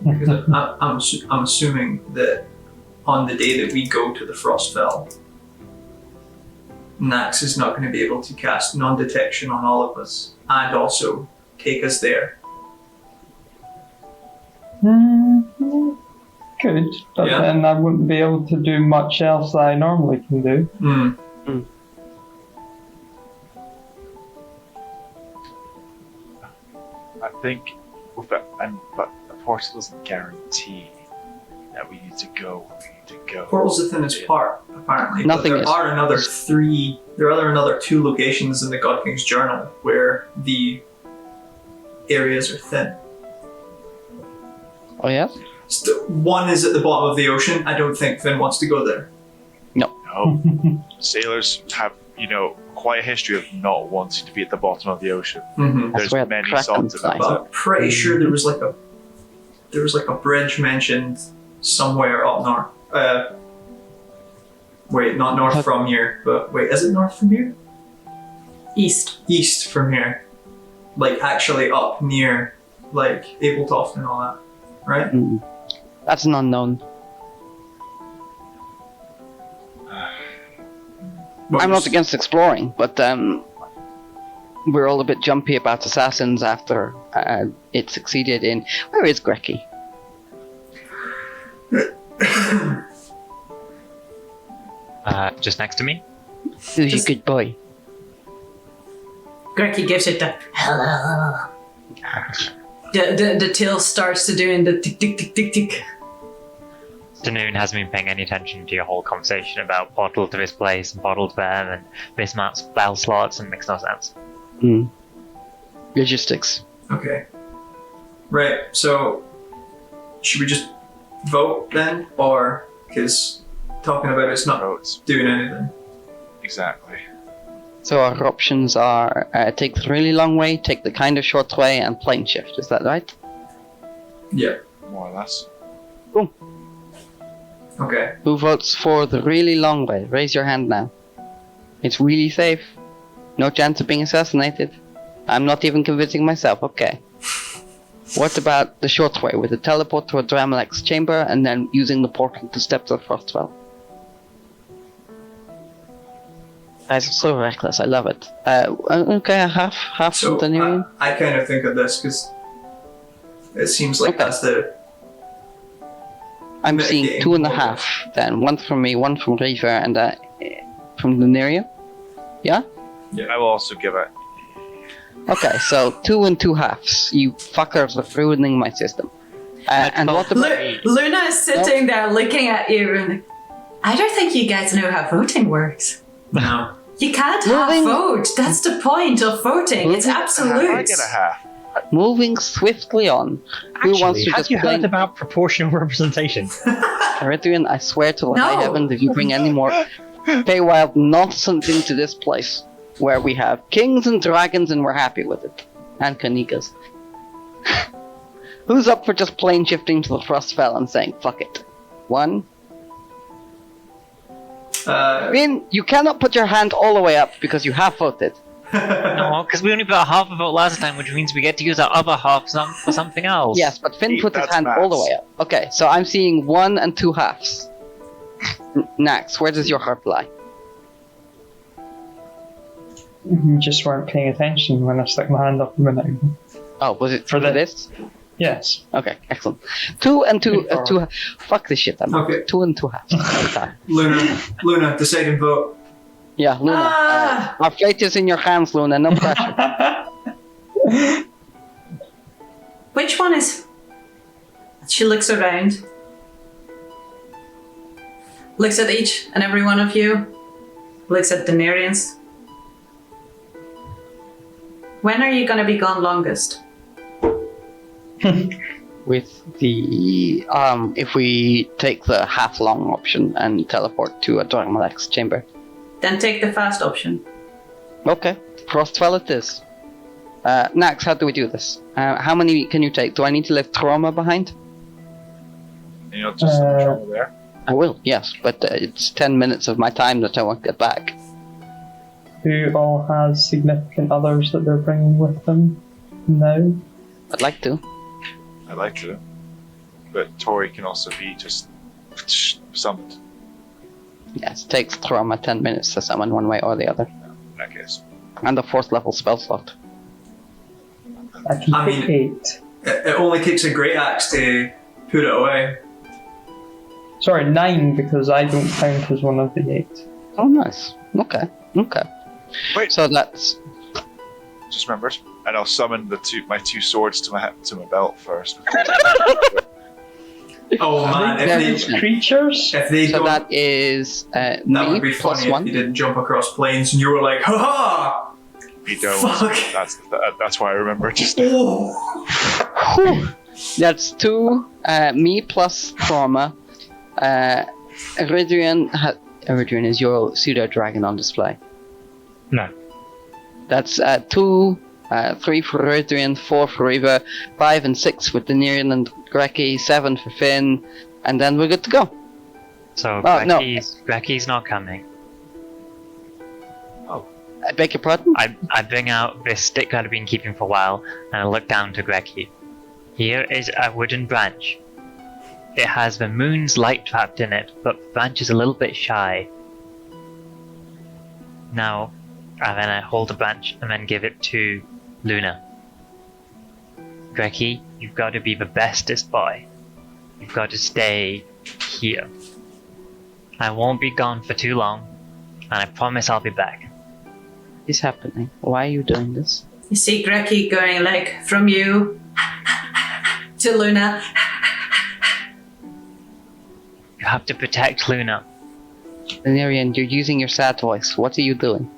Because I'm assuming that on the day that we go to the Frostfell, Nax is not going to be able to cast non-detection on all of us and also take us there. Could, but Yeah. then I wouldn't be able to do much else that I normally can do. I think with that, but the portal doesn't guarantee that we need to go. Portal's the thinnest part, apparently. Nothing but is. there are another 2 locations in the God King's Journal where the areas are thin. Oh, yes? One is at the bottom of the ocean. I don't think Finn wants to go there. No. Sailors have, quite a history of not wanting to be at the bottom of the ocean. Mm-hmm. That's where There's many Kraken songs about flies. But I'm pretty sure there was like a bridge mentioned somewhere up north. Wait, not north from here, but wait, is it north from here? East. East from here. Like actually up near like Abletoft and all that, right? That's an unknown. Well, I'm not against exploring, but we're all a bit jumpy about assassins after it succeeded in... Where is Grecki? Just next to me. Who's your good boy? Greggy gives it the hello. The tail starts to doing the tick tick tick tick tick. Danoon hasn't been paying any attention to your whole conversation about portal to this place and portal to them and Bismarck's spell slots, and makes no sense. Logistics. Okay. Right, so should we just vote then? Or, because talking about it's not Roads. doing anything. Exactly. So our options are take the really long way, take the kind of short way, and plane shift. Is that right? Yeah. More or less. Boom. Okay. Who votes for the really long way? Raise your hand now. It's really safe. No chance of being assassinated. I'm not even convincing myself. Okay. What about the short way with the teleport to a Dramalek's chamber and then using the portal to step to the Frostfell? Guys are so reckless. I love it. Okay, half So continuing. I kind of think of this because it seems like Okay. that's the... I'm mitigating seeing 2.5 factor. then. One from me, one from Reaver, and from Daenerys. Yeah? I will also give it. Okay, so 2 and 2 halves. You fuckers are ruining my system. And what about... Luna is sitting there looking at you and I don't think you guys know how voting works. No. You can't Moving- half vote. That's the point of voting. It's I absolute. get a half. Moving swiftly on. Who wants Actually, to have just you play... heard about proportional representation? Eritrean, I swear to the high No. heavens, if you bring any more Feywild nonsense into this place, where we have kings and dragons and we're happy with it. And Kanikas. Who's up for just plane shifting to the Frostfell and saying, fuck it? 1. Finn, you cannot put your hand all the way up because you have voted. No, because we only put half a vote last time, which means we get to use our other half for something else. Yes, but Finn put his That's hand all the maths. way up. Okay, so I'm seeing 1 and 2 halves. Nax, where does your heart lie? You just weren't paying attention when I stuck my hand up a minute ago. Oh, was it For for the- this? Yes. Okay, excellent. 2 and 2, 2. Fuck this shit. I'm Okay. 2 and 2 halves. Okay. Luna, decide and vote. Yeah, Luna. Ah. Our fate is in your hands, Luna. No pressure. Which one is... She looks around. Looks at each and every one of you. Looks at Daenerys. When are you gonna be gone longest? With the if we take the half long option and teleport to a Dramalek's chamber. Then take the fast option. Okay, Frostfell it is. Nax, how do we do this? How many can you take? Do I need to leave trauma behind? You know, just over there. I will, yes, but it's 10 minutes of my time that I won't get back. Who all has significant others that they're bringing with them? No. I'd like to. I like to. But Tori can also be just summoned. Yes, it takes trauma 10 minutes to summon one way or the other. In that case. And a 4th level spell slot. I can pick 8. It only takes a great axe to put it away. Sorry, 9 because I don't count as one of the 8. Oh, nice. Okay. Wait. So that's... Just remembered. And I'll summon my 2 swords to my belt first. Oh man, These creatures? if they So don't, that is that me would be plus funny 1. if you didn't jump across planes and you were like, ha You don't. Fuck. That's why I remember just. ha! Whew. That's 2, me plus trauma. Iridian is your pseudo dragon on display. No. That's 2, 3 for Iridian, 4 for Reva, 5 and 6 for Daenerys and Greki, 7 for Finn, and then we're good to go. So no. Grecky's not coming. I beg your pardon? I bring out this stick that I've been keeping for a while, and I look down to Grecky. Here is a wooden branch. It has the moon's light trapped in it, but the branch is a little bit shy. Now, and then I hold the branch and then give it to Luna. Grecky, you've got to be the bestest boy. You've got to stay here. I won't be gone for too long, and I promise I'll be back. What is happening? Why are you doing this? You see Grecky going like from you to Luna. You have to protect Luna. Daenerys, you're using your sad voice. What are you doing?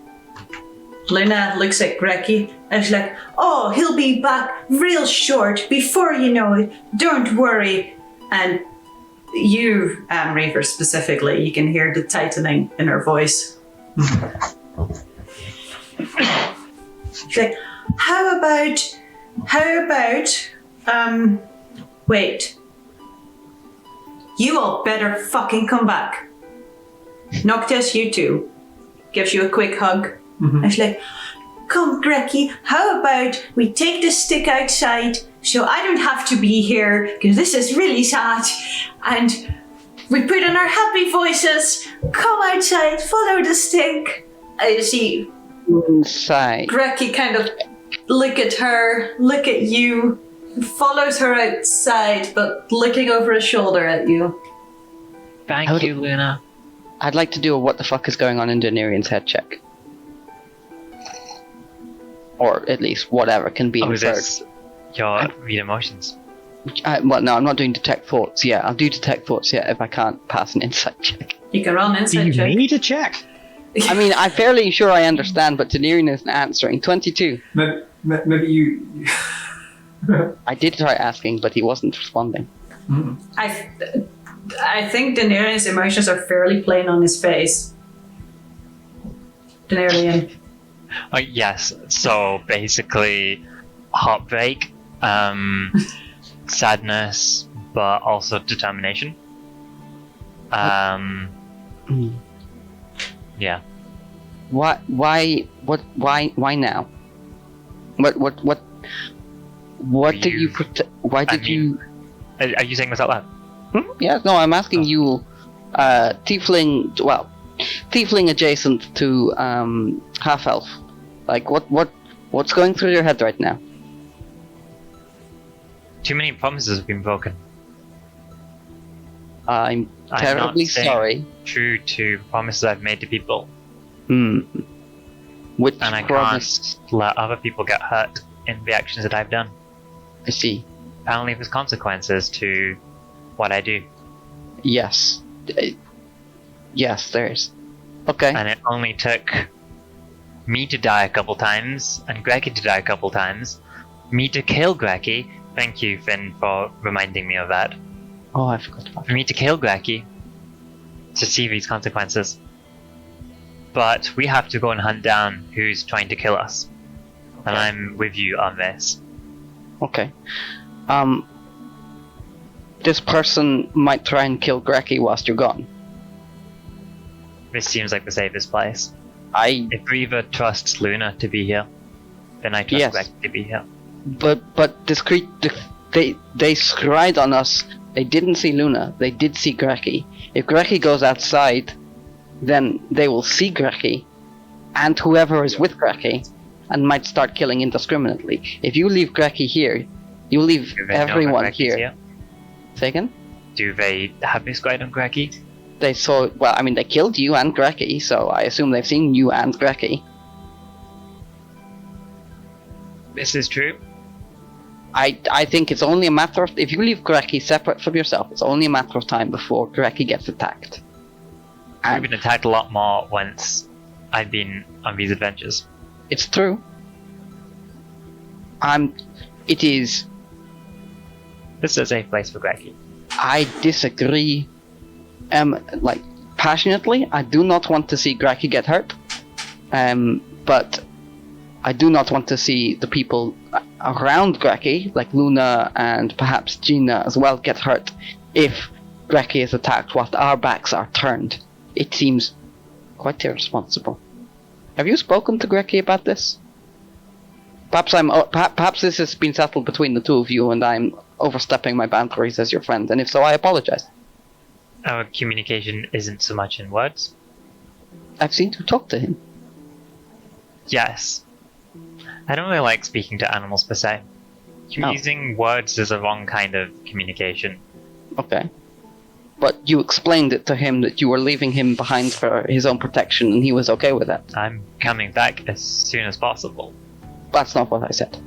Luna looks at Grecky and she's like, oh, he'll be back real short before you know it. Don't worry. And you, Reaver specifically, you can hear the tightening in her voice. She's like, how about, wait. You all better fucking come back. Noctis, you too. Gives you a quick hug. Mm-hmm. And she's like, come, Grecky, how about we take the stick outside so I don't have to be here because this is really sad. And we put on our happy voices. Come outside, follow the stick. I see Inside. Grecky kind of look at her, look at you, follows her outside, but looking over his shoulder at you. Thank you, Luna. I'd like to do a what the fuck is going on in Daenerys' head check. Or at least whatever can be Oh, is inferred. this your read emotions? Well, no, I'm not doing detect thoughts yet. I'll do detect thoughts yet if I can't pass an insight check. You can roll an Do insight you check. need a check? I mean, I'm fairly sure I understand, but Daenerys isn't answering. 22. Maybe you. I did try asking, but he wasn't responding. I think Daenerys' emotions are fairly plain on his face. Daenerys. Yes, so basically heartbreak, sadness, but also determination. Yeah. Why now? What did you why did you... Are you saying this out loud? Yeah, no, I'm asking you, tiefling adjacent to, half-elf. Like, what's going through your head right now? Too many promises have been broken. I'm I'm terribly not staying sorry. True to promises I've made to people, Which and I promise? can't let other people get hurt in the actions that I've done. I see. Apparently there's consequences to what I do. Yes. Yes, there is. Okay. And it only took me to die a couple times, and Grecky to die a couple times, me to kill Grecky. Thank you, Finn, for reminding me of that. Oh, I forgot about For me to kill Grecky, to see these consequences. But we have to go and hunt down who's trying to kill us. and I'm with you on this. Okay. This person might try and kill Greki whilst you're gone. This seems like the safest place. If Reaver trusts Luna to be here, then I trust Greki to be here. But discreet, they scryed on us. They didn't see Luna. They did see Greki. If Greki goes outside, then they will see Greki, and whoever is with Greki, and might start killing indiscriminately. If you leave Greki here, you leave everyone here. Say again? Do they have this guide on Greki? They saw. Well, I mean, they killed you and Greki, so I assume they've seen you and Greki. This is true. I think it's only a matter of, if you leave Greki separate from yourself, it's only a matter of time before Greki gets attacked. We've been attacked a lot more once I've been on these adventures. It's true. It is. This is a safe place for Greki. I disagree. Like, passionately, I do not want to see Greki get hurt. But I do not want to see the people around Greki, like Luna and perhaps Gina as well, get hurt if Greki is attacked whilst our backs are turned. It seems quite irresponsible. Have you spoken to Greki about this? Perhaps this has been settled between the two of you and I'm overstepping my boundaries as your friend, and if so, I apologize. Our communication isn't so much in words. I've seen you talk to him. Yes. I don't really like speaking to animals per se. Using words is a wrong kind of communication. Okay. But you explained it to him that you were leaving him behind for his own protection, and he was okay with that. I'm coming back as soon as possible. That's not what I said.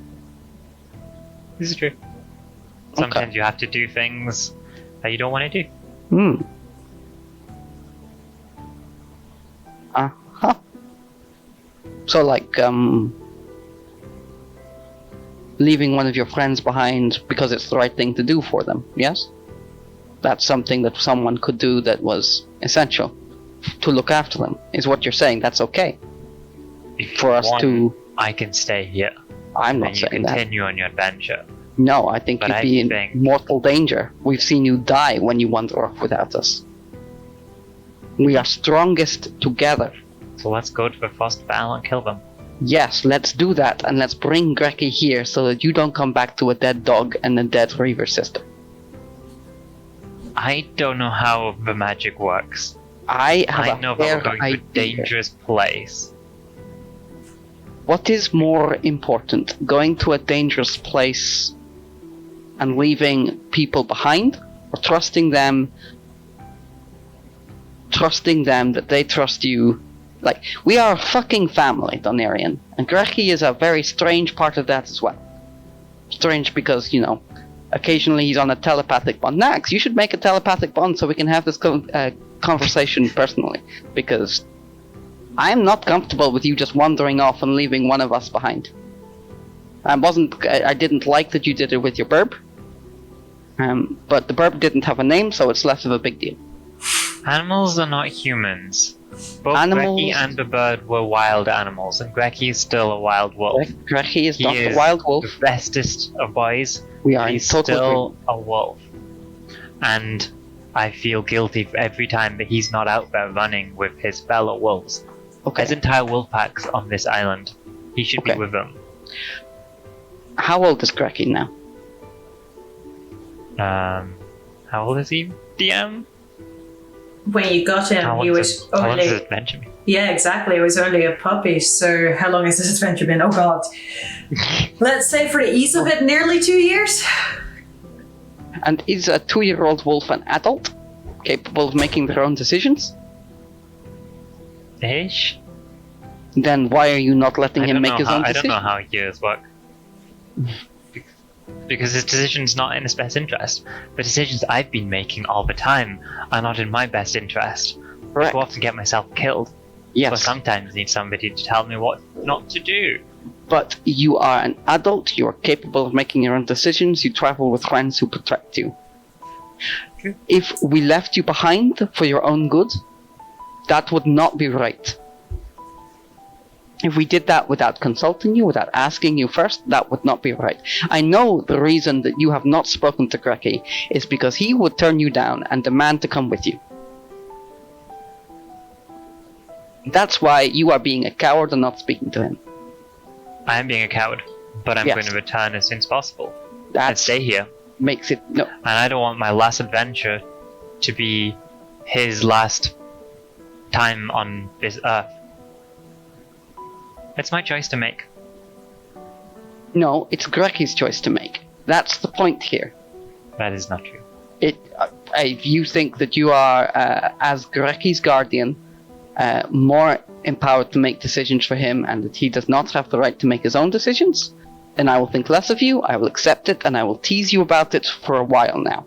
This is true. Sometimes you have to do things that you don't want to do. Uh-huh. So, like, leaving one of your friends behind because it's the right thing to do for them, yes? That's something that someone could do that was essential to look after them, is what you're saying. That's okay. For us to... I can stay here. I'm not saying that. And you continue on your adventure. No, I think you'd be in mortal danger. We've seen you die when you wander off without us. We are strongest together. So let's go to the first battle and kill them. Yes, let's do that, and let's bring Greki here so that you don't come back to a dead dog and a dead Reaver sister. I don't know how the magic works. I know that we're going to a dangerous place. What is more important, going to a dangerous place and leaving people behind, or trusting them that they trust you? Like, we are a fucking family, Donarian, and Greki is a very strange part of that as well. Strange because, you know, occasionally he's on a telepathic bond. Nax, you should make a telepathic bond so we can have this conversation personally, because I'm not comfortable with you just wandering off and leaving one of us behind. I didn't like that you did it with your burb, but the burb didn't have a name, so it's less of a big deal. Animals are not humans. Both Greki and the bird were wild animals, and Greki is still a wild wolf. Greki is not a wild wolf. The bestest of boys. He's still a wolf. And I feel guilty for every time that he's not out there running with his fellow wolves. There's entire wolf packs on this island. He should be with them. How old is Greki now? How old is he? DM? When you got him, he was only... How long has this adventure been? Yeah, exactly. It was only a puppy. So how long has this adventure been? Oh god. Let's say for the ease of it, nearly 2 years. And is a 2-year-old wolf an adult? Capable of making their own decisions? Ish. Then why are you not letting him make his own decisions? I don't know how years work. Because his decision's not in his best interest. The decisions I've been making all the time are not in my best interest. I go off to get myself killed. Yes. But sometimes need somebody to tell me what not to do. But you are an adult, you are capable of making your own decisions, you travel with friends who protect you. True. If we left you behind for your own good, that would not be right. If we did that without consulting you, without asking you first, that would not be right. I know the reason that you have not spoken to Greki is because he would turn you down and demand to come with you. That's why you are being a coward and not speaking to him. I am being a coward, but I'm Yes. going to return as soon as possible. And That stay here. makes it... No. And I don't want my last adventure to be his last time on this earth. It's my choice to make. No, it's Greki's choice to make. That's the point here. That is not true. If you think that you are, as Greki's guardian, more empowered to make decisions for him and that he does not have the right to make his own decisions, then I will think less of you, I will accept it, and I will tease you about it for a while now.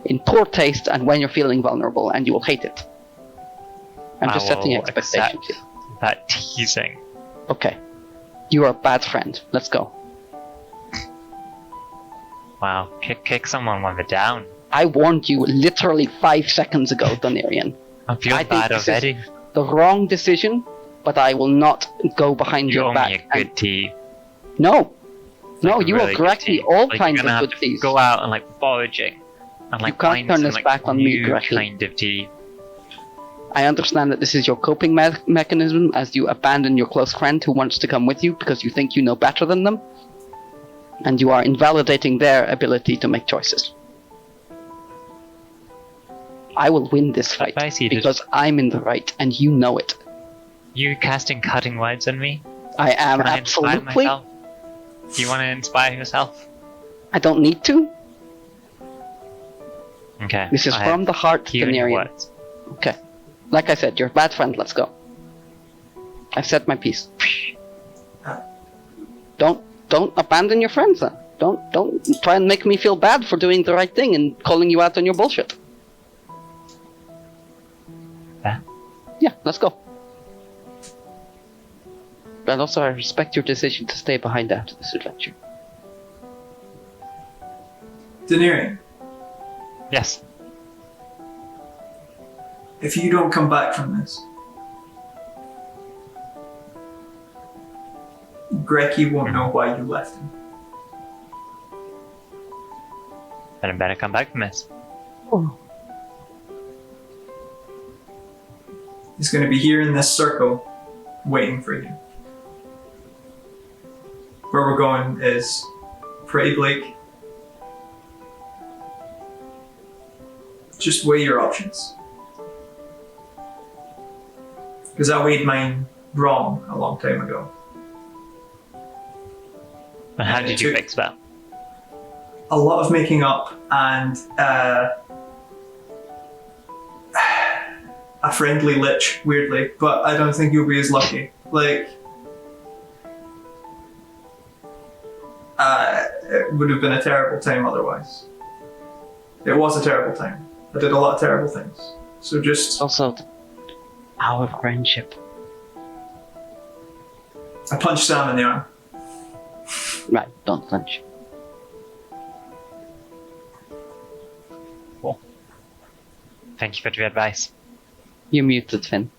In poor taste and when you're feeling vulnerable, and you will hate it. I'm just setting expectations here. That teasing. Okay. You are a bad friend. Let's go. Wow, kick someone when they're down. I warned you literally 5 seconds ago, Donirian. I'm feeling bad already. The wrong decision, but I will not go behind You your owe back. me a good tea. No, Like you really are good correctly tea. all Like, kinds you're gonna of have good to teas. go out and like foraging and like You can't find turn some this like back on me, new Grecky. kind of tea. I understand that this is your coping mechanism as you abandon your close friend who wants to come with you because you think you know better than them, and you are invalidating their ability to make choices. I will win this fight I see, because I'm in the right, and you know it. You casting cutting words on me? I am Can I inspire absolutely. myself? Do you want to inspire yourself? I don't need to. Okay. This is I from the heart, hear your Venerian. words. Okay. Like I said, you're a bad friend. Let's go. I've said my piece. Don't abandon your friends then. Don't try and make me feel bad for doing the right thing and calling you out on your bullshit. Yeah, let's go. But also I respect your decision to stay behind after this adventure. Daenerys, Yes. if you don't come back from this, Greki won't know why you left him. Then I better come back from this. He's going to be here in this circle, waiting for you. Where we're going is pretty bleak. Just weigh your options. Because I weighed mine wrong a long time ago. And how And did it you took- fix that? A lot of making up and a friendly lich, weirdly, but I don't think you'll be as lucky. Like, it would have been a terrible time otherwise. It was a terrible time. I did a lot of terrible things. So just, Also, our friendship. I punched Sam in the arm. Right, don't flinch. Thank you for the advice. You muted, Finn.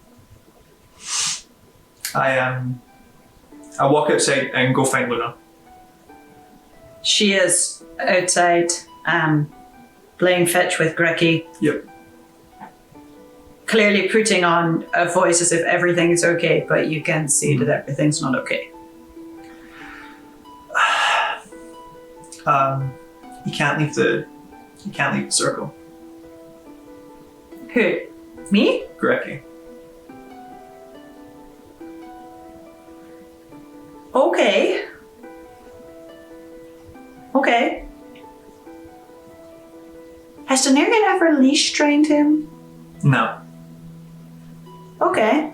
I walk outside and go find Luna. She is outside, playing fetch with Greki, Yep. clearly putting on a voice as if everything is okay, but you can see that everything's not okay. You can't leave the circle. Who? Me? Greki. Okay. Okay. Has Daenerys ever leash trained him? No. Okay.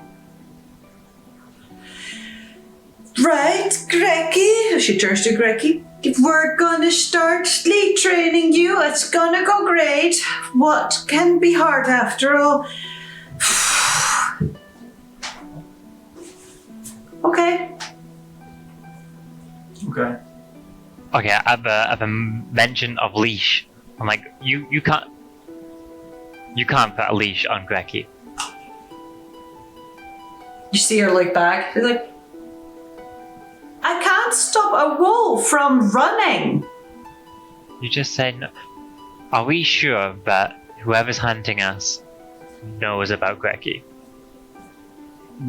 Right, Greki. She turns to Greki. If we're gonna start sleep training you, it's gonna go great. What can be hard after all? Okay. Okay. Okay, I have a mention of leash. I'm like, you can't put a leash on Greki. You see her look back. She's like, stop a wolf from running? You just said no. Are we sure that whoever's hunting us knows about Greggy?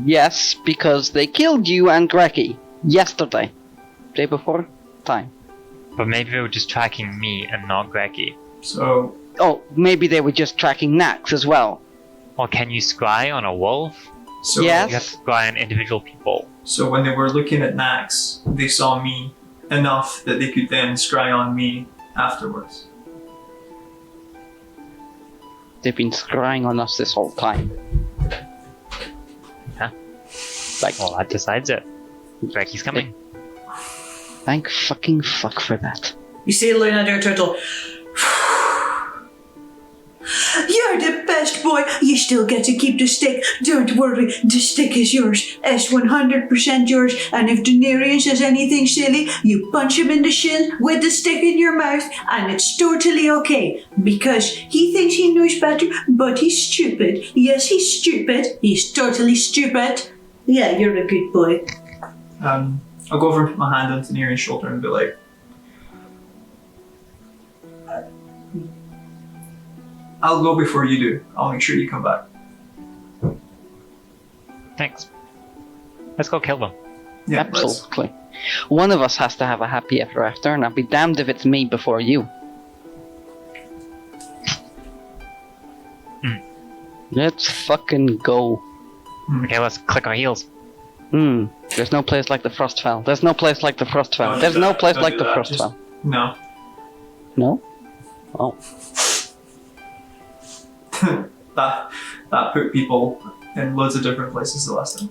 Yes, because they killed you and Greggy yesterday. Day before? Time. But maybe they were just tracking me and not Greggy. So, Oh, maybe they were just tracking Nax as well. Or can you scry on a wolf? so, Yes. You have to scry on individual people. so when they were looking at Nax, they saw me enough that they could then scry on me afterwards. They've been scrying on us this whole time. Huh? Like, Well, that decides it. Greggy's coming. thank fucking fuck for that. You see Luna do a turtle. You're the best boy. You still get to keep the stick. Don't worry, the stick is yours. It's 100% yours. And if Daenerys says anything silly, you punch him in the shin with the stick in your mouth, and it's totally okay. Because he thinks he knows better, but he's stupid. Yes, he's stupid. He's totally stupid. Yeah, you're a good boy. I'll go over and put my hand on Daenerys' shoulder and be like, I'll go before you do. I'll make sure you come back. Thanks. Let's go kill them. Yeah, Absolutely. One of us has to have a happy ever after, and I'll be damned if it's me before you. Let's fucking go. Okay, let's click our heels. There's no place like the Frostfell. There's no place like the Frostfell. Don't There's do no that. place Don't like do the that. Frostfell. No. No? Oh. that put people in loads of different places the last time.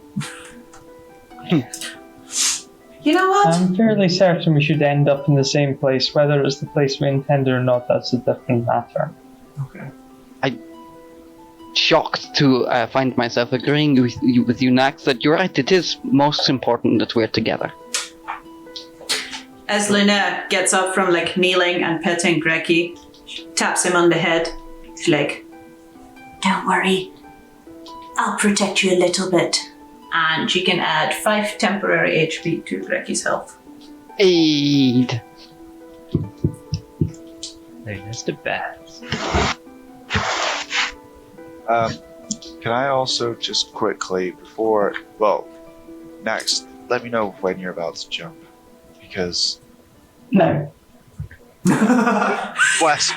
You know what? I'm fairly certain we should end up in the same place. Whether it's the place we intended or not, that's a different matter. Okay. Shocked to find myself agreeing with you, Nax, that you're right. It is most important that we're together. As Luna gets up from like kneeling and petting Greggy, she taps him on the head. She's like, don't worry, I'll protect you a little bit. And she can add 5 temporary HP to Greggy's health. Aid. Luna's the best. Can I also just quickly, before, well, next, let me know when you're about to jump. Because, No. bless.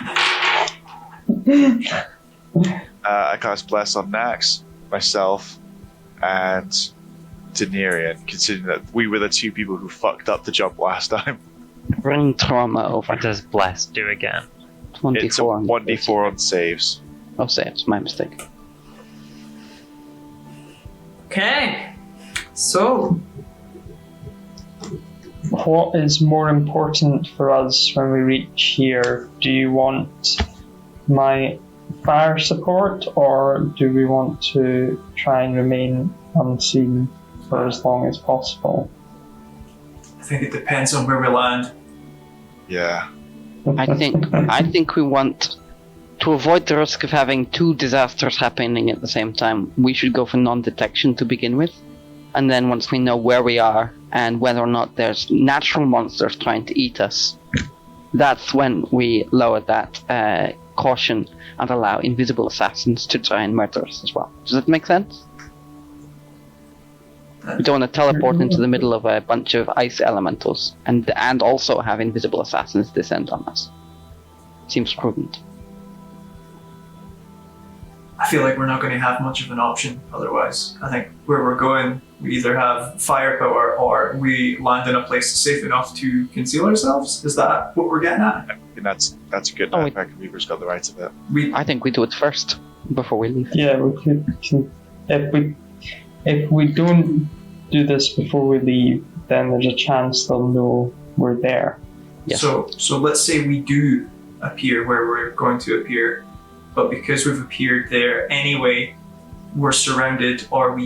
I cast Bless on Nax, myself, and Daenerys, considering that we were the 2 people who fucked up the jump last time. Bring trauma over. What does Bless do again? 24 It's a 1d4 on saves. Oh, saves. My mistake. Okay, so What is more important for us when we reach here? Do you want my fire support, or do we want to try and remain unseen for as long as possible? I think it depends on where we land. Yeah. I think we want to avoid the risk of having 2 disasters happening at the same time. We should go for non-detection to begin with, and then once we know where we are and whether or not there's natural monsters trying to eat us, that's when we lower that caution and allow invisible assassins to try and murder us as well. Does that make sense? We don't want to teleport into the middle of a bunch of ice elementals and also have invisible assassins descend on us. Seems prudent. I feel like we're not going to have much of an option otherwise. I think where we're going, we either have firepower or we land in a place safe enough to conceal ourselves. Is that what we're getting at? And that's a good Oh, backpack. Weaver's got the rights of it. I think we do it first before we leave. Yeah, we could. If we don't do this before we leave, then there's a chance they'll know we're there. Yes. So let's say we do appear where we're going to appear, but because we've appeared there anyway, we're surrounded, or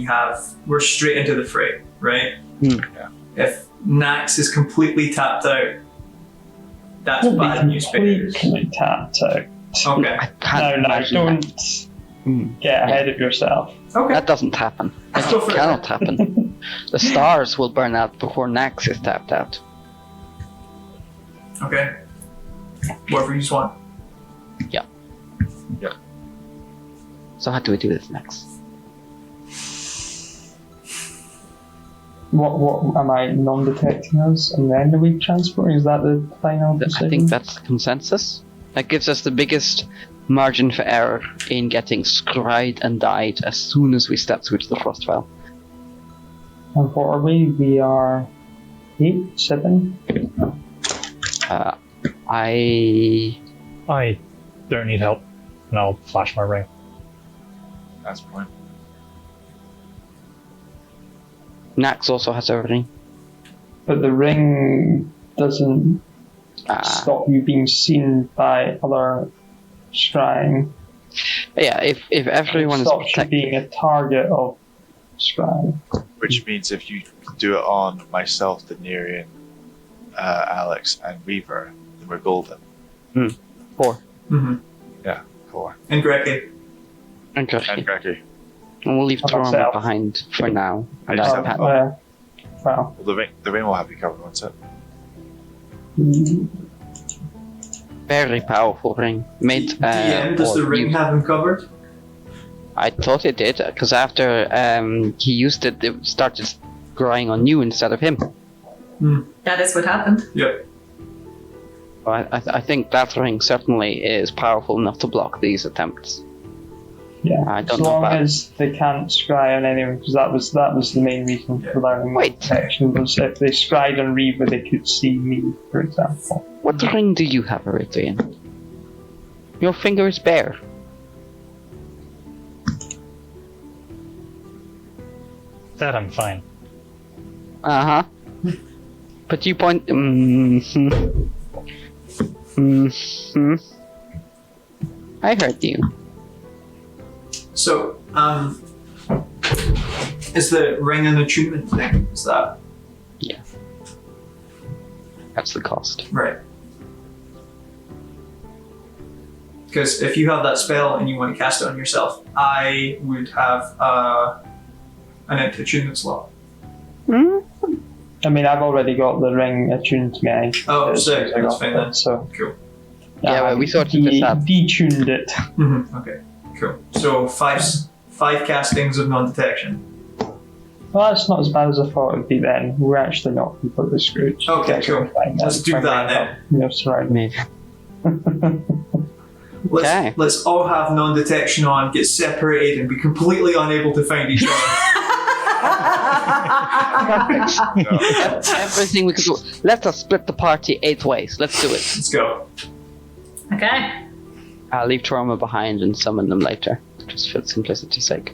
we're straight into the fray, right? Yeah. If Nax is completely tapped out, that's We'll bad be news bears. completely tapped out. Okay. I can't No, imagine that. don't get ahead of yourself. Okay. That doesn't happen. It Go for it. cannot happen. The stars will burn out before Nax is tapped out. Okay. Whatever you just want. So how do we do this next? What am I non-detecting us, and then do we transport? Is that the final decision? I think that's the consensus. That gives us the biggest margin for error in getting scryed and died as soon as we step through to the frost veil. And what are we? We are 8, 7. I don't need help, and I'll flash my ring. That's the point. Nax also has a ring. But the ring doesn't stop you being seen by other scrying. Yeah, if everyone It is stops you protected. being a target of scrying. Which means if you do it on myself, Daenerys, Alex, and Weaver, then we're golden. 4. Mm-hmm. Yeah, 4. And Grecki. And And Kirsty. Grecki. And we'll leave How about Torma Sel? behind for now. And Yes, I'll Sel. pat- Oh. Well, Well, the ring will have you covered, won't it? very powerful ring. Made, DM, does or the ring used- have him covered? I thought it did, because after he used it, it started growing on you instead of him. That is what happened. Yep. I think that ring certainly is powerful enough to block these attempts. yeah. I don't as know long about- as they can't scry on anyone, because that was the main reason for learning Wait. protection, was if they scried on Reaver, they could see me, for example. What ring do you have, Eritrean? Your finger is bare. That I'm fine. Uh-huh. But you point... I heard you. So, is the ring an attunement thing? Is that That's the cost. right? Because if you have that spell and you want to cast it on yourself, I would have an attunement slot. I mean, I've already got the ring attuned to me. Oh, as sick. soon as I That's got fine it, then. So, Cool. Yeah, well, we sorted this out. Detuned it. Mm-hmm. Okay. Cool. So five castings of non-detection. Well, that's not as bad as I thought it would be then. We're actually not completely screwed. Okay, That's cool. fine. Let's do that then. No, sorry. Maybe. Okay. Let's all have non-detection on, get separated, and be completely unable to find each other. Everything we could do. Let us split the party 8 ways. Let's do it. Let's go. Okay. I'll leave Trauma behind and summon them later, just for simplicity's sake.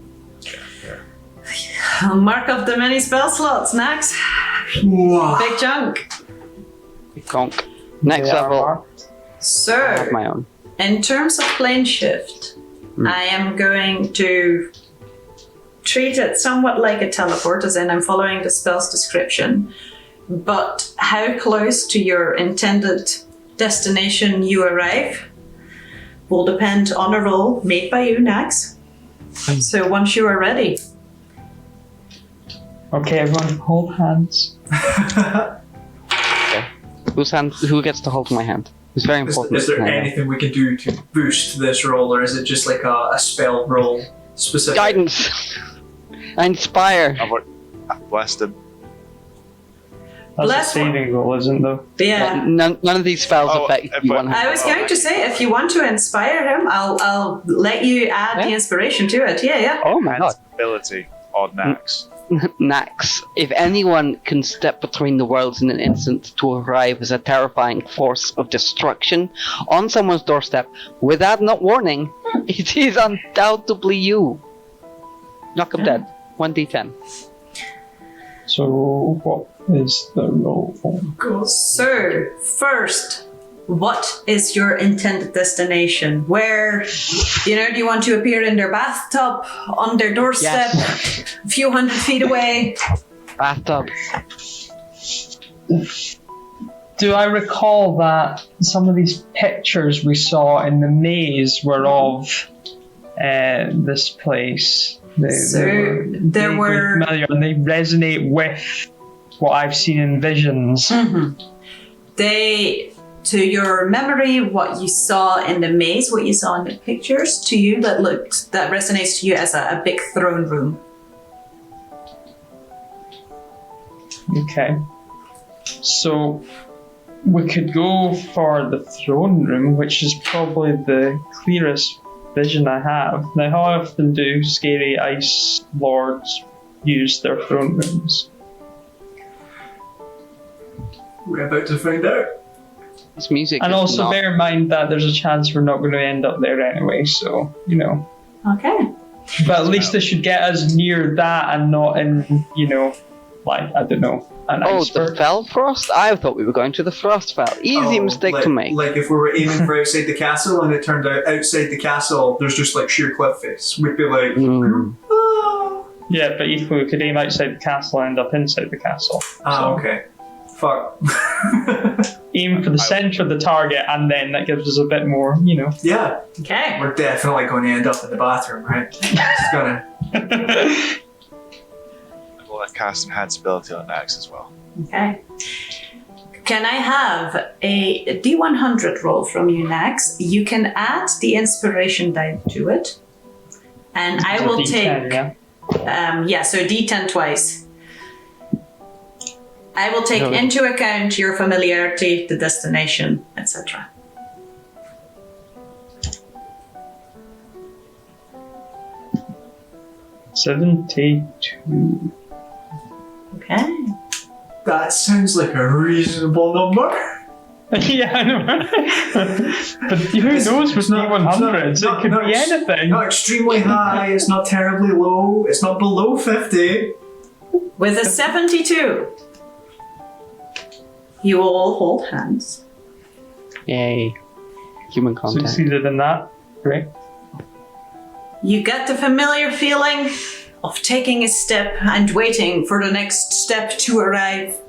I'll mark up the many spell slots next. Wow. Big chunk. Conk. Next They are level, marked. I So, have my own. in terms of plane shift, I am going to treat it somewhat like a teleport, as in I'm following the spell's description. But how close to your intended destination you arrive will depend on a roll made by you, Nax. So once you are ready, Okay, everyone, hold hands. Who gets to hold my hand? It's very important. Is there to know. anything we can do to boost this roll, or is it just like a spell roll specific? Guidance! I inspire! I've blessed him. That's Bless a saving roll, isn't though? yeah. None of these spells Oh, affect if you I- one I was going to say, if you want to inspire him, I'll let you add the Yeah. inspiration to it. Yeah. Oh my god. Ability on Nax. Nax. If anyone can step between the worlds in an instant to arrive as a terrifying force of destruction on someone's doorstep without not warning, it is undoubtedly you. Knock him dead. 1d10. So, what is the roll for? So, first, what is your intended destination? Where, do you want to appear in their bathtub, on their doorstep, a few hundred feet away? Bathtub. Do I recall that some of these pictures we saw in the maze were of this place? There were- familiar, and they resonate with what I've seen in visions. They to your memory, what you saw in the maze, what you saw in the pictures, to you that resonates to you as a big throne room. Okay. So we could go for the throne room, which is probably the clearest vision I have. Now, how often do scary ice lords use their throne rooms? We're about to find out. This music And is also not... bear in mind that there's a chance we're not going to end up there anyway, so, you know. Okay. But at least this should get us near that and not in, you know, like, I don't know, an Oh, iceberg. the Fell Frost? I thought we were going to the Frost Fell. Easy mistake like, to make. Like if we were aiming for outside the castle and it turned out outside the castle there's just like sheer cliff face, we'd be like, ah. Yeah, but equally we could aim outside the castle and end up inside the castle. Oh, okay. Fuck. Aim for the centre of the target and then that gives us a bit more, you know. Yeah, Okay. we're definitely going to end up in the bathroom, right? It's gonna. We'll cast Enhanced Ability on Nax as well. Okay. Can I have a D100 roll from you next? You can add the inspiration die to it. And I So will D10, take... yeah. so D10 twice. I will take No. into account your familiarity, the destination, etc. $72. Okay. That sounds like a reasonable number. Yeah, I know. But who knows with D100s? It could be anything. Not extremely high, it's not terribly low, it's not below 50. With a 72, you will all hold hands. Yay. Human contact. Succeeded in that. Great. You get the familiar feeling of taking a step and waiting for the next step to arrive.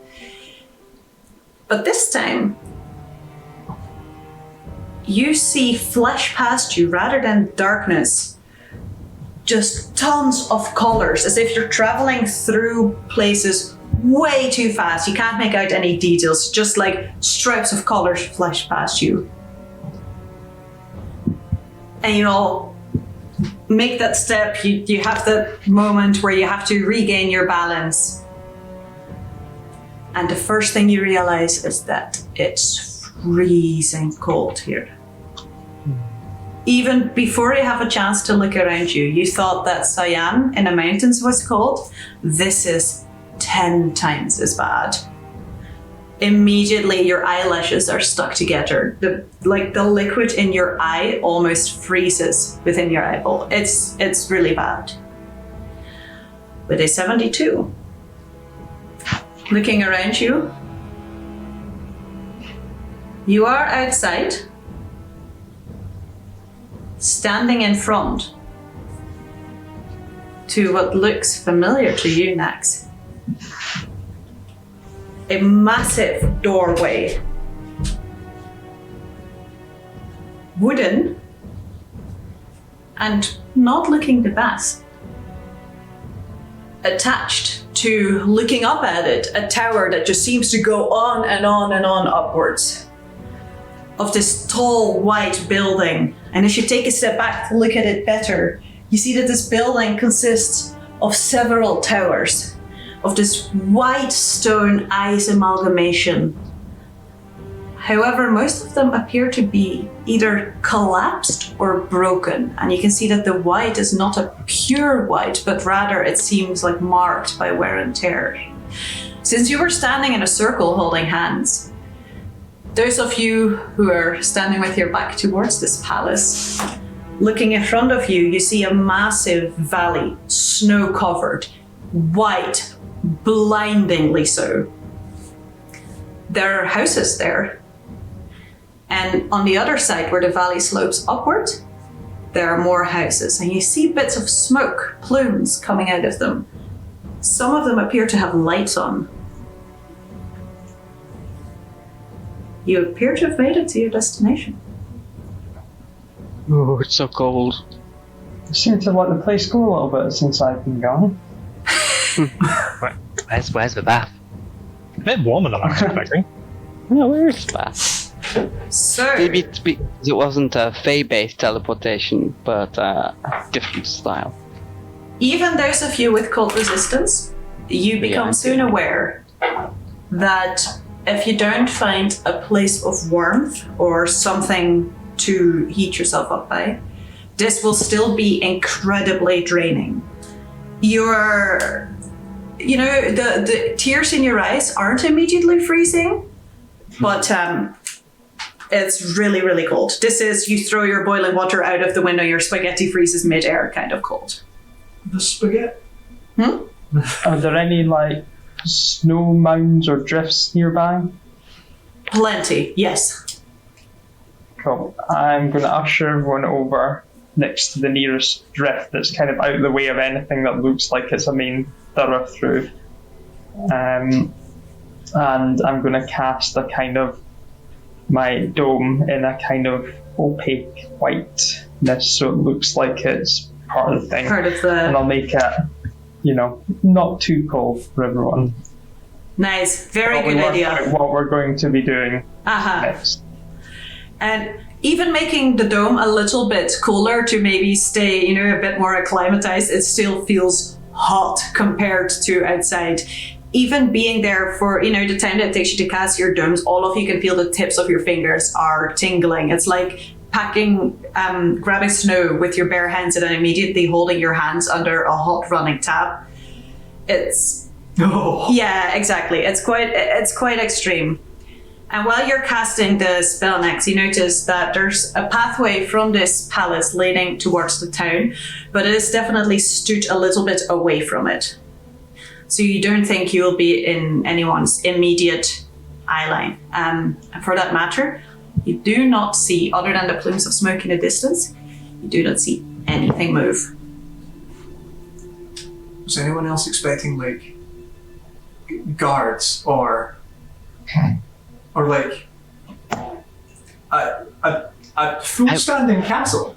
But this time, you see flash past you rather than darkness. Just tons of colors, as if you're traveling through places way too fast. You can't make out any details, just like stripes of colors flash past you. And you all make that step, you have that moment where you have to regain your balance. And the first thing you realize is that it's freezing cold here. Even before you have a chance to look around you, you thought that Siam in the mountains was cold. This is 10 times as bad. Immediately your eyelashes are stuck together. The liquid in your eye almost freezes within your eyeball. It's really bad. With a 72, looking around you, you are outside, standing in front to what looks familiar to you, Nax. A massive doorway, wooden and not looking the best. Attached to, looking up at it, a tower that just seems to go on and on and on upwards. Of this tall white building. And as you take a step back to look at it better, you see that this building consists of several towers of this white stone ice amalgamation. However, most of them appear to be either collapsed or broken, and you can see that the white is not a pure white, but rather it seems like marked by wear and tear. Since you were standing in a circle holding hands, those of you who are standing with your back towards this palace, looking in front of you, you see a massive valley, snow-covered, white, blindingly so. There are houses there. And on the other side, where the valley slopes upward, there are more houses. And you see bits of smoke, plumes coming out of them. Some of them appear to have lights on. You appear to have made it to your destination. Oh, it's so cold. I seem to let the place go a little bit since I've been gone. Where's the bath? A bit warmer than I was expecting. Oh, where's the bath? So, Maybe it's because it wasn't a Fey-based teleportation, but a different style. even those of you with cold resistance, you become I soon see. aware that if you don't find a place of warmth or something to heat yourself up by, this will still be incredibly draining. The tears in your eyes aren't immediately freezing, but it's really, really cold. This is, you throw your boiling water out of the window, your spaghetti freezes mid-air kind of cold. The spaghetti. Are there any like snow mounds or drifts nearby? Plenty, yes. Cool. I'm going to usher everyone over next to the nearest drift that's kind of out of the way of anything that looks like it's a main thorough through. And I'm going to cast a kind of my dome in a kind of opaque whiteness, so it looks like it's part of the thing. Part of And the... I'll make it, not too cold for everyone. Nice, very While we good work idea. out what we're going to be doing Uh-huh. next. And even making the dome a little bit cooler to maybe stay, a bit more acclimatized, it still feels hot compared to outside. Even being there for, the time that it takes you to cast your domes, all of you can feel the tips of your fingers are tingling. It's like grabbing snow with your bare hands and then immediately holding your hands under a hot running tap. It's... Oh. Yeah, exactly. It's quite extreme. And while you're casting the spell next, you notice that there's a pathway from this palace leading towards the town, but it is definitely stood a little bit away from it. So you don't think you'll be in anyone's immediate eye line. And for that matter, you do not see, other than the plumes of smoke in the distance, you do not see anything move. Was anyone else expecting like guards or like a full standing castle?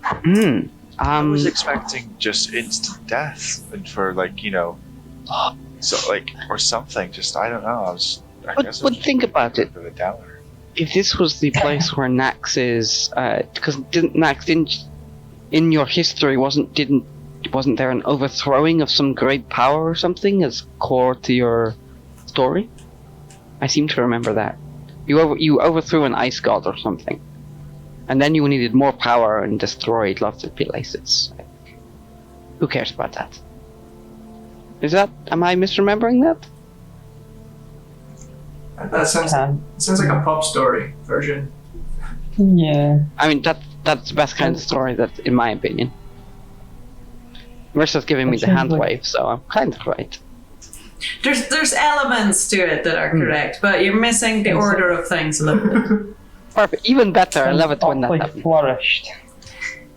I was expecting just instant death and for or something. Just I don't know. But think about it. A downer. If this was the place where Nax is, because didn't Nax in your history wasn't there an overthrowing of some great power or something as core to your story? I seem to remember that. You overthrew an ice god or something. And then you needed more power and destroyed lots of places. Who cares about that? Am I misremembering that? That sounds like a pop story version. Yeah. I mean, that's the best kind of story, that, in my opinion. Marissa's giving me the hand wave, so I'm kind of right. There's elements to it that are correct, but you're missing the order of things a little bit. Perfect. Even better. I love it when that Like happens. flourished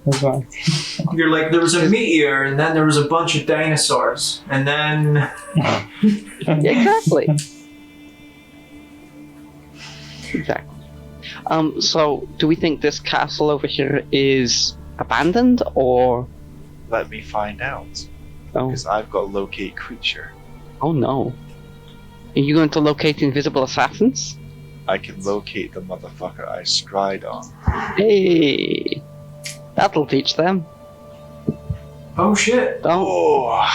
as well. You're like, there was a meteor, and then there was a bunch of dinosaurs, and then Exactly. Exactly. So, do we think this castle over here is abandoned, or... Let me find out. Oh, Because I've got locate creature. oh no. Are you going to locate invisible assassins? I can locate the motherfucker I scried on. Hey! That'll teach them. oh shit. Don't. Oh,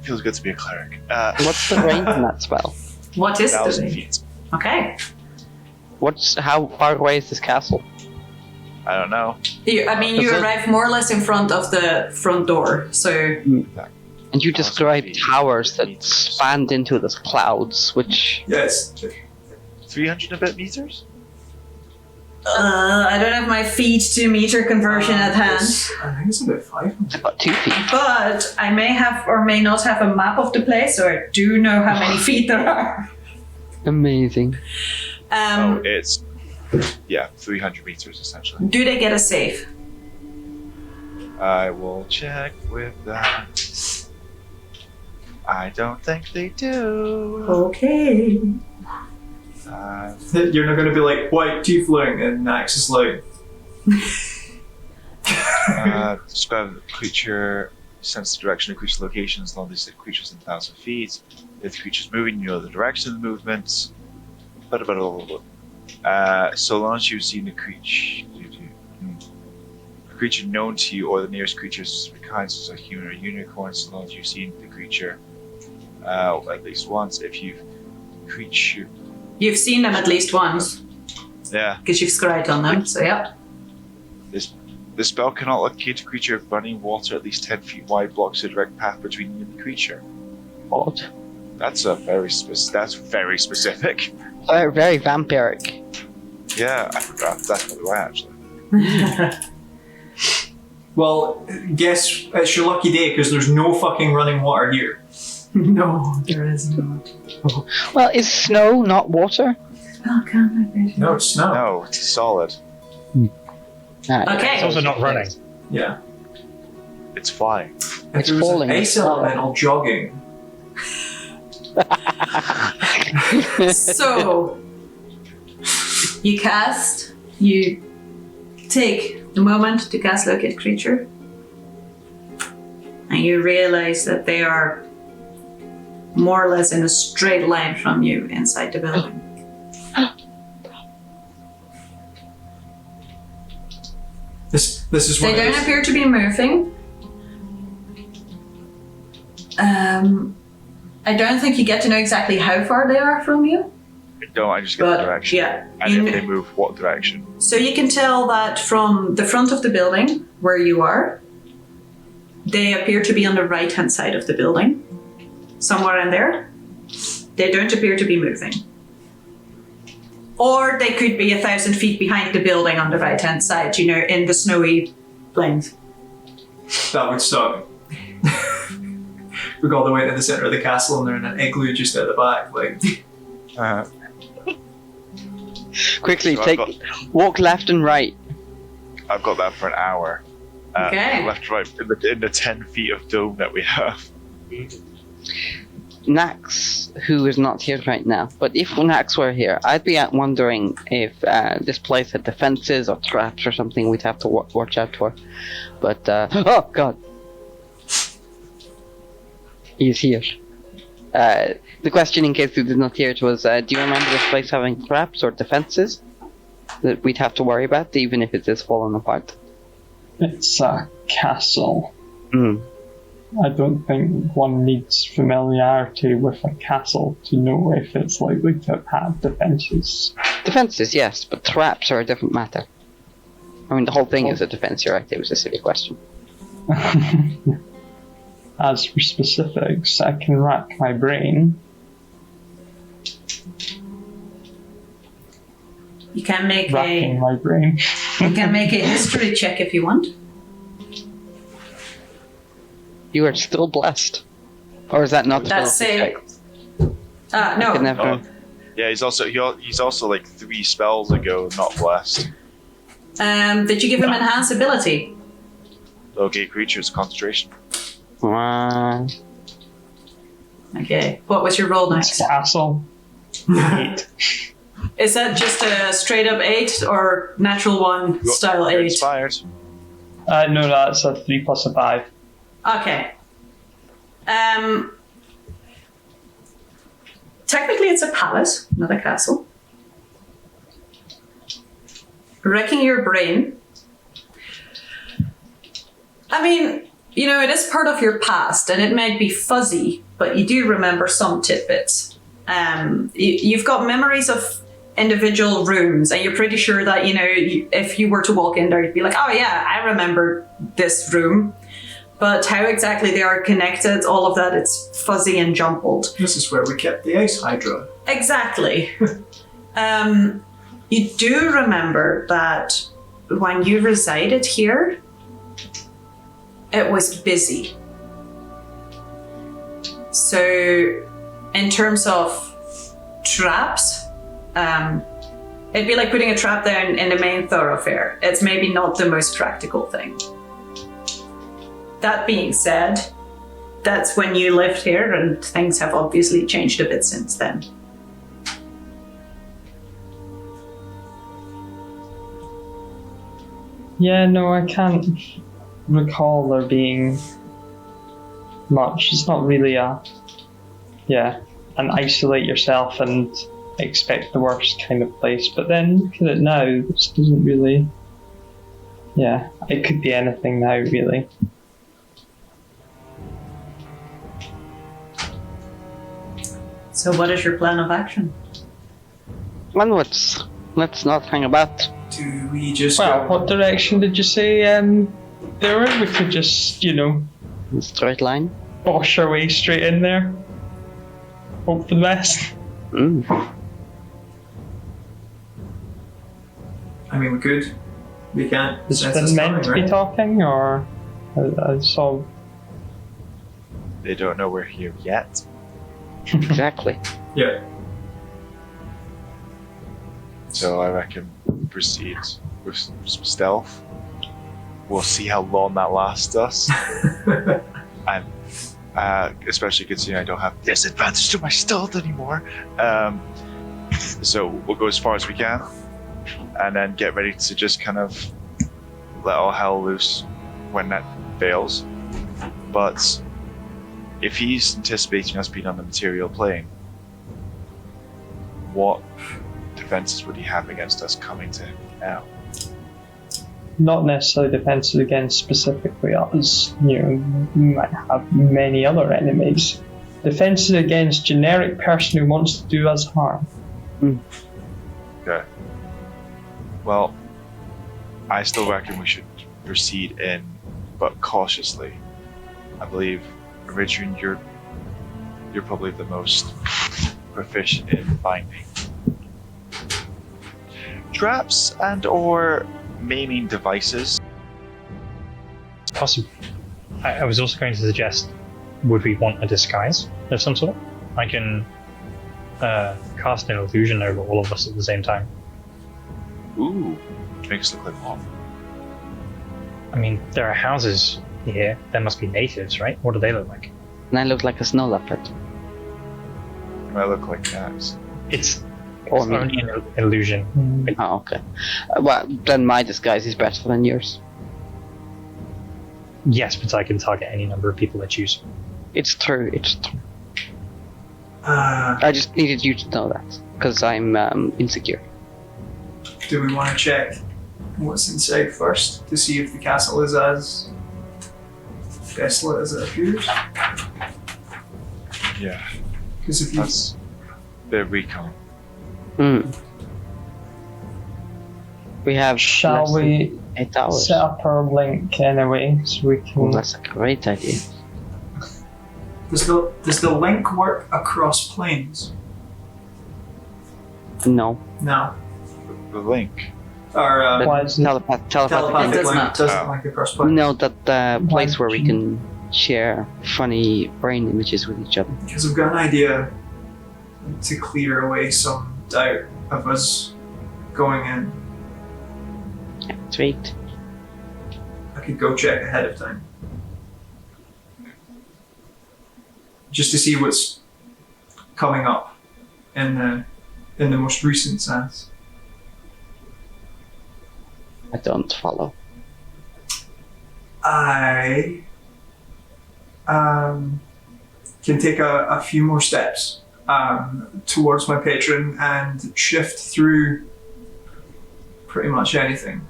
feels good to be a cleric. What's the range in that spell? What is 1,000 the feet. Okay. How far away is this castle? I don't know. You arrive more or less in front of the front door, so And you described feet. towers that Meters. spanned into the clouds, which... Yes. 300 and a bit meters? I don't have my feet to meter conversion at hand. I think it's about 500. about 2 feet. But I may have or may not have a map of the place, so I do know how many feet there are. Amazing. It's 300 meters essentially. Do they get a save? I will check with that. I don't think they do. Okay. You're not going to be like white tiefling, and Nax is like, Describe the creature, sense the direction of creature's location as long as the creature's in 1,000 feet. If the creature's moving, you know the direction of the movement. So long as you've seen a creature known to you or the nearest creature's kind, such as a human or unicorn, so long as you've seen the creature at least once. If you've seen them at least once. Yeah. Because you've scribed on them, so yeah. The spell cannot locate a creature of running water at least 10 feet wide, blocks a direct path between you and the creature. What? That's very specific. Very vampiric. Yeah, I forgot. That's by the way, actually. Well, guess it's your lucky day because there's no fucking running water here. No, there is not. Well, is snow not water? No, it's snow. No, it's solid. Okay. It's also not running. Yeah. It's flying. If It's there was falling. an ice elemental jogging. So, you take the moment to cast Locate Creature, and you realize that they are more or less in a straight line from you inside the building. This is They one of don't those- appear to be moving. I don't think you get to know exactly how far they are from you. No, I just get the But, direction. yeah. And if they move, what direction? So you can tell that from the front of the building, where you are, they appear to be on the right-hand side of the building. Somewhere in there. They don't appear to be moving. Or they could be 1,000 feet behind the building on the right-hand side, in the snowy plains. That would suck. We go all the way to the center of the castle and they're in an igloo just at the back. Like, Quickly, So walk left and right. I've got that for an hour. Okay. Left, right, in the 10 feet of dome that we have. Nax, who is not here right now, but if Nax were here, I'd be wondering if this place had defenses or traps or something we'd have to watch out for. But, oh god! He's here. The question, in case you did not hear it, was, do you remember this place having traps or defenses that we'd have to worry about, even if it is falling apart? It's a castle. Hmm. I don't think one needs familiarity with a castle to know if it's likely to have defences. Defenses, yes, but traps are a different matter. I mean, the whole thing is a defense, you're right, it was a silly question. As for specifics, I can rack my brain. You can make Racking my brain. You can make a history check if you want. You are still blessed. Or is that not the That's ability it. check? No. I can never- Oh. Yeah, he's also like 3 spells ago, not blessed. Did you give him enhanced ability? Locate creatures, concentration. Okay. What was your roll It's next? castle. 8. Is that just a straight up 8 or natural 1 style You're 8? inspired. No, that's a 3 plus a 5. Okay. Technically it's a palace, not a castle. Wrecking your brain. I mean, it is part of your past and it might be fuzzy, but you do remember some tidbits. You've got memories of individual rooms and you're pretty sure that, if you were to walk in there, you'd be like, oh yeah, I remember this room. But how exactly they are connected, all of that, it's fuzzy and jumbled. this is where we kept the ice hydra. Exactly. You do remember that when you resided here, it was busy. So, in terms of traps, it'd be like putting a trap down in the main thoroughfare. It's maybe not the most practical thing. That being said, that's when you lived here and things have obviously changed a bit since then. Yeah, no, I can't recall there being much. It's not really an isolate yourself and expect the worst kind of place. But then look at it now. This doesn't really. Yeah, it could be anything now, really. So, what is your plan of action? Onwards. Let's not hang about. Do we just Well, go? what direction did you say they were? We could just, Straight line. bosh our way straight in there. Hope for the best. I mean, we could. We can't. Is sense Finn it's meant coming, to be right? talking, or I saw? They don't know we're here yet. Exactly. Yeah. So I reckon proceed with some stealth. We'll see how long that lasts us. And especially considering I don't have disadvantage to my stealth anymore. So we'll go as far as we can. And then get ready to just kind of let all hell loose when that fails. But if he's anticipating us being on the material plane, what defenses would he have against us coming to him now? Not necessarily defenses against specifically us. We might have many other enemies. Defenses against generic person who wants to do us harm. Okay. Well, I still reckon we should proceed in, but cautiously. I believe, Richard, you're probably the most proficient in finding traps and or maiming devices. Possible. I was also going to suggest, would we want a disguise of some sort? I can cast an illusion over all of us at the same time. Ooh, make us look like mom. I mean, there are houses here. There must be natives, right? What do they look like? And I look like a snow leopard. You might look like cats. It's Or me. only an illusion. Oh, okay. Well, then my disguise is better than yours. Yes, but I can target any number of people I choose. It's true. I just needed you to know that, because I'm insecure. Do we want to check what's inside first to see if the castle is as desolate as it appears? Yeah, Because if you that's their recon. We have Shall less than we 8 hours. set up our link anyway, so we Oh, can? that's a great idea. does the link work across planes? No. No. The link. Or Why is it- Telepathic telepathic does link not. doesn't link across planes. No, that place where we Why- can share funny brain images with each other. Because I've got an idea to clear away some doubt of us going in. Intrigued. I could go check ahead of time. Just to see what's coming up in the most recent sense. I don't follow. I can take a few more steps towards my patron and shift through pretty much anything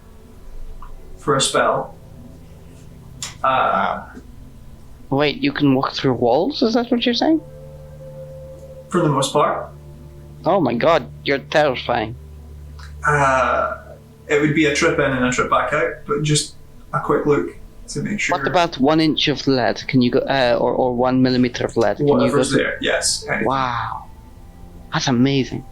for a spell. Wait, you can walk through walls? Is that what you're saying? For the most part. Oh my god, you're terrifying. It would be a trip in and a trip back out, but just a quick look to make sure What about 1 inch of lead? Can you go, or 1 millimeter of lead? Can you go whatever's through? there. Yes. anything. Wow, that's amazing.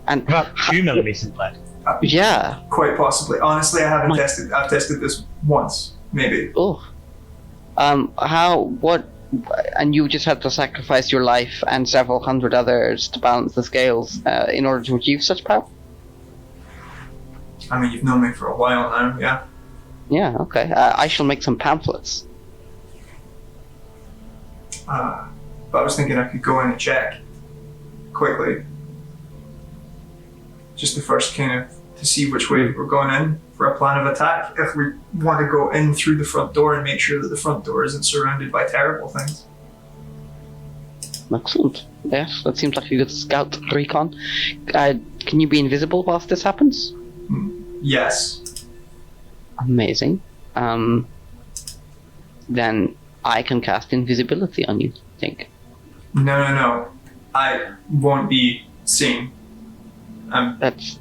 And About 2 millimeters of lead. yeah, Quite possibly. Honestly, I haven't My- tested. I've tested this once, maybe. oh, what? And you just had to sacrifice your life and several hundred others to balance the scales in order to achieve such power. I mean, you've known me for a while now, yeah. Yeah, okay. I shall make some pamphlets. But I was thinking I could go in and check quickly. Just the first kind of to see which way we're going in for a plan of attack. If we want to go in through the front door and make sure that the front door isn't surrounded by terrible things. Excellent. Yes, that seems like a good scout recon. Can you be invisible whilst this happens? Yes. Amazing. Then I can cast invisibility on you, I think. No. I won't be seen. That's...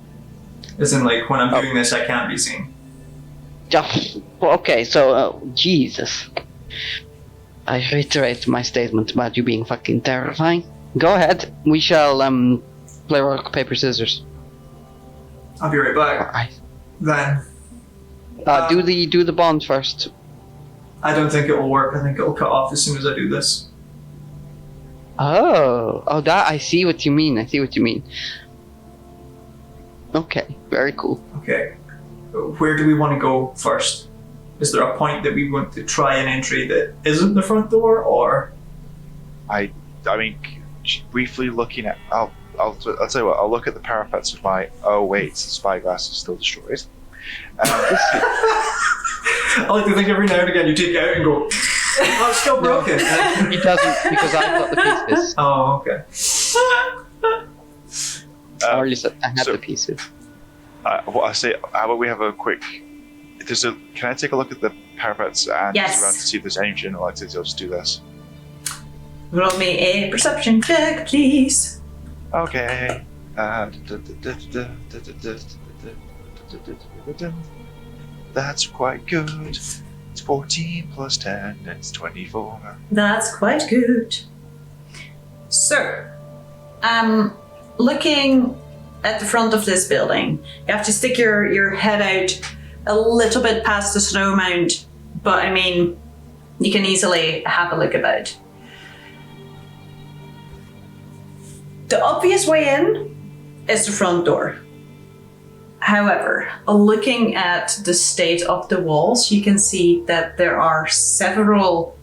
As in, like, when I'm doing this, I can't be seen. Okay, so, Jesus. I reiterate my statement about you being fucking terrifying. Go ahead. We shall, play rock, paper, scissors. I'll be right back. Alright. Then. Do the bond first. I don't think it will work. I think it will cut off as soon as I do this. Oh, that, I see what you mean. Okay, very cool. Okay. Where do we want to go first? Is there a point that we want to try an entry that isn't the front door, or? I mean, briefly looking at... I'll tell you what, I'll look at the parapets with my... Oh wait, the spyglass is still destroyed. I like to think every now and again you take it out and go, oh, it's still broken. No, it doesn't, because I've got the pieces. Oh, okay. Or at least I had the pieces. What I say, how about we have a quick... Can I take a look at the parapets and Yes. around to see if there's any general activity? I'll just do this. Roll me a perception check, please. Okay. That's quite good. It's 14 plus 10, it's 24. That's quite good. So, looking at the front of this building, you have to stick your head out a little bit past the snow mound, but I mean, you can easily have a look about. The obvious way in is the front door. However, looking at the state of the walls, you can see that there are several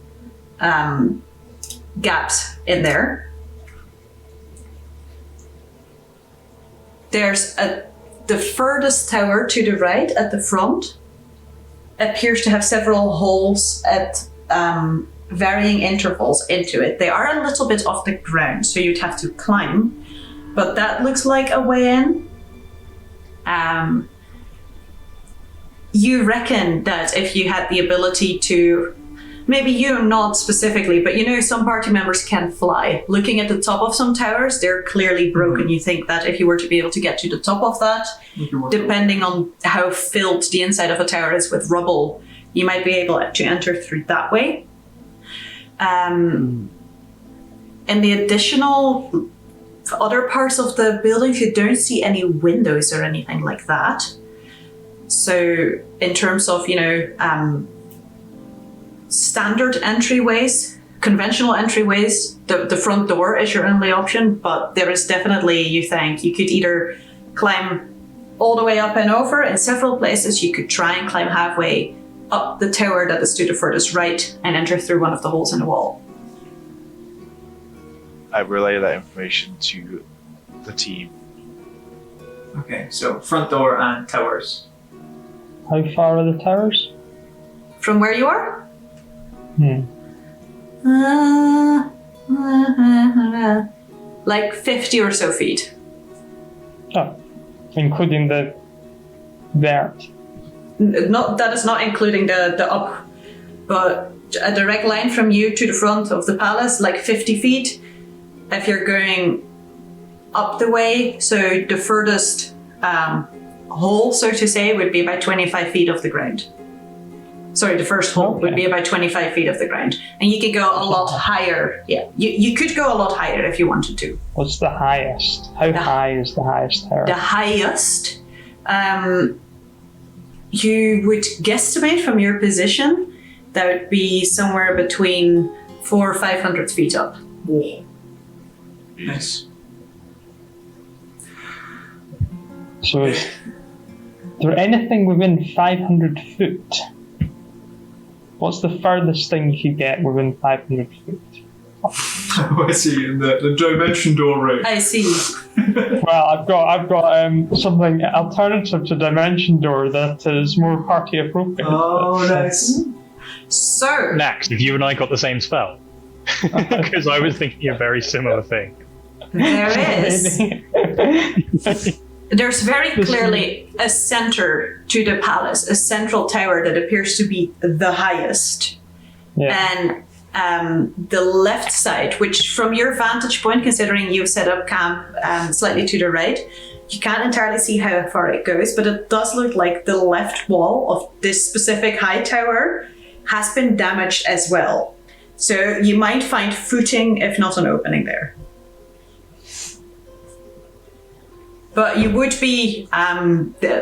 gaps in there. There's the furthest tower to the right at the front appears to have several holes at varying intervals into it. They are a little bit off the ground, so you'd have to climb, but that looks like a way in. You reckon that if you had the ability to, maybe you not specifically, but you know some party members can fly. Looking at the top of some towers, they're clearly broken. You think that if you were to be able to get to the top of that, depending on how filled the inside of a tower is with rubble, you might be able to enter through that way. In the additional other parts of the building, you don't see any windows or anything like that. So in terms of, standard entryways, conventional entryways, the front door is your only option, but there is definitely, you think, you could either climb all the way up and over. In several places, you could try and climb halfway up the tower that is to the furthest right and enter through one of the holes in the wall. I relay that information to the team. Okay, so front door and towers. How far are the towers? From where you are? Like 50 or so feet. Oh, including the vert. That is not including the up, but a direct line from you to the front of the palace, like 50 feet. If you're going up the way, so the furthest hole, so to say, would be about 25 feet off the ground. Sorry, the first hole would be about 25 feet off the ground. And you could go a lot higher. Yeah, you could go a lot higher if you wanted to. What's the highest? How high is the highest tower? The highest, you would guesstimate from your position, that would be somewhere between 400 or 500 feet up. Whoa. Nice. So is there anything within 500 foot? What's the furthest thing you could get within 500 feet? Oh, I see, in the dimension door, right? I see. Well, I've got something alternative to dimension door that is more party appropriate. Oh, nice. So, Next, if you and I got the same spell. Because I was thinking a very similar thing. There is. There's very clearly a center to the palace, a central tower that appears to be the highest. Yeah. And the left side, which from your vantage point, considering you've set up camp slightly to the right, you can't entirely see how far it goes, but it does look like the left wall of this specific high tower has been damaged as well. So you might find footing, if not an opening there. But you would be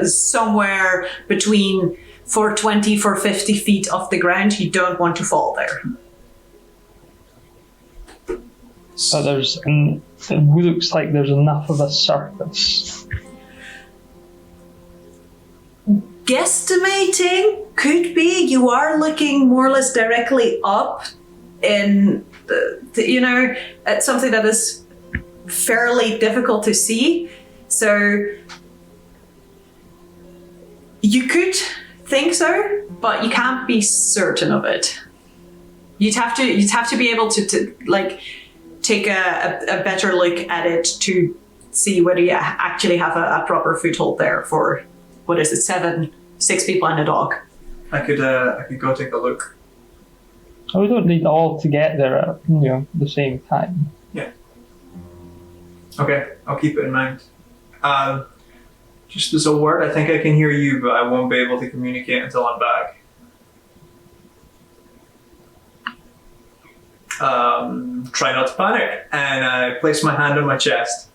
somewhere between 420, 450 feet off the ground. You don't want to fall there. So it looks like there's enough of a surface. Guesstimating could be. You are looking more or less directly up in at something that is fairly difficult to see. So you could think so, but you can't be certain of it. You'd have to be able to take a better look at it to see whether you actually have a proper foothold there for, what is it, 6 people and a dog. I could go take a look. We don't need all to get there at the same time. Yeah. Okay, I'll keep it in mind. Just as a word, I think I can hear you, but I won't be able to communicate until I'm back. Try not to panic. And I place my hand on my chest,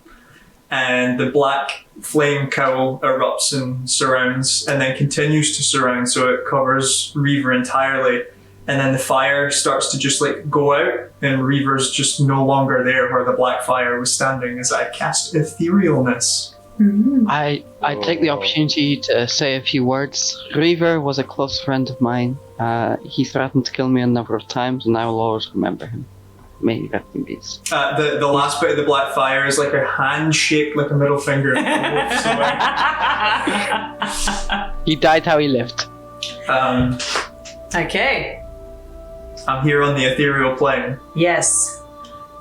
and the black flame cowl erupts and surrounds, and then continues to surround, so it covers Reaver entirely. And then the fire starts to just go out, and Reaver's just no longer there where the black fire was standing as I cast etherealness. Mm-hmm. I take the opportunity to say a few words. Reaver was a close friend of mine. He threatened to kill me a number of times, and I will always remember him. May he rest in peace. The last bit of the black fire is like a hand shaped like a middle finger. He died how he lived. Okay. I'm here on the ethereal plane. Yes.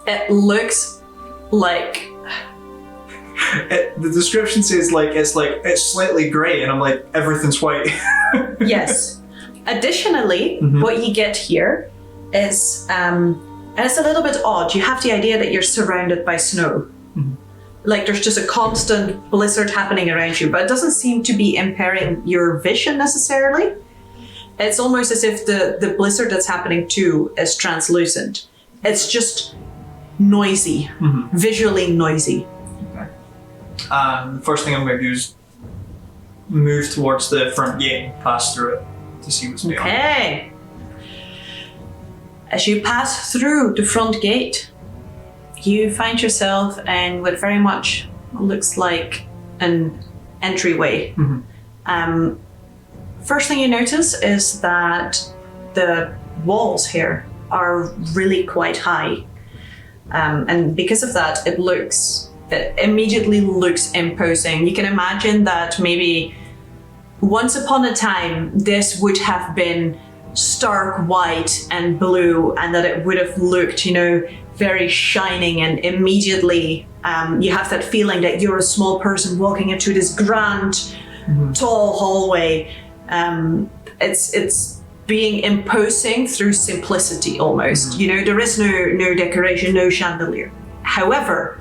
It looks like... The description says it's slightly grey, and I'm like, everything's white. Yes. Additionally, what you get here is, and it's a little bit odd, you have the idea that you're surrounded by snow. Mm-hmm. Like there's just a constant blizzard happening around you, but it doesn't seem to be impairing your vision necessarily. It's almost as if the blizzard that's happening too is translucent. It's just noisy, visually noisy. The first thing I'm going to do is move towards the front gate and pass through it to see what's beyond. Okay. As you pass through the front gate, you find yourself in what very much looks like an entryway. First thing you notice is that the walls here are really quite high. And because of that, it immediately looks imposing. You can imagine that maybe once upon a time, this would have been stark white and blue, and that it would have looked, very shining, and immediately you have that feeling that you're a small person walking into this grand, tall hallway. It's being imposing through simplicity almost. There is no decoration, no chandelier. However,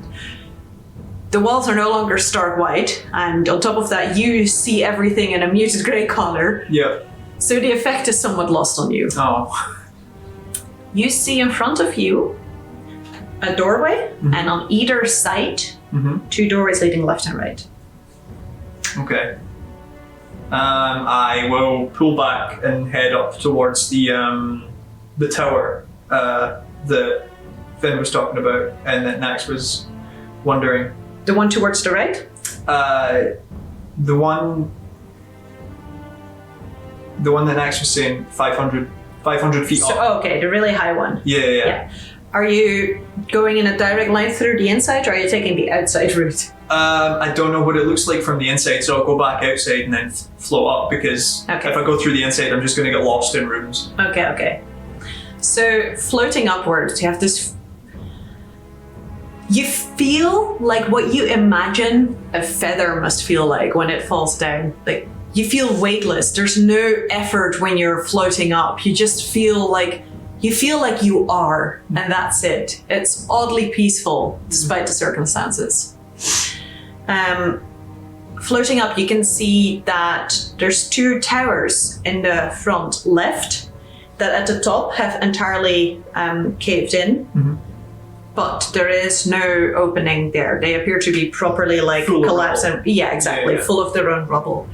the walls are no longer stark white, and on top of that, you see everything in a muted grey color. Yeah. So the effect is somewhat lost on you. Oh. You see in front of you a doorway, and on either side, 2 doorways leading left and right. Okay. I will pull back and head up towards the tower that Finn was talking about, and that Nax was wondering. The one towards the right? The one that Nax was saying 500 feet up. Oh, okay, the really high one. Yeah. Are you going in a direct line through the inside, or are you taking the outside route? I don't know what it looks like from the inside, so I'll go back outside and then float up, because if I go through the inside, I'm just going to get lost in rooms. Okay. So floating upwards, you have this. You feel like what you imagine a feather must feel like when it falls down. Like you feel weightless. There's no effort when you're floating up. You just feel like you are, and that's it. It's oddly peaceful despite the circumstances. Floating up, you can see that there's 2 towers in the front left that at the top have entirely caved in, but there is no opening there. They appear to be properly collapsed. Yeah, exactly, full of their own rubble.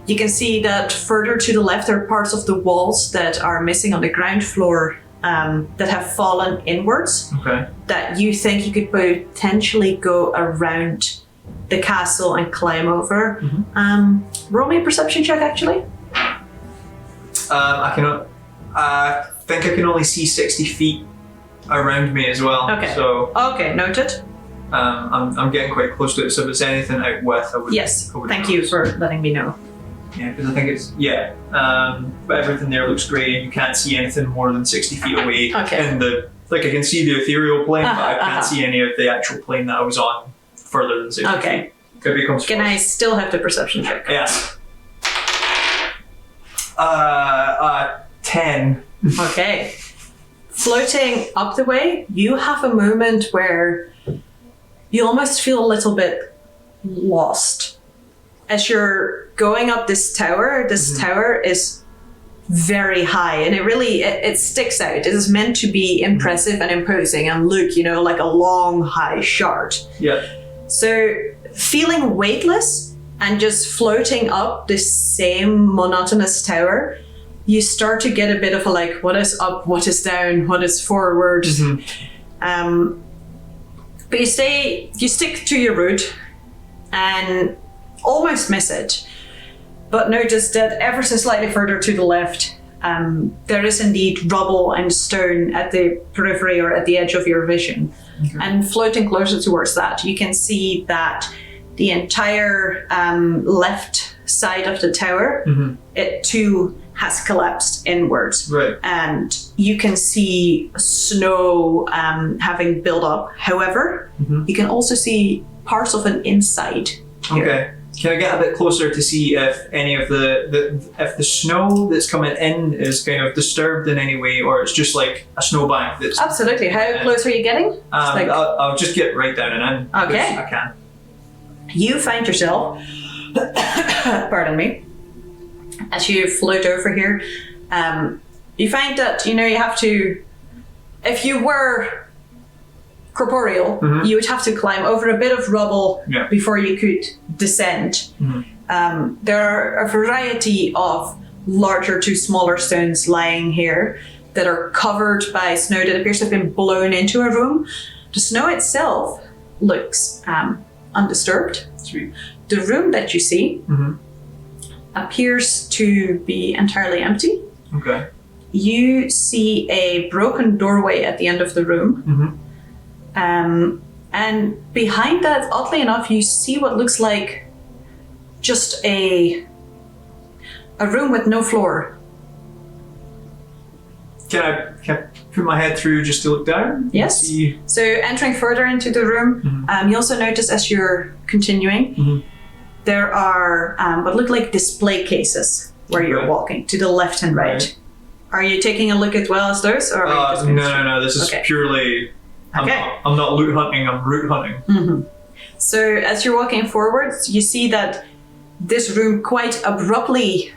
You can see that further to the left are parts of the walls that are missing on the ground floor that have fallen inwards. Okay. That you think you could potentially go around the castle and climb over. Roll me a perception check, actually. I think I can only see 60 feet around me as well. Okay. So Okay, noted. I'm getting quite close to it. So if it's anything out with, I would. Yes, I would thank notice. you for letting me know. Yeah, because I think it's but everything there looks great, and you can't see anything more than 60 feet away. Okay. And I can see the ethereal plane, but I can't see any of the actual plane that I was on further than 60 Okay. feet. Could become. Can I still have the perception check? Yes. 10. Okay. Floating up the way, you have a moment where you almost feel a little bit lost. As you're going up this tower is very high, and it sticks out. It is meant to be impressive and imposing and look, like a long, high shard. Yeah. So feeling weightless and just floating up this same monotonous tower, you start to get a bit of a what is up, what is down, what is forward. But you stick to your route and almost miss it. But notice that ever so slightly further to the left, there is indeed rubble and stone at the periphery or at the edge of your vision. Okay. And floating closer towards that, you can see that the entire left side of the tower, it too has collapsed inwards. Right. And you can see snow having built up. However, you can also see parts of an inside here. Okay. Can I get a bit closer to see if any of if the snow that's coming in is kind of disturbed in any way, or it's just like a snowbank that's... Absolutely. How close are you getting? I'll just get right down and in. Okay. I can. You find yourself, pardon me, as you float over here, you find that, you have to, if you were corporeal, you would have to climb over a bit of rubble before you could descend. There are a variety of larger to smaller stones lying here that are covered by snow that appears to have been blown into a room. The snow itself looks undisturbed. Sweet. The room that you see appears to be entirely empty. Okay. You see a broken doorway at the end of the room. And behind that, oddly enough, you see what looks like just a room with no floor. Can I put my head through just to look down? Yes. See? So entering further into the room, you also notice as you're continuing, there are what look like display cases where you're walking to the left and right. Are you taking a look as well as those? Or are you just no. This is purely... I'm not loot hunting, I'm route hunting. So as you're walking forwards, you see that this room quite abruptly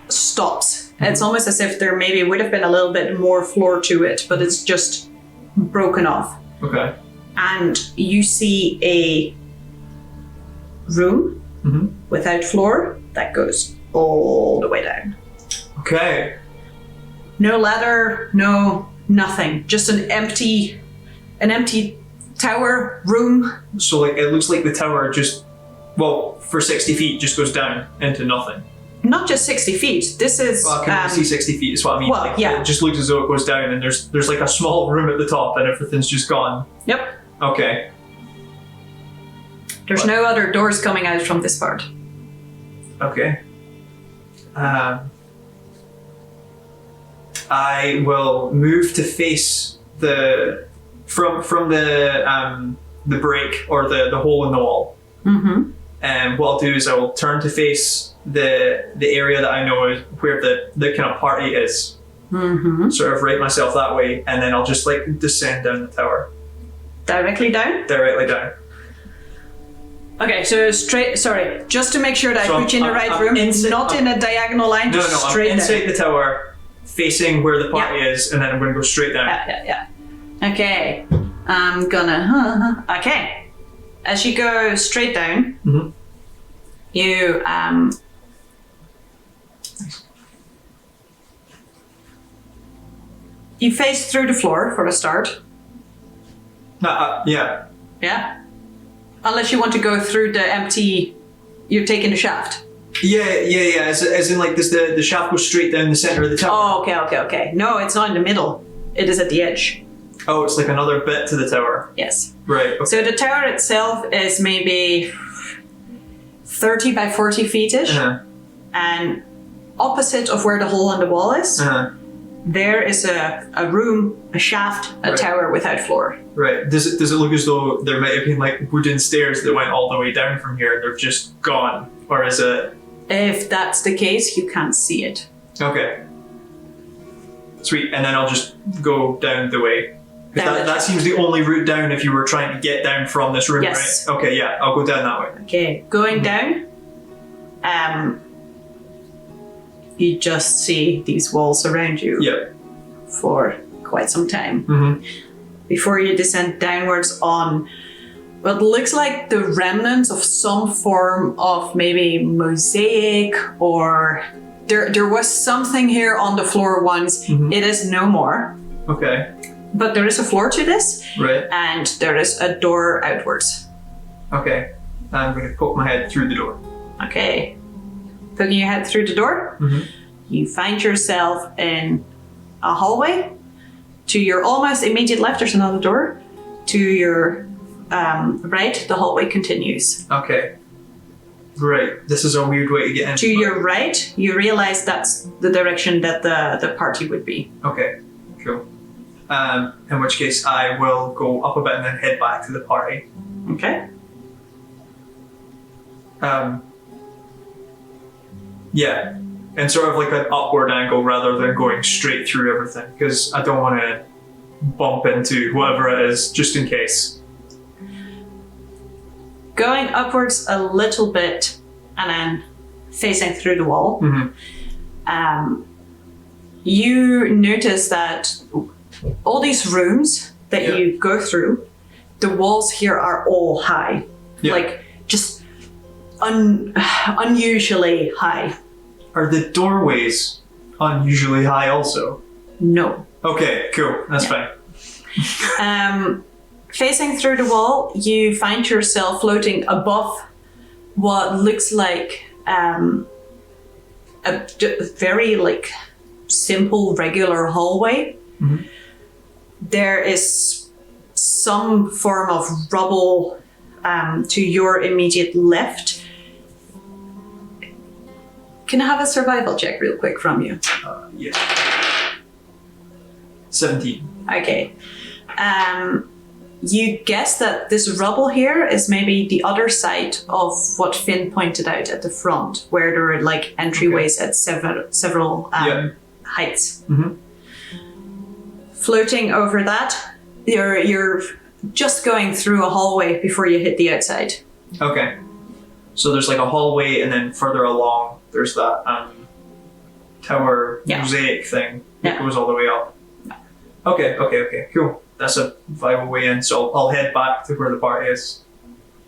stops. It's almost as if there maybe would have been a little bit more floor to it, but it's just broken off. Okay. And you see a room without floor that goes all the way down. Okay. No ladder, no nothing. Just an empty tower room. So it looks like the tower just, for 60 feet just goes down into nothing. Not just 60 feet. This is... Well, I can only see 60 feet is what I mean. Well, It just looks as though it goes down and there's like a small room at the top and everything's just gone. Yep. Okay. There's no other doors coming out from this part. Okay. I will move to face from the break or the hole in the wall. Mm-hmm. And what I'll do is I will turn to face the area that I know is where the kind of party is. Mm-hmm. Sort of right myself that way, and then I'll just like descend down the tower. Directly down? Directly down. Okay, so sorry, just to make sure that So I put you in the right room, not in a diagonal line, just straight I'm inside down. the tower, facing where the party is, and then I'm going to go straight down. Yeah. Okay, I'm gonna. Okay, as you go straight down, you you face through the floor for a start. Yeah. Yeah. Unless you want to go through the empty, you're taking the shaft. Yeah. As in, like, does the shaft go straight down the center of the tower? Oh, okay. No, it's not in the middle. It is at the edge. Oh, it's like another bit to the tower. Yes. Right. Okay. So the tower itself is maybe 30 by 40 feet-ish. And opposite of where the hole in the wall is, there is a room, a shaft, a tower without floor. Right. Does it look as though there might have been like wooden stairs that went all the way down from here and they're just gone? Or is it... If that's the case, you can't see it. Okay. Sweet. And then I'll just go down the way. That seems the only route down if you were trying to get down from this room, Yes. right? Okay, yeah. I'll go down that way. Okay, going down, you just see these walls around you for quite some time. Before you descend downwards on what looks like the remnants of some form of maybe mosaic, or there was something here on the floor once. It is no more. Okay. But there is a floor to this. Right. And there is a door outwards. Okay. I'm going to poke my head through the door. Okay. Poking your head through the door, you find yourself in a hallway. To your almost immediate left, there's another door. To your right, the hallway continues. Okay. Great. This is a weird way to get in. To your right, you realize that's the direction that the party would be. Okay. Cool. In which case, I will go up a bit and then head back to the party. Okay. Yeah. And sort of like an upward angle rather than going straight through everything, because I don't want to bump into whatever it is, just in case. Going upwards a little bit and then facing through the wall, you notice that all these rooms that you go through, the walls here are all high. Like, just unusually high. Are the doorways unusually high also? No. Okay, cool. That's fine. Facing through the wall, you find yourself floating above what looks like a very like simple regular hallway. There is some form of rubble to your immediate left. Can I have a survival check real quick from you? Yeah. 17. Okay. You guess that this rubble here is maybe the other side of what Finn pointed out at the front, where there are like entryways at several heights. Floating over that, you're just going through a hallway before you hit the outside. Okay. So there's like a hallway, and then further along there's that tower mosaic thing that goes all the way up. Okay, cool. That's a viable way in, so I'll head back to where the party is.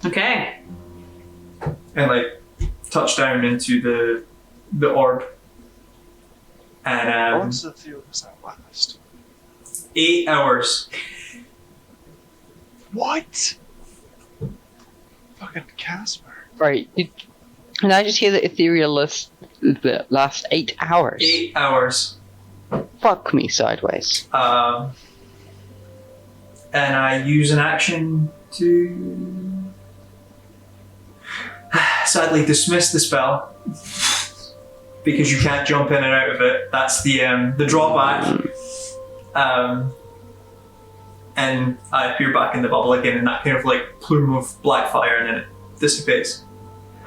Okay. And like touch down into the orb. And How long does that last? 8 hours. What? Fucking Casper. Right. Can I just hear the ethereal the last 8 hours? 8 hours. Fuck me sideways. And I use an action to sadly dismiss the spell. because you can't jump in and out of it. That's the drawback. And I appear back in the bubble again, and that kind of like plume of black fire, and then it dissipates.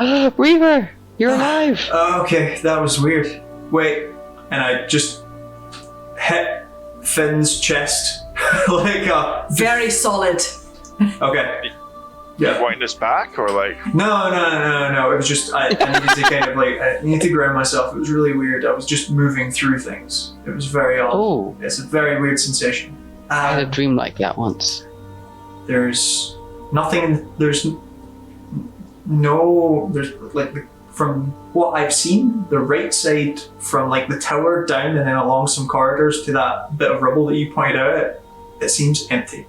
Reaver, you're alive. Okay, that was weird. Wait, and I just hit Finn's chest like a Very solid. okay. Yeah. Wind us back or like? No. It was just I needed to kind of like I needed to ground myself. It was really weird. I was just moving through things. It was very odd. Oh. It's a very weird sensation. I had a dream like that once. There's nothing. There's like from what I've seen, the right side from like the tower down and then along some corridors to that bit of rubble that you pointed out, it seems empty,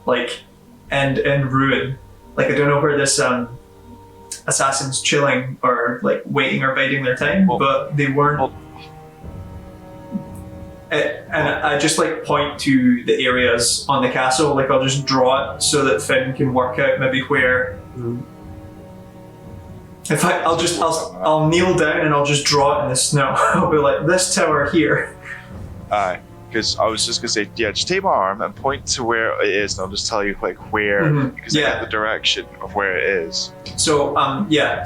like and ruin. Like I don't know where this assassin's chilling or like waiting or biding their time, but they weren't. And I just like point to the areas on the castle. Like I'll just draw it so that Finn can work out maybe where. In fact, I'll kneel down and I'll just draw it in the snow. I'll be like, this tower here. Aye, because I was just gonna say, yeah, just take my arm and point to where it is, and I'll just tell you like where, because I get the direction of where it is. So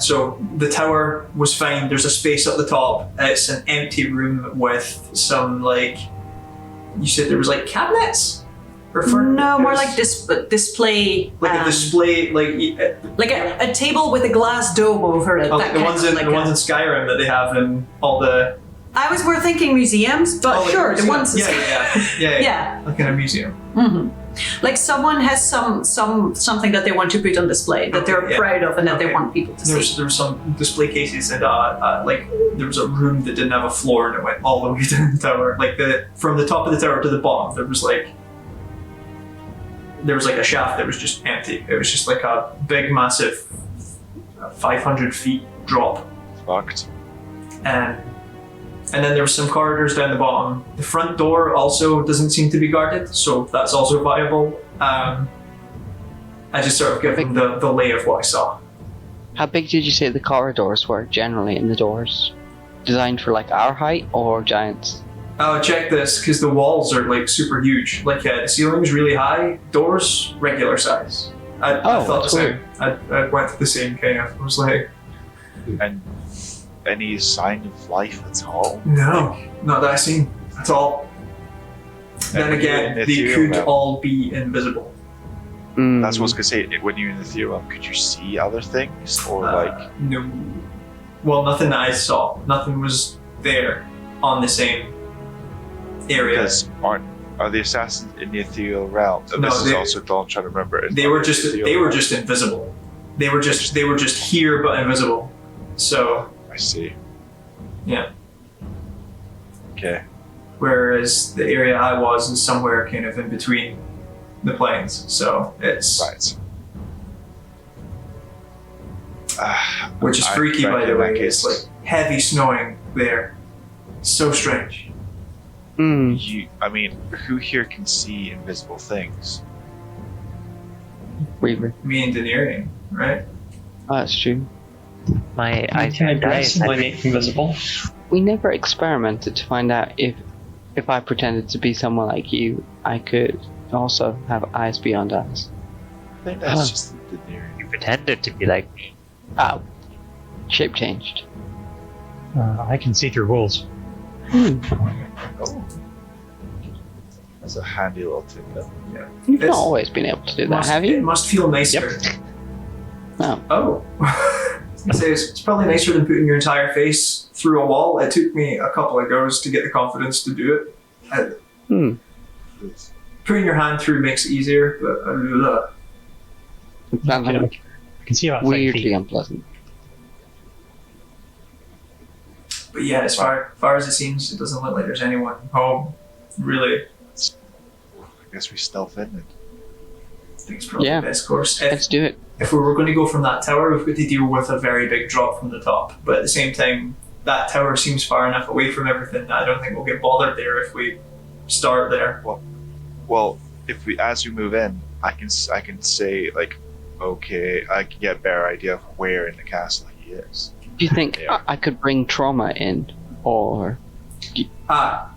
so the tower was fine. There's a space at the top. It's an empty room with some like, you said there was like cabinets. No, more like display. Like a display, like a table with a glass dome over it. Like the ones in Skyrim that they have in all the. I was more thinking museums, but sure, the ones. Yeah. Like in a museum. Mm-hmm. Like someone has something that they want to put on display that they're proud of and that they want people to see. There were some display cases and like there was a room that didn't have a floor and it went all the way down the tower. Like from the top of the tower to the bottom, there was like a shaft that was just empty. It was just like a big, massive 500 feet drop. Fucked. And then there were some corridors down the bottom. The front door also doesn't seem to be guarded, so that's also viable. I just sort of give them the lay of what I saw. How big did you say the corridors were generally in the doors? Designed for like our height or giants? Oh, check this, because the walls are like super huge. Like the ceiling's really high, doors regular size. I thought the same. I went to the same kind of. I was like, and any sign of life at all? No, not that I seen at all. Then again, they could all be invisible. That's what I was gonna say. When you're in the ethereal realm, could you see other things or like? No. Well, nothing that I saw. Nothing was there on the same area. Because are the assassins in the ethereal realm? No, this is also I'm trying to remember. They were just invisible. They were just here but invisible. So I see. Yeah. Okay. Whereas the area I was is somewhere kind of in between the planes. So it's right. Which is freaky, by the way. It's like heavy snowing there. So strange. I mean, who here can see invisible things? Weaver. Me and Daenerys, right? Oh, that's true. My eyes can aggressively make invisible. We never experimented to find out if I pretended to be someone like you, I could also have eyes beyond eyes. I think that's just Daenerys. You pretended to be like me. Oh. Shape changed. I can see through walls. Oh. That's a handy little tip, though. Yeah. You've not always been able to do that, have you? It must feel nicer. Yep. Oh. It's probably nicer than putting your entire face through a wall. It took me a couple of goes to get the confidence to do it. Putting your hand through makes it easier, but I can see about weirdly unpleasant. But yeah, as far as it seems, it doesn't look like there's anyone home. Really. I guess we stealth in it. I think it's probably the best course. Let's do it. If we were going to go from that tower, we've got to deal with a very big drop from the top. But at the same time, that tower seems far enough away from everything that I don't think we'll get bothered there if we start there. Well, if as we move in, I can say like, okay, I can get a better idea of where in the castle he is. Do you think I could bring trauma in, or? Are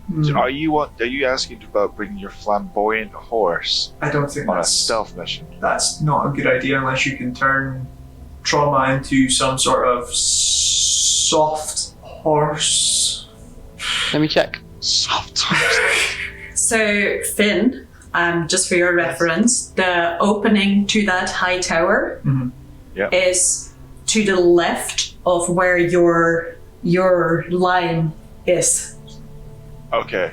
you asking about bringing your flamboyant horse I don't think on a that's stealth mission? That's not a good idea unless you can turn trauma into some sort of soft horse. Let me check. Soft horse. So, Finn, just for your reference, the opening to that high tower is to the left of where your line is. Okay.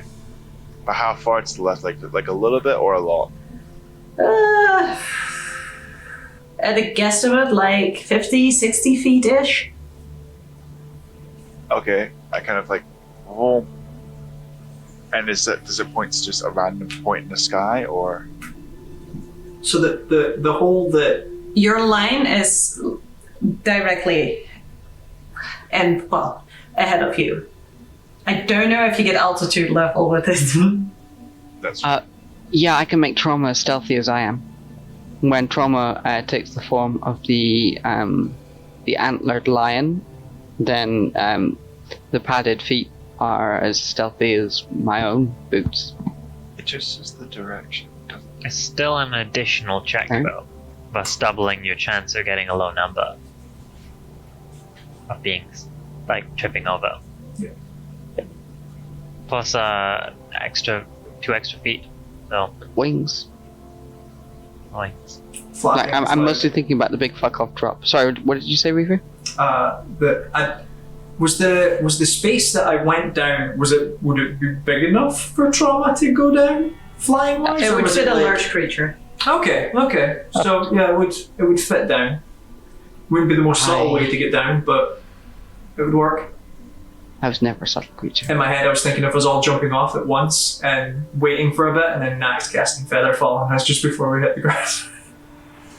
But how far to the left? Like a little bit or a lot? At a guesstimate, like 50, 60 feet-ish. Okay. I kind of like, oh. And does it point to just a random point in the sky, or? So the hole that... Your line is directly and, well, ahead of you. I don't know if you get altitude level with this. That's yeah, I can make trauma as stealthy as I am. When trauma takes the form of the antlered lion, then the padded feet are as stealthy as my own boots. It just is the direction. It's still an additional check, though, thus doubling your chance of getting a low number of being, like, tripping over. Yeah. Plus, 2 extra feet, so... Wings. Like, I'm mostly thinking about the big fuck off drop. Sorry, what did you say, Reaver? Was the space that I went down, would it be big enough for trauma to go down flying wise? It would fit a large creature. Okay. So yeah, it would fit down. Wouldn't be the most subtle way to get down, but it would work. I was never a subtle creature. In my head, I was thinking of us all jumping off at once and waiting for a bit, and then Nax casting Featherfall, and that's just before we hit the grass.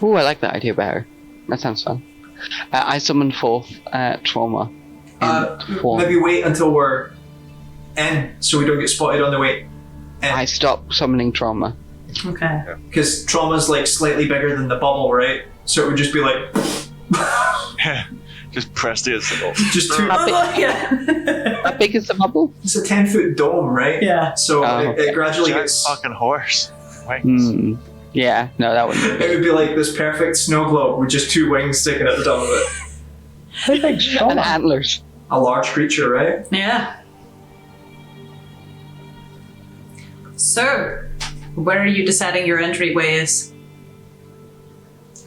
Ooh, I like that idea better. That sounds fun. I summon forth trauma. Maybe wait until we're in, so we don't get spotted on the way in. I stop summoning trauma. Okay. Because trauma's like slightly bigger than the bubble, right? So it would just be like... Just press the signal. Just two... How big is the bubble? It's a 10-foot dome, right? Yeah. So it gradually Giant gets... fucking horse. Wings. Yeah, no, that wouldn't be It would be like this perfect snow globe with just 2 wings sticking at the top of it. How big's And trauma? antlers. A large creature, right? Yeah. So, where are you deciding your entryway is?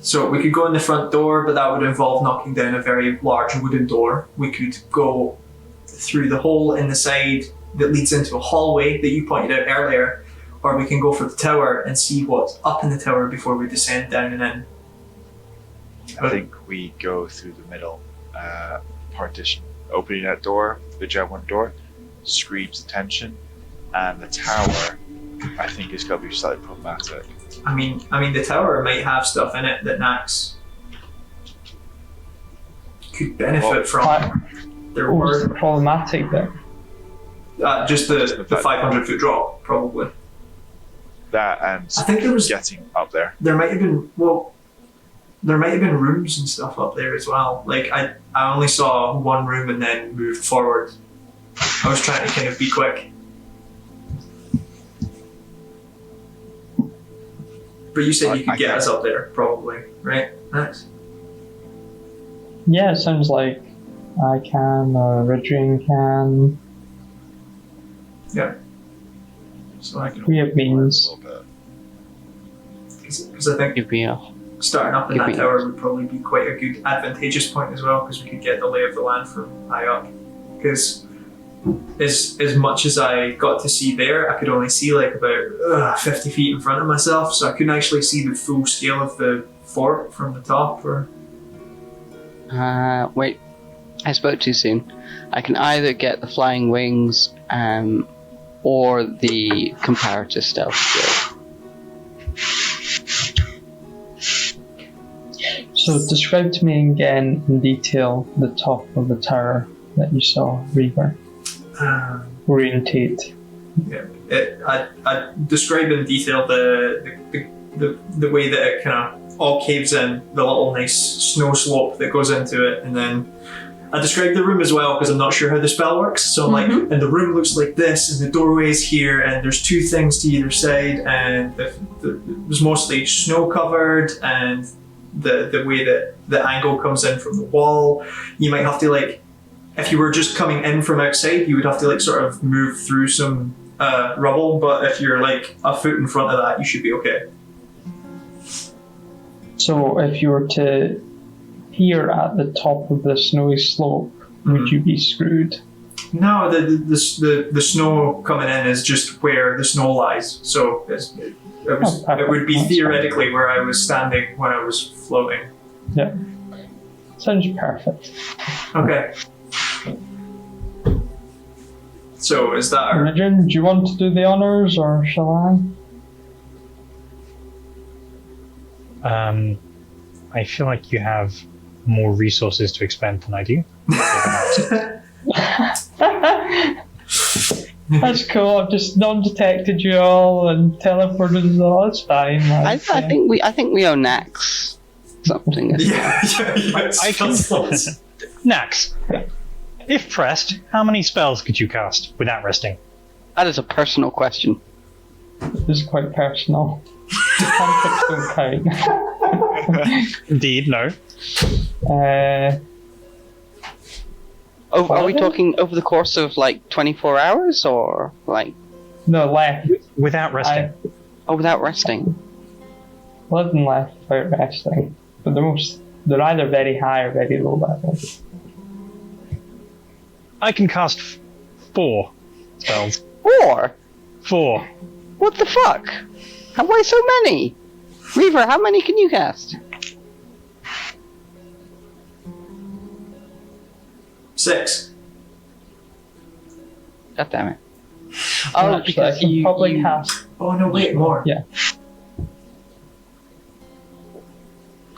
So we could go in the front door, but that would involve knocking down a very large wooden door. We could go through the hole in the side that leads into a hallway that you pointed out earlier, or we can go for the tower and see what's up in the tower before we descend down and in. I think we go through the middle partition. Opening that door, the javelin door, screams attention, and the tower, I think, is going to be slightly problematic. I mean, the tower might have stuff in it that Nax could benefit from. There What was were the problematic bit? just the 500-foot drop, probably. That and I think there was getting up there. there might have been rooms and stuff up there as well. Like I only saw one room and then moved forward. I was trying to kind of be quick. But you said you could get us up there, probably, right? Max? Yeah, it sounds like I can, or Ridrian can. Yeah. So I can. We have means. Because I think Give me a... starting up in Give that me- tower would probably be quite a good advantageous point as well, because we could get the lay of the land from high up. Because as much as I got to see there, I could only see like about 50 feet in front of myself, so I couldn't actually see the full scale of the fort from the top. Or wait. I spoke too soon. I can either get the flying wings, or the comparative stealth skill. So describe to me again in detail the top of the tower that you saw, Reaver. Orientate. yeah, I described in detail the way that it kind of all caves in, the little nice snow slope that goes into it, and then I described the room as well because I'm not sure how the spell works. So I'm like, and the room looks like this, and the doorway is here, and there's 2 things to either side, and it was mostly snow covered, and the way that the angle comes in from the wall, you might have to like, if you were just coming in from outside, you would have to like sort of move through some rubble, but if you're like a foot in front of that, you should be okay. So if you were to peer at the top of the snowy slope, would you be screwed? No, the snow coming in is just where the snow lies. So it would be theoretically where I was standing when I was floating. Yeah. Sounds perfect. Okay. So is that our... Imogen, do you want to do the honours, or shall I? I feel like you have more resources to expend than I do. That's cool. I've just non-detected you all and teleported us all. It's fine. I think we owe Nax something. Yeah. I can... Nax, if pressed, how many spells could you cast without resting? That is a personal question. This is quite personal. Context don't count. Indeed, no. Are we talking over the course of like 24 hours or like? No, left. Without resting. Without resting. 11 left without resting. But they're either very high or very low level. I can cast 4 spells. 4? 4. What the fuck? Why so many? Reaver, how many can you cast? 6. God damn it. Oh, Actually, because I can probably you... cast. Oh no, wait, more. Yeah.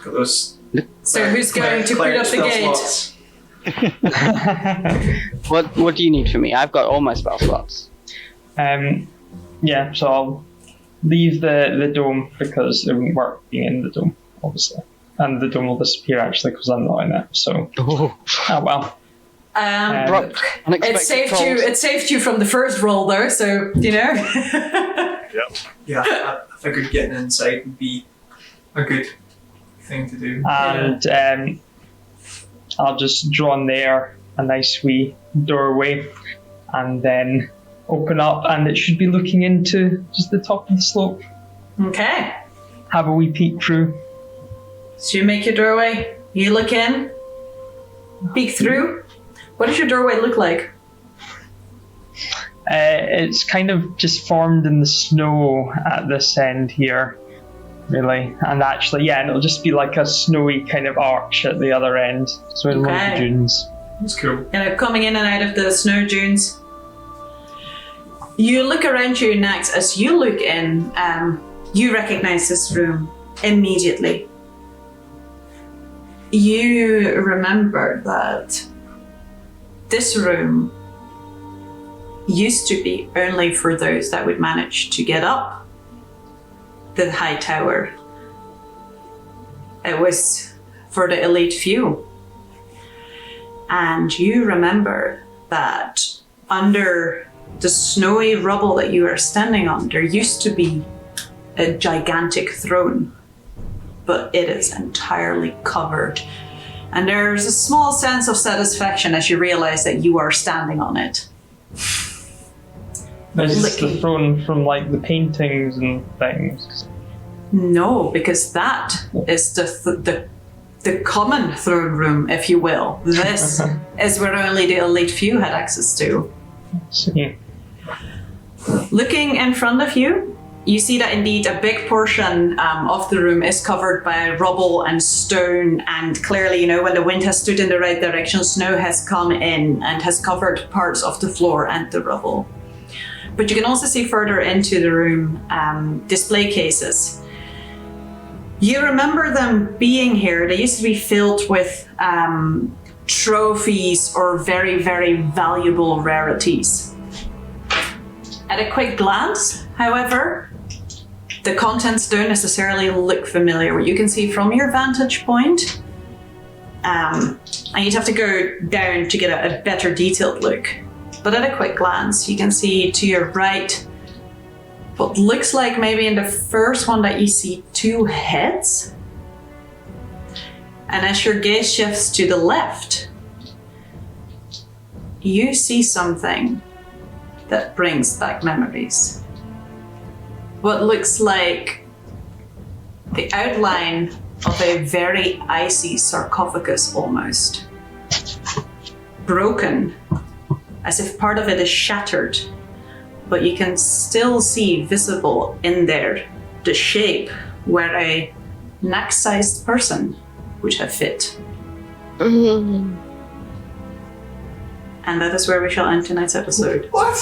Got those. So who's going to put up the gate? What do you need from me? I've got all my spell slots. Yeah, so I'll leave the dome because it won't work being in the dome, obviously. And the dome will disappear actually because I'm not in it, so... Oh well. It saved you from the first roll though, so, you know. Yep. Yeah, I figured getting inside would be a good thing to do. And I'll just draw in there a nice wee doorway and then open up, and it should be looking into just the top of the slope. Okay. Have a wee peek through. So you make your doorway, you look in, peek through. What does your doorway look like? It's kind of just formed in the snow at this end here, really. And actually, yeah, and it'll just be like a snowy kind of arch at the other end. So in one of the dunes. That's cool. And coming in and out of the snow dunes. You look around you, Nax. As you look in, you recognize this room immediately. You remember that this room used to be only for those that would manage to get up the high tower. It was for the elite few. And you remember that under the snowy rubble that you are standing on, there used to be a gigantic throne, but it is entirely covered. And there's a small sense of satisfaction as you realize that you are standing on it. Is this the throne from like the paintings and things? No, because that is the common throne room, if you will. This is where only the elite few had access to. See. Looking in front of you, you see that indeed a big portion of the room is covered by rubble and stone, and clearly, you know, when the wind has stood in the right direction, snow has come in and has covered parts of the floor and the rubble. But you can also see further into the room display cases. You remember them being here. They used to be filled with trophies or very, very valuable rarities. At a quick glance, however, the contents don't necessarily look familiar. What you can see from your vantage point, And you'd have to go down to get a better detailed look. But at a quick glance, you can see to your right what looks like maybe in the first one that you see 2 heads. And as your gaze shifts to the left, you see something that brings back memories. What looks like the outline of a very icy sarcophagus almost. Broken, as if part of it is shattered, but you can still see visible in there the shape where a neck-sized person would have fit. And that is where we shall end tonight's episode. What?